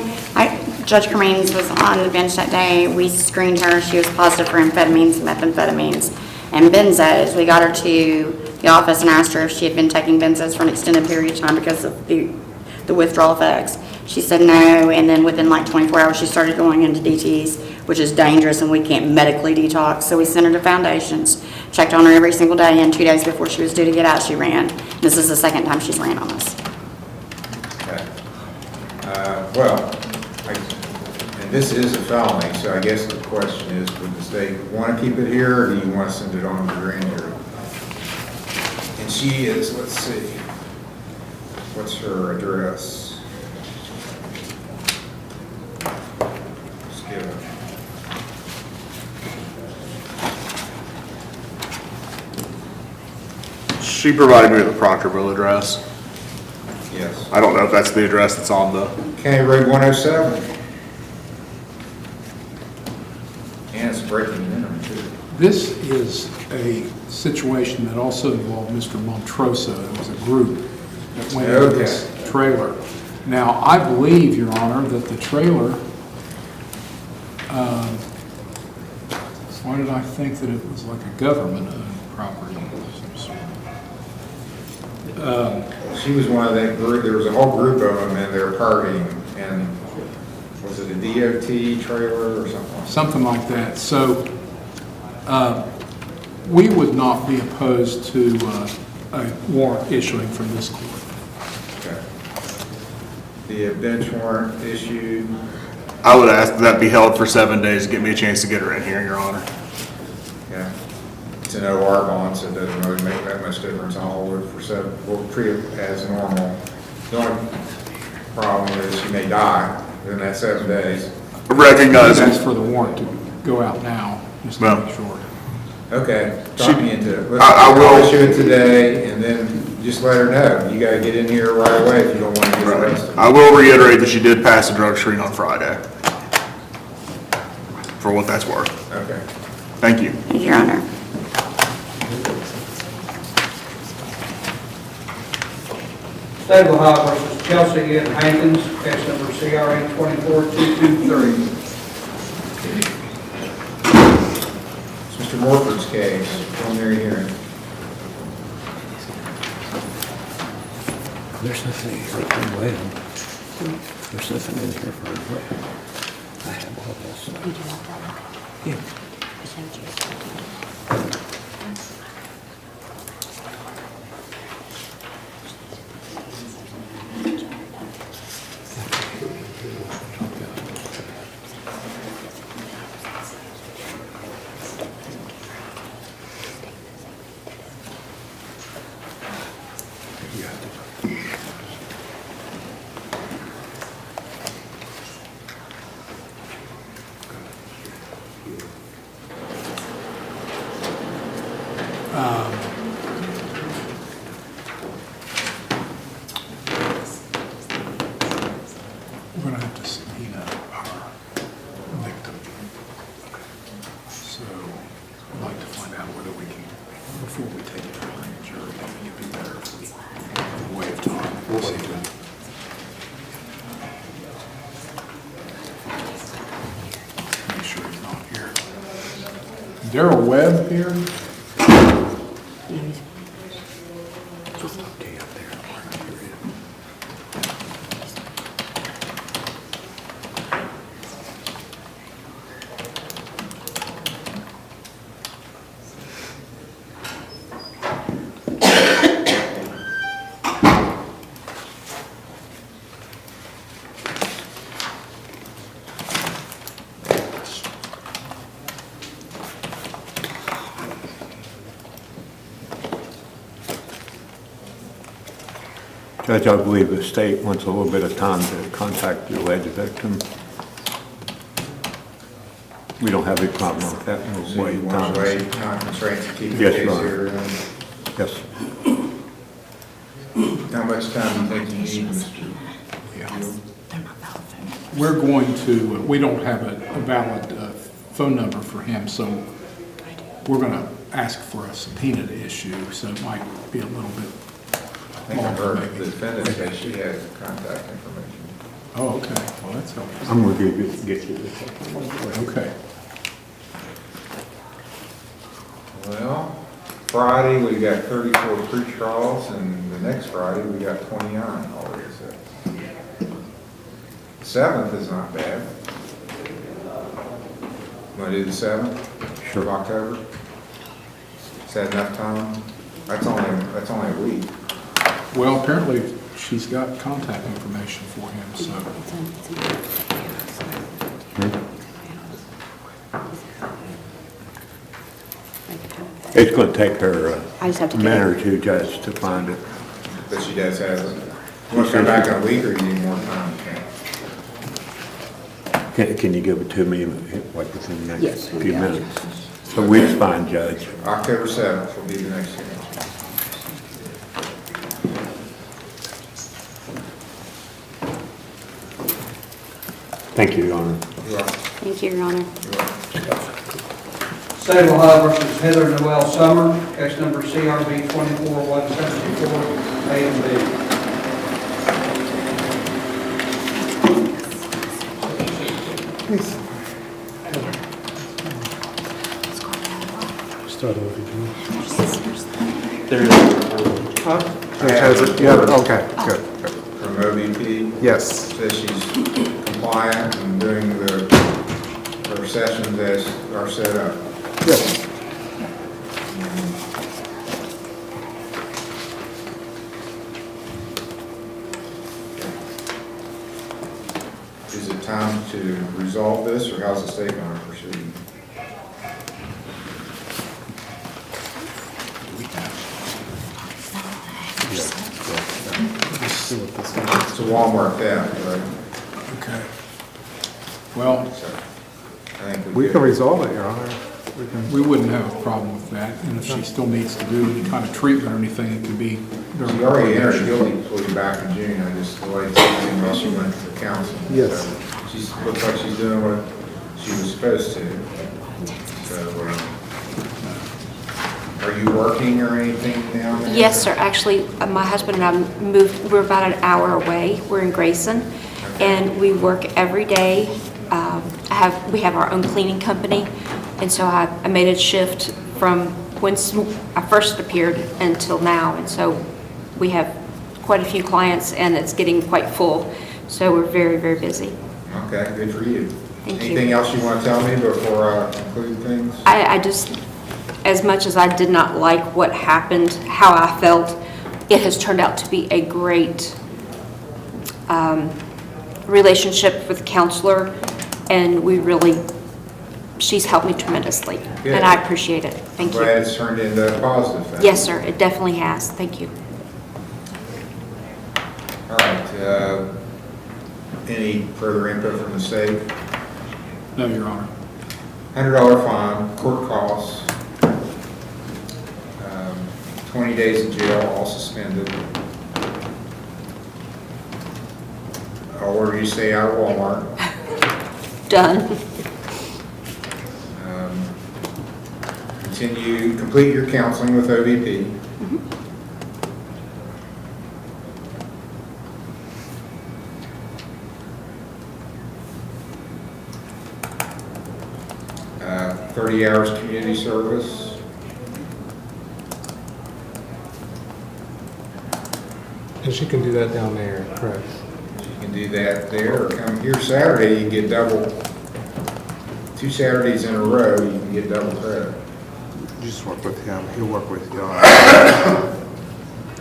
Speaker 10: Judge Cremains was on the bench that day. We screened her. She was positive for amphetamines, methamphetamines, and benzos. We got her to the office and asked her if she had been taking benzos for an extended period of time because of the withdrawal effects. She said no, and then within like 24 hours, she started going into DTs, which is dangerous, and we can't medically detox. So we sent her to Foundations, checked on her every single day, and 2 days before she was due to get out, she ran. This is the second time she's ran on us.
Speaker 1: Okay. And this is a felony, so I guess the question is, would the state want to keep it here, or do you want to send it on to the grand jury? And she is, let's see, what's her address? Let's give it.
Speaker 6: She provided me with a Proctorville address.
Speaker 1: Yes.
Speaker 6: I don't know if that's the address that's on the...
Speaker 1: County Road 107. And it's breaking in too.
Speaker 5: This is a situation that also involved Mr. Montrosa. It was a group that went into this trailer. Now, I believe, Your Honor, that the trailer, why did I think that it was like a government-owned property of some sort?
Speaker 1: She was one of that group. There was a whole group of them, and they were partying. And was it a DOT trailer or something?
Speaker 5: Something like that. So we would not be opposed to a warrant issuing from this court.
Speaker 1: Okay. The bench warrant issued.
Speaker 6: I would ask that be held for 7 days to give me a chance to get her in here, Your Honor.
Speaker 1: Yeah. It's an OR bond, so it doesn't really make that much difference. I'll hold it for 7. We'll treat it as normal. The only problem is she may die within that 7 days.
Speaker 6: Recognize
Speaker 5: That's for the warrant to go out now, just to make sure.
Speaker 1: Okay, talk me into it.
Speaker 6: I will
Speaker 1: issue it today, and then just let her know. You got to get in here right away if you don't want to get arrested.
Speaker 6: I will reiterate that she did pass the drug screen on Friday, for what that's worth.
Speaker 1: Okay.
Speaker 6: Thank you.
Speaker 10: Thank you, Your Honor.
Speaker 2: State of Ohio versus Chelsea and Atkins, case number CRA 24223.
Speaker 1: It's Mr. Morford's case, preliminary hearing.
Speaker 8: There's nothing here for Noel. There's nothing in here for Noel. I have all this. Yeah.
Speaker 5: going to have to subpoena our victim. So I'd like to find out whether we can, before we take it to the grand jury, I think it'd be better if we waive time. Make sure he's not here. Darrell Webb here?
Speaker 13: Judge, I believe the state wants a little bit of time to contact the alleged victim. We don't have a problem with that. We'll
Speaker 1: So
Speaker 13: wait
Speaker 1: you want
Speaker 13: time.
Speaker 1: to waive time constraints to keep the
Speaker 13: Yes,
Speaker 1: case
Speaker 13: Your Honor.
Speaker 1: here?
Speaker 13: Yes.
Speaker 1: How much time do you think you need, Mr. Field?
Speaker 5: We're going to, we don't have a valid phone number for him, so we're going to ask for a subpoena to issue, so it might be a little bit
Speaker 1: I think I
Speaker 5: longer
Speaker 1: heard the
Speaker 5: maybe.
Speaker 1: defendant say she has contact information.
Speaker 5: Oh, okay, well, that's helpful.
Speaker 13: I'm going to get you this.
Speaker 5: Okay.
Speaker 1: Well, Friday, we got 34 pre-trials, and the next Friday, we got 29 already set. 7th is not bad. Want to do the 7th?
Speaker 13: Sure.
Speaker 1: Of October? Is that enough time? That's only a week.
Speaker 5: Well, apparently, she's got contact information for him, so.
Speaker 13: It's going to take her
Speaker 10: I just have to
Speaker 13: a
Speaker 10: get
Speaker 13: minute
Speaker 10: it.
Speaker 13: or two, Judge, to find it.
Speaker 1: But she does have it. You want to come back in a week, or you need more time?
Speaker 13: Can you give it to me like within the
Speaker 10: Yes.
Speaker 13: next few minutes? So week's fine, Judge.
Speaker 1: October 7th will be the next hearing.
Speaker 13: Thank you, Your Honor.
Speaker 1: You are.
Speaker 10: Thank you, Your Honor.
Speaker 2: State of Ohio versus Heather Noel Summer, case number CRB 24174, A and B.
Speaker 8: Start over,
Speaker 21: There is.
Speaker 1: Okay, good. From OBP?
Speaker 11: Yes.
Speaker 1: Says she's compliant and doing her sessions as are set up.
Speaker 11: Yes.
Speaker 1: Is it time to resolve this, or how's the state going to proceed? It's a Walmart theft, right?
Speaker 5: Okay. Well,
Speaker 1: So, I think
Speaker 11: We can resolve it, Your Honor.
Speaker 5: we wouldn't have a problem with that, and if she still needs to do any kind of treatment or anything, it could be during.
Speaker 1: She already entered a guilty plea back in June, I just delayed something while she went to council.
Speaker 11: Yes.
Speaker 1: So she's, looks like she's doing what she was supposed to. So, are you working or anything now?
Speaker 3: Yes, sir. Actually, my husband and I moved, we're about an hour away. We're in Grayson, and we work every day. We have our own cleaning company, and so I made a shift from when I first appeared until now, and so we have quite a few clients, and it's getting quite full. So we're very, very busy.
Speaker 1: Okay, good for you.
Speaker 3: Thank you.
Speaker 1: Anything else you want to tell me before I conclude things?
Speaker 3: I just, as much as I did not like what happened, how I felt, it has turned out to be a great relationship with the counselor, and she's helped me tremendously,
Speaker 1: Good.
Speaker 3: and I appreciate it. Thank you.
Speaker 1: Glad it's turned into a positive thing.
Speaker 3: Yes, sir, it definitely has. Thank you.
Speaker 1: All right, any further input from the state?
Speaker 5: No, Your Honor.
Speaker 1: $100 fine, court costs, 20 days in jail, all suspended. I'll order you to stay out of Walmart.
Speaker 3: Done. Complete your counseling with OVP. Uh, 30 hours community service.
Speaker 11: And she can do that down there, correct?
Speaker 1: You can do that there, or come here Saturday, you can get double, 2 Saturdays in a row, you can get double credit.
Speaker 11: You just work with him, he'll work with y'all.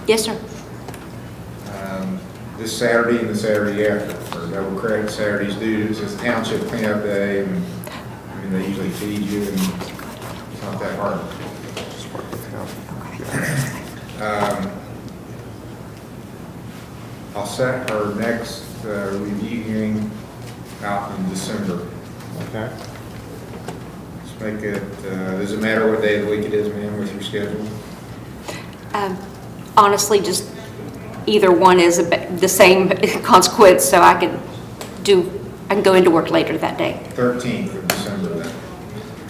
Speaker 3: Yes, sir.
Speaker 1: This Saturday and the Saturday after, for double credit. Saturday's due, it's a township cleanup day, and I mean, they usually feed you, and it's not that hard.
Speaker 11: Just work with him.
Speaker 1: I'll set our next review hearing out in December.
Speaker 11: Okay.
Speaker 1: Let's make it, does it matter what day of the week it is, ma'am, with your schedule?
Speaker 3: Honestly, just either one is the same consequence, so I can go into work later that day.
Speaker 1: 13th of December then.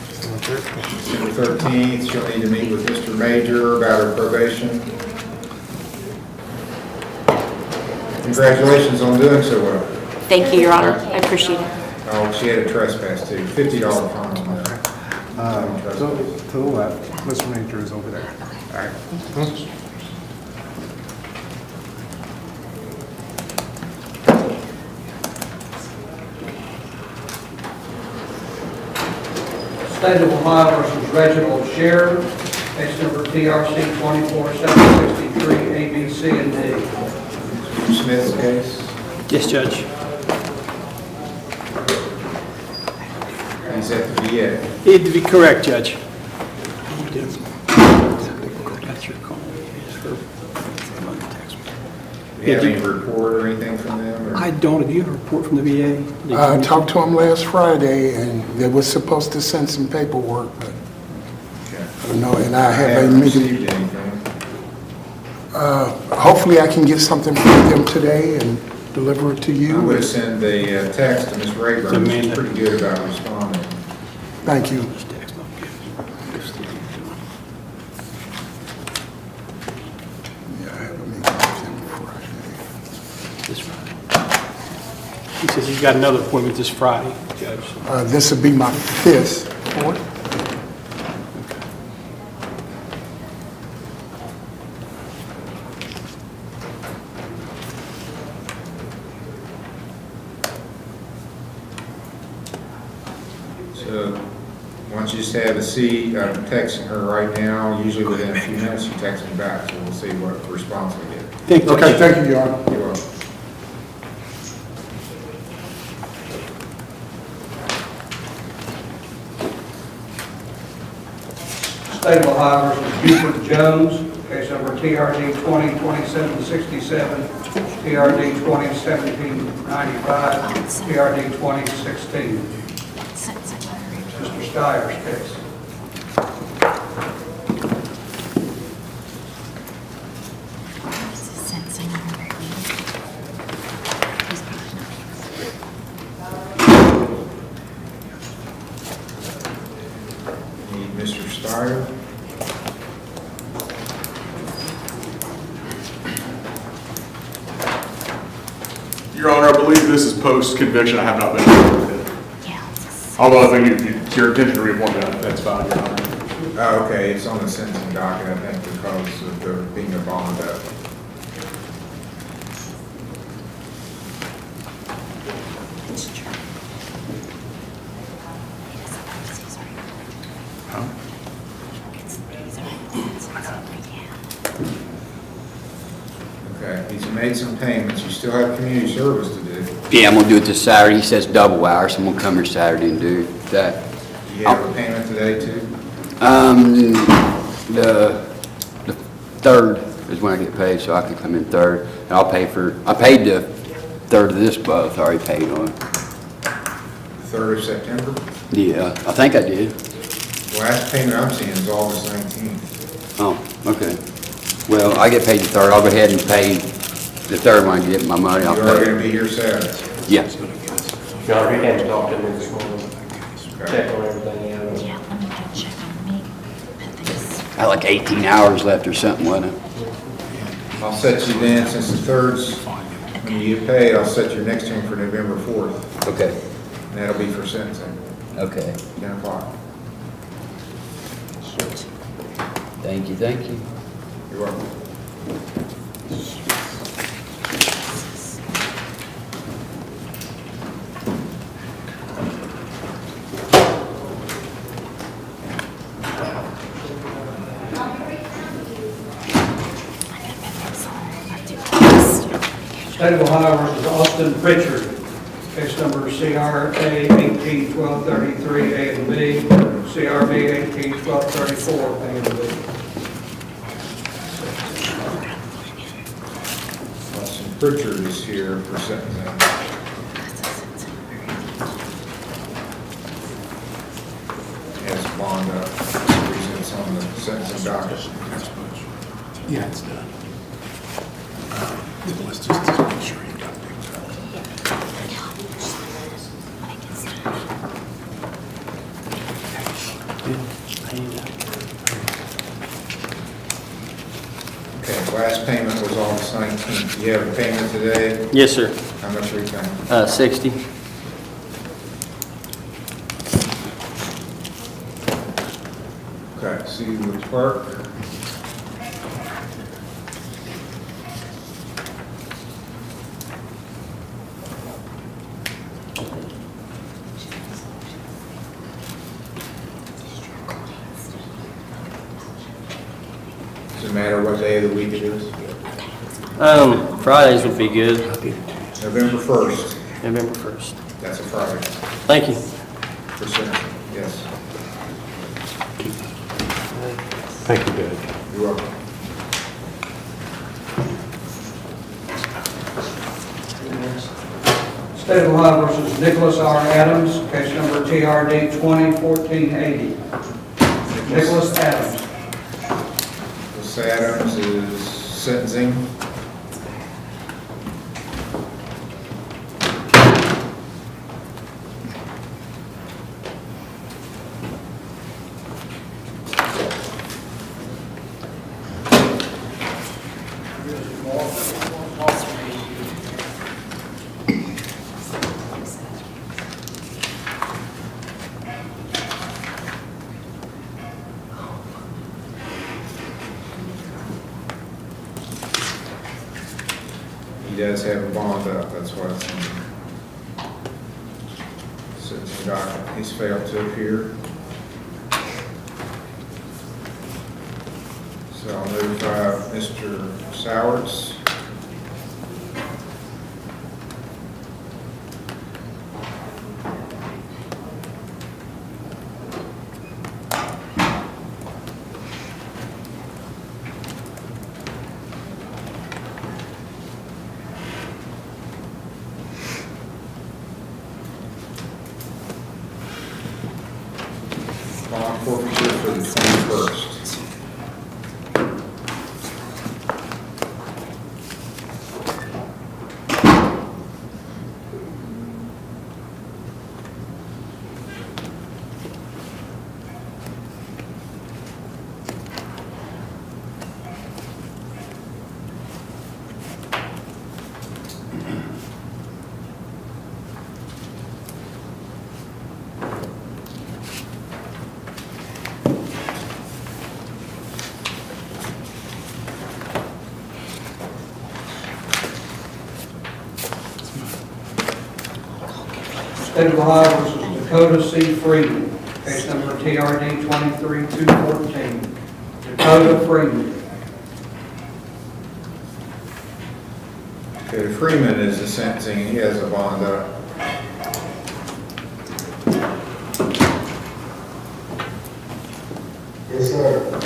Speaker 1: December 13th, she'll need to meet with Mr. Major about her probation. Congratulations on doing so well.
Speaker 3: Thank you, Your Honor. I appreciate it.
Speaker 1: Oh, she had a trespass too, $50 fine on that.
Speaker 11: To the left, Mr. Major is over there. All right.
Speaker 2: State of Ohio versus Regal Shar, case number TRC 24763, A, B, C, and D.
Speaker 1: Smith's case.
Speaker 14: Yes, Judge.
Speaker 1: He's at the VA.
Speaker 14: It'd be correct, Judge. That's your call.
Speaker 1: Do you have any report or anything from them? Or?
Speaker 14: I don't. Have you had a report from the VA?
Speaker 12: I talked to them last Friday, and they were supposed to send some paperwork, but I don't know, and I haven't
Speaker 1: received anything.
Speaker 12: Hopefully I can get something from them today and deliver it to you.
Speaker 1: I'm going to send a text to Ms. Rayburn. She's pretty good about responding.
Speaker 12: Thank you.
Speaker 14: This Friday. He says he's got another appointment this Friday, Judge.
Speaker 12: This will be my 5th.
Speaker 1: So, once you just have a seat, I'm texting her right now. Usually within a few minutes, she texts me back, so we'll see what response we get.
Speaker 14: Thank you.
Speaker 12: Okay, thank you, Your Honor.
Speaker 1: You're welcome.
Speaker 2: State of Ohio versus Buford Jones, case number TRD 202767, TRD 201795, TRD 2016. Mr. Steyer's case.
Speaker 1: Need Mr. Steyer.
Speaker 6: Your Honor, I believe this is post-conviction. I have not been involved with it. Although I think it's your intention to reappoint that, that's fine, Your Honor.
Speaker 1: Oh, okay, it's on the sentencing docket, I think, because of there being a bond up. Okay, he's made some payments, you still have community service to do.
Speaker 23: Yeah, I'm gonna do it this Saturday. He says double hours, so I'm gonna come here Saturday and do that.
Speaker 1: You have a payment today too?
Speaker 23: The 3rd is when I get paid, so I can come in 3rd. And I paid the 3rd of this month, I already paid on it.
Speaker 1: 3rd of September?
Speaker 23: Yeah, I think I did.
Speaker 1: Last payment I'm seeing is August 19th.
Speaker 23: Oh, okay. Well, I get paid the 3rd. I'll go ahead and pay The third one, I get my money,
Speaker 1: You
Speaker 23: I'll
Speaker 1: are
Speaker 23: pay.
Speaker 1: gonna be here Saturday.
Speaker 23: Yes.
Speaker 20: Your Honor, he came and talked to me this morning, checked on everything, yeah.
Speaker 10: Let me go check on me.
Speaker 23: I had like 18 hours left or something, wasn't it?
Speaker 1: I'll set you then, since the third's, when you get paid, I'll set your next hearing for November 4th,
Speaker 23: Okay.
Speaker 1: and that'll be for sentencing,
Speaker 23: Okay.
Speaker 1: 10 o'clock.
Speaker 23: Thank you, thank you.
Speaker 1: You're welcome.
Speaker 2: State of Ohio versus Austin Pritchard, case number CRA 18-1233 A and B, CRB 18-1234 A and B.
Speaker 1: Austin Pritchard is here for sentencing. Has bond up, it's on the sentencing docket.
Speaker 5: Yeah, it's done. Let's just make sure you got things
Speaker 1: Okay, last payment was August 19th. You have a payment today?
Speaker 21: Yes, sir.
Speaker 1: How much are you paying?
Speaker 21: 60.
Speaker 1: Okay, see you with clerk. Does it matter what day of the week it is?
Speaker 21: Fridays would be good.
Speaker 1: November 1st.
Speaker 21: November 1st.
Speaker 1: That's a Friday.
Speaker 21: Thank you.
Speaker 1: For sentencing, yes.
Speaker 13: Thank you, Judge.
Speaker 1: You're welcome.
Speaker 2: State of Ohio versus Nicholas R. Adams, case number TRD 2014-80. Nicholas Adams.
Speaker 1: Ms. Adams is sentencing. He does have a bond up, that's why it's in the sentencing docket. He's failed to appear. So I'll notify Mr. Sowards. Bond forfeiture for the 21st.
Speaker 2: State of Ohio versus Dakota C. Freeman, case number TRD 23-214. Dakota Freeman.
Speaker 1: Okay, Freeman is the sentencing, he has a bond up.
Speaker 17: Yes, sir.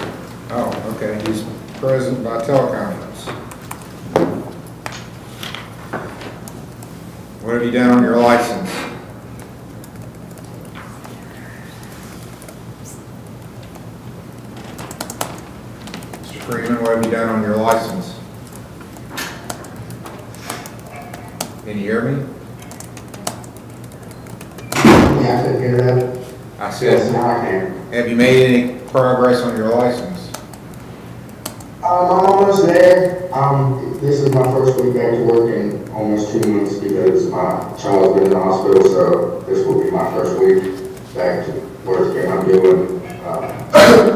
Speaker 1: Oh, okay, he's present by teleconference. What have you done on your license? Mr. Freeman, what have you done on your license?
Speaker 7: me, I couldn't hear that.
Speaker 1: I said,
Speaker 7: Now I can.
Speaker 1: have you made any progress on your license?
Speaker 7: I'm almost there. This is my first week back to work in almost 2 months because my child's been in the hospital, so this will be my first week back to work, and I'm doing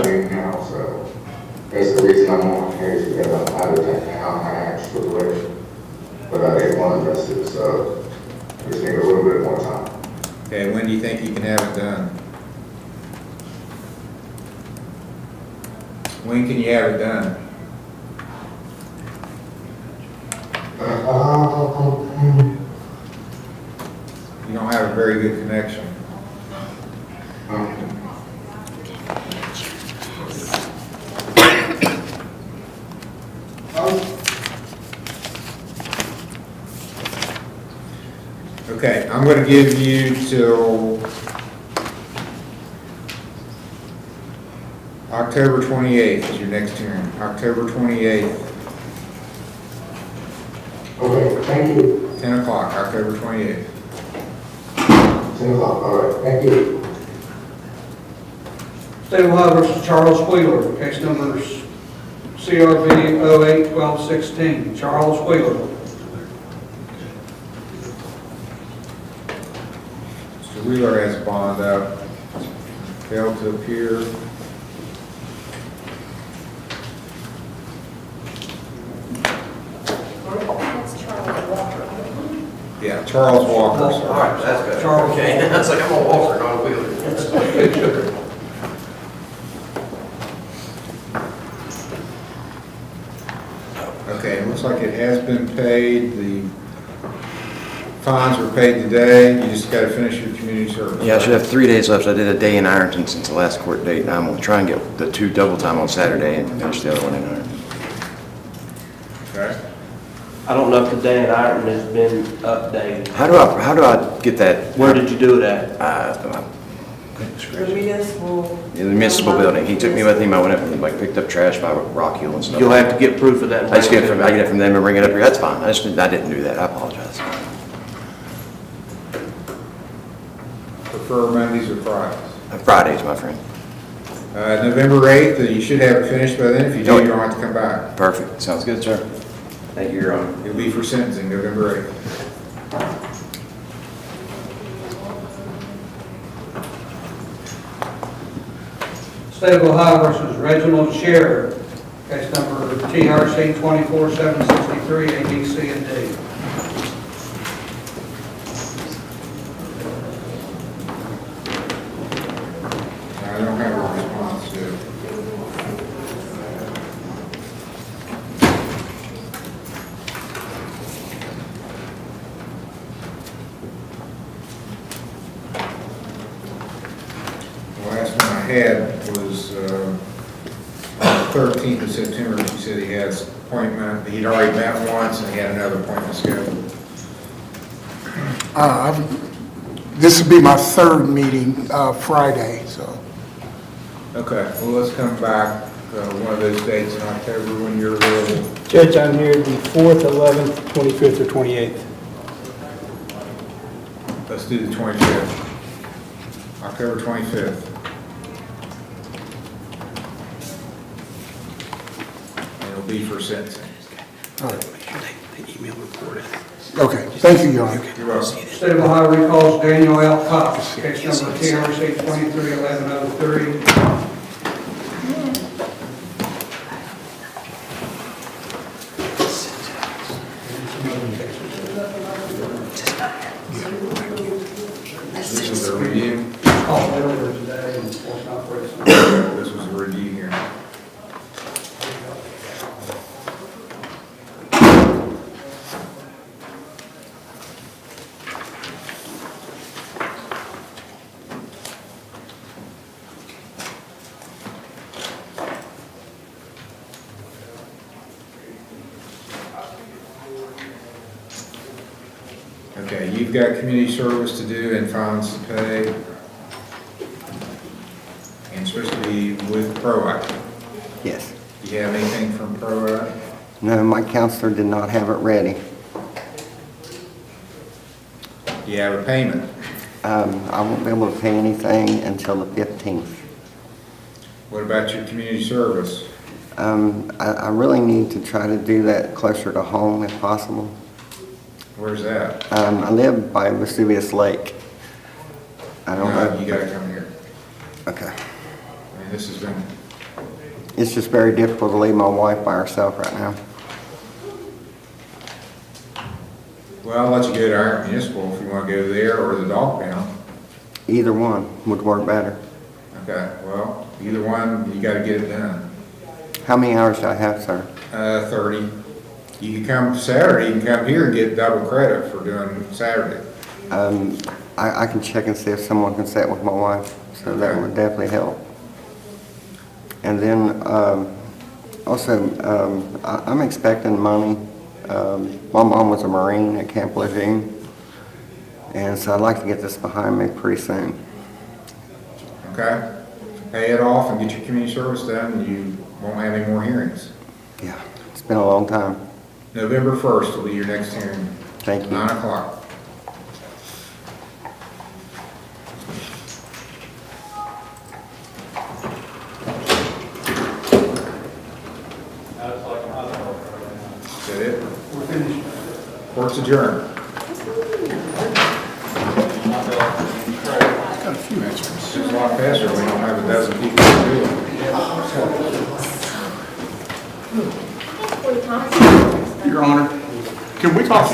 Speaker 7: training now, so that's the reason I'm on here, is because I'm out of that now, I actually wish, but I didn't want to miss it, so I just need a little bit more time.
Speaker 1: Okay, when do you think you can have it done? When can you have it done? You don't have a very good connection. Okay, I'm going to give you till October 28th is your next hearing. October 28th.
Speaker 7: Okay, thank you.
Speaker 1: 10 o'clock, October 28th.
Speaker 7: 10 o'clock, all right, thank you.
Speaker 2: State of Ohio versus Charles Wheeler, case numbers CRB 08-1216. Charles Wheeler.
Speaker 1: Mr. Wheeler has a bond up. Failed to appear. Yeah, Charles Walker.
Speaker 20: All right, that's good.
Speaker 2: Charles
Speaker 20: Okay,
Speaker 2: Walker.
Speaker 20: I was like, I'm a Walker, not a Wheeler.
Speaker 1: Okay, it looks like it has been paid. The fines were paid today. You just got to finish your community service.
Speaker 15: Yeah, I should have 3 days left. I did a day in Ironton since the last court date, and I'm gonna try and get the 2 double time on Saturday and finish the other one in Ironton.
Speaker 1: Okay.
Speaker 20: I don't know if the day in Ironton has been updated.
Speaker 15: How do I get that?
Speaker 20: Where did you do it at?
Speaker 18: The municipal.
Speaker 15: The municipal building. He took me with him. I went up and like picked up trash by Rock Hill and stuff.
Speaker 20: You'll have to get proof of that.
Speaker 15: I get it from them and bring it up here. That's fine. I didn't do that. I apologize.
Speaker 1: Prefer Mondays or Fridays?
Speaker 15: Fridays, my friend.
Speaker 1: November 8th, you should have it finished by then. If you do, you don't have to come back.
Speaker 15: Perfect. Sounds good, sir. Thank you, Your Honor.
Speaker 1: It'll be for sentencing, November 8th.
Speaker 2: State of Ohio versus Reginald Shar, case number TRC 24763, A, B, C, and D.
Speaker 1: I don't have a response to it. The last one I had was on the 13th of September. She said he has an appointment. He'd already met once and he had another appointment scheduled.
Speaker 12: This will be my third meeting, Friday, so.
Speaker 1: Okay, well, let's come back one of those dates in October when you're available.
Speaker 14: Judge, I'm here the 4th, 11th, 25th, or 28th.
Speaker 1: Let's do the 25th. October 25th. And it'll be for sentencing.
Speaker 12: All right.
Speaker 14: The email reported.
Speaker 12: Okay, thank you, Your Honor.
Speaker 1: You're welcome.
Speaker 2: State of Ohio recalls Daniel L. Cox, case number TRC 231103.
Speaker 1: This was a review.
Speaker 2: Called earlier today and was not present.
Speaker 1: This was a review here. Okay, you've got community service to do and fines to pay. And it's supposed to be with ProAct.
Speaker 24: Yes.
Speaker 1: Do you have anything from ProAct?
Speaker 24: No, my counselor did not have it ready.
Speaker 1: Do you have a payment?
Speaker 24: I won't be able to pay anything until the 15th.
Speaker 1: What about your community service?
Speaker 24: I really need to try to do that closer to home if possible.
Speaker 1: Where's that?
Speaker 24: I live by Vesuvius Lake. I don't
Speaker 1: No,
Speaker 24: know.
Speaker 1: you gotta come here.
Speaker 24: Okay.
Speaker 1: I mean, this has been,
Speaker 24: It's just very difficult to leave my wife by herself right now.
Speaker 1: well, I'll let you go to our municipal if you wanna go there, or the dog pound.
Speaker 24: Either one would work better.
Speaker 1: Okay, well, either one, you gotta get it done.
Speaker 24: How many hours do I have, sir?
Speaker 1: 30. You can come Saturday, you can come here and get double credit for doing Saturday.
Speaker 24: I can check and see if someone can sit with my wife, so that would definitely help. And then, I'm expecting money. My mom was a Marine at Camp Lejeune, and so I'd like to get this behind me pretty soon.
Speaker 1: Okay? Pay it off and get your community service done, and you won't have any more hearings.
Speaker 24: Yeah, it's been a long time.
Speaker 1: November 1st will be your next hearing.
Speaker 24: Thank you.
Speaker 1: 9 o'clock. Is that it? We're finished. Court's adjourned.
Speaker 5: Got a few extras.
Speaker 1: It's a lot faster when we don't have a dozen people to do it.
Speaker 6: Your Honor, can we talk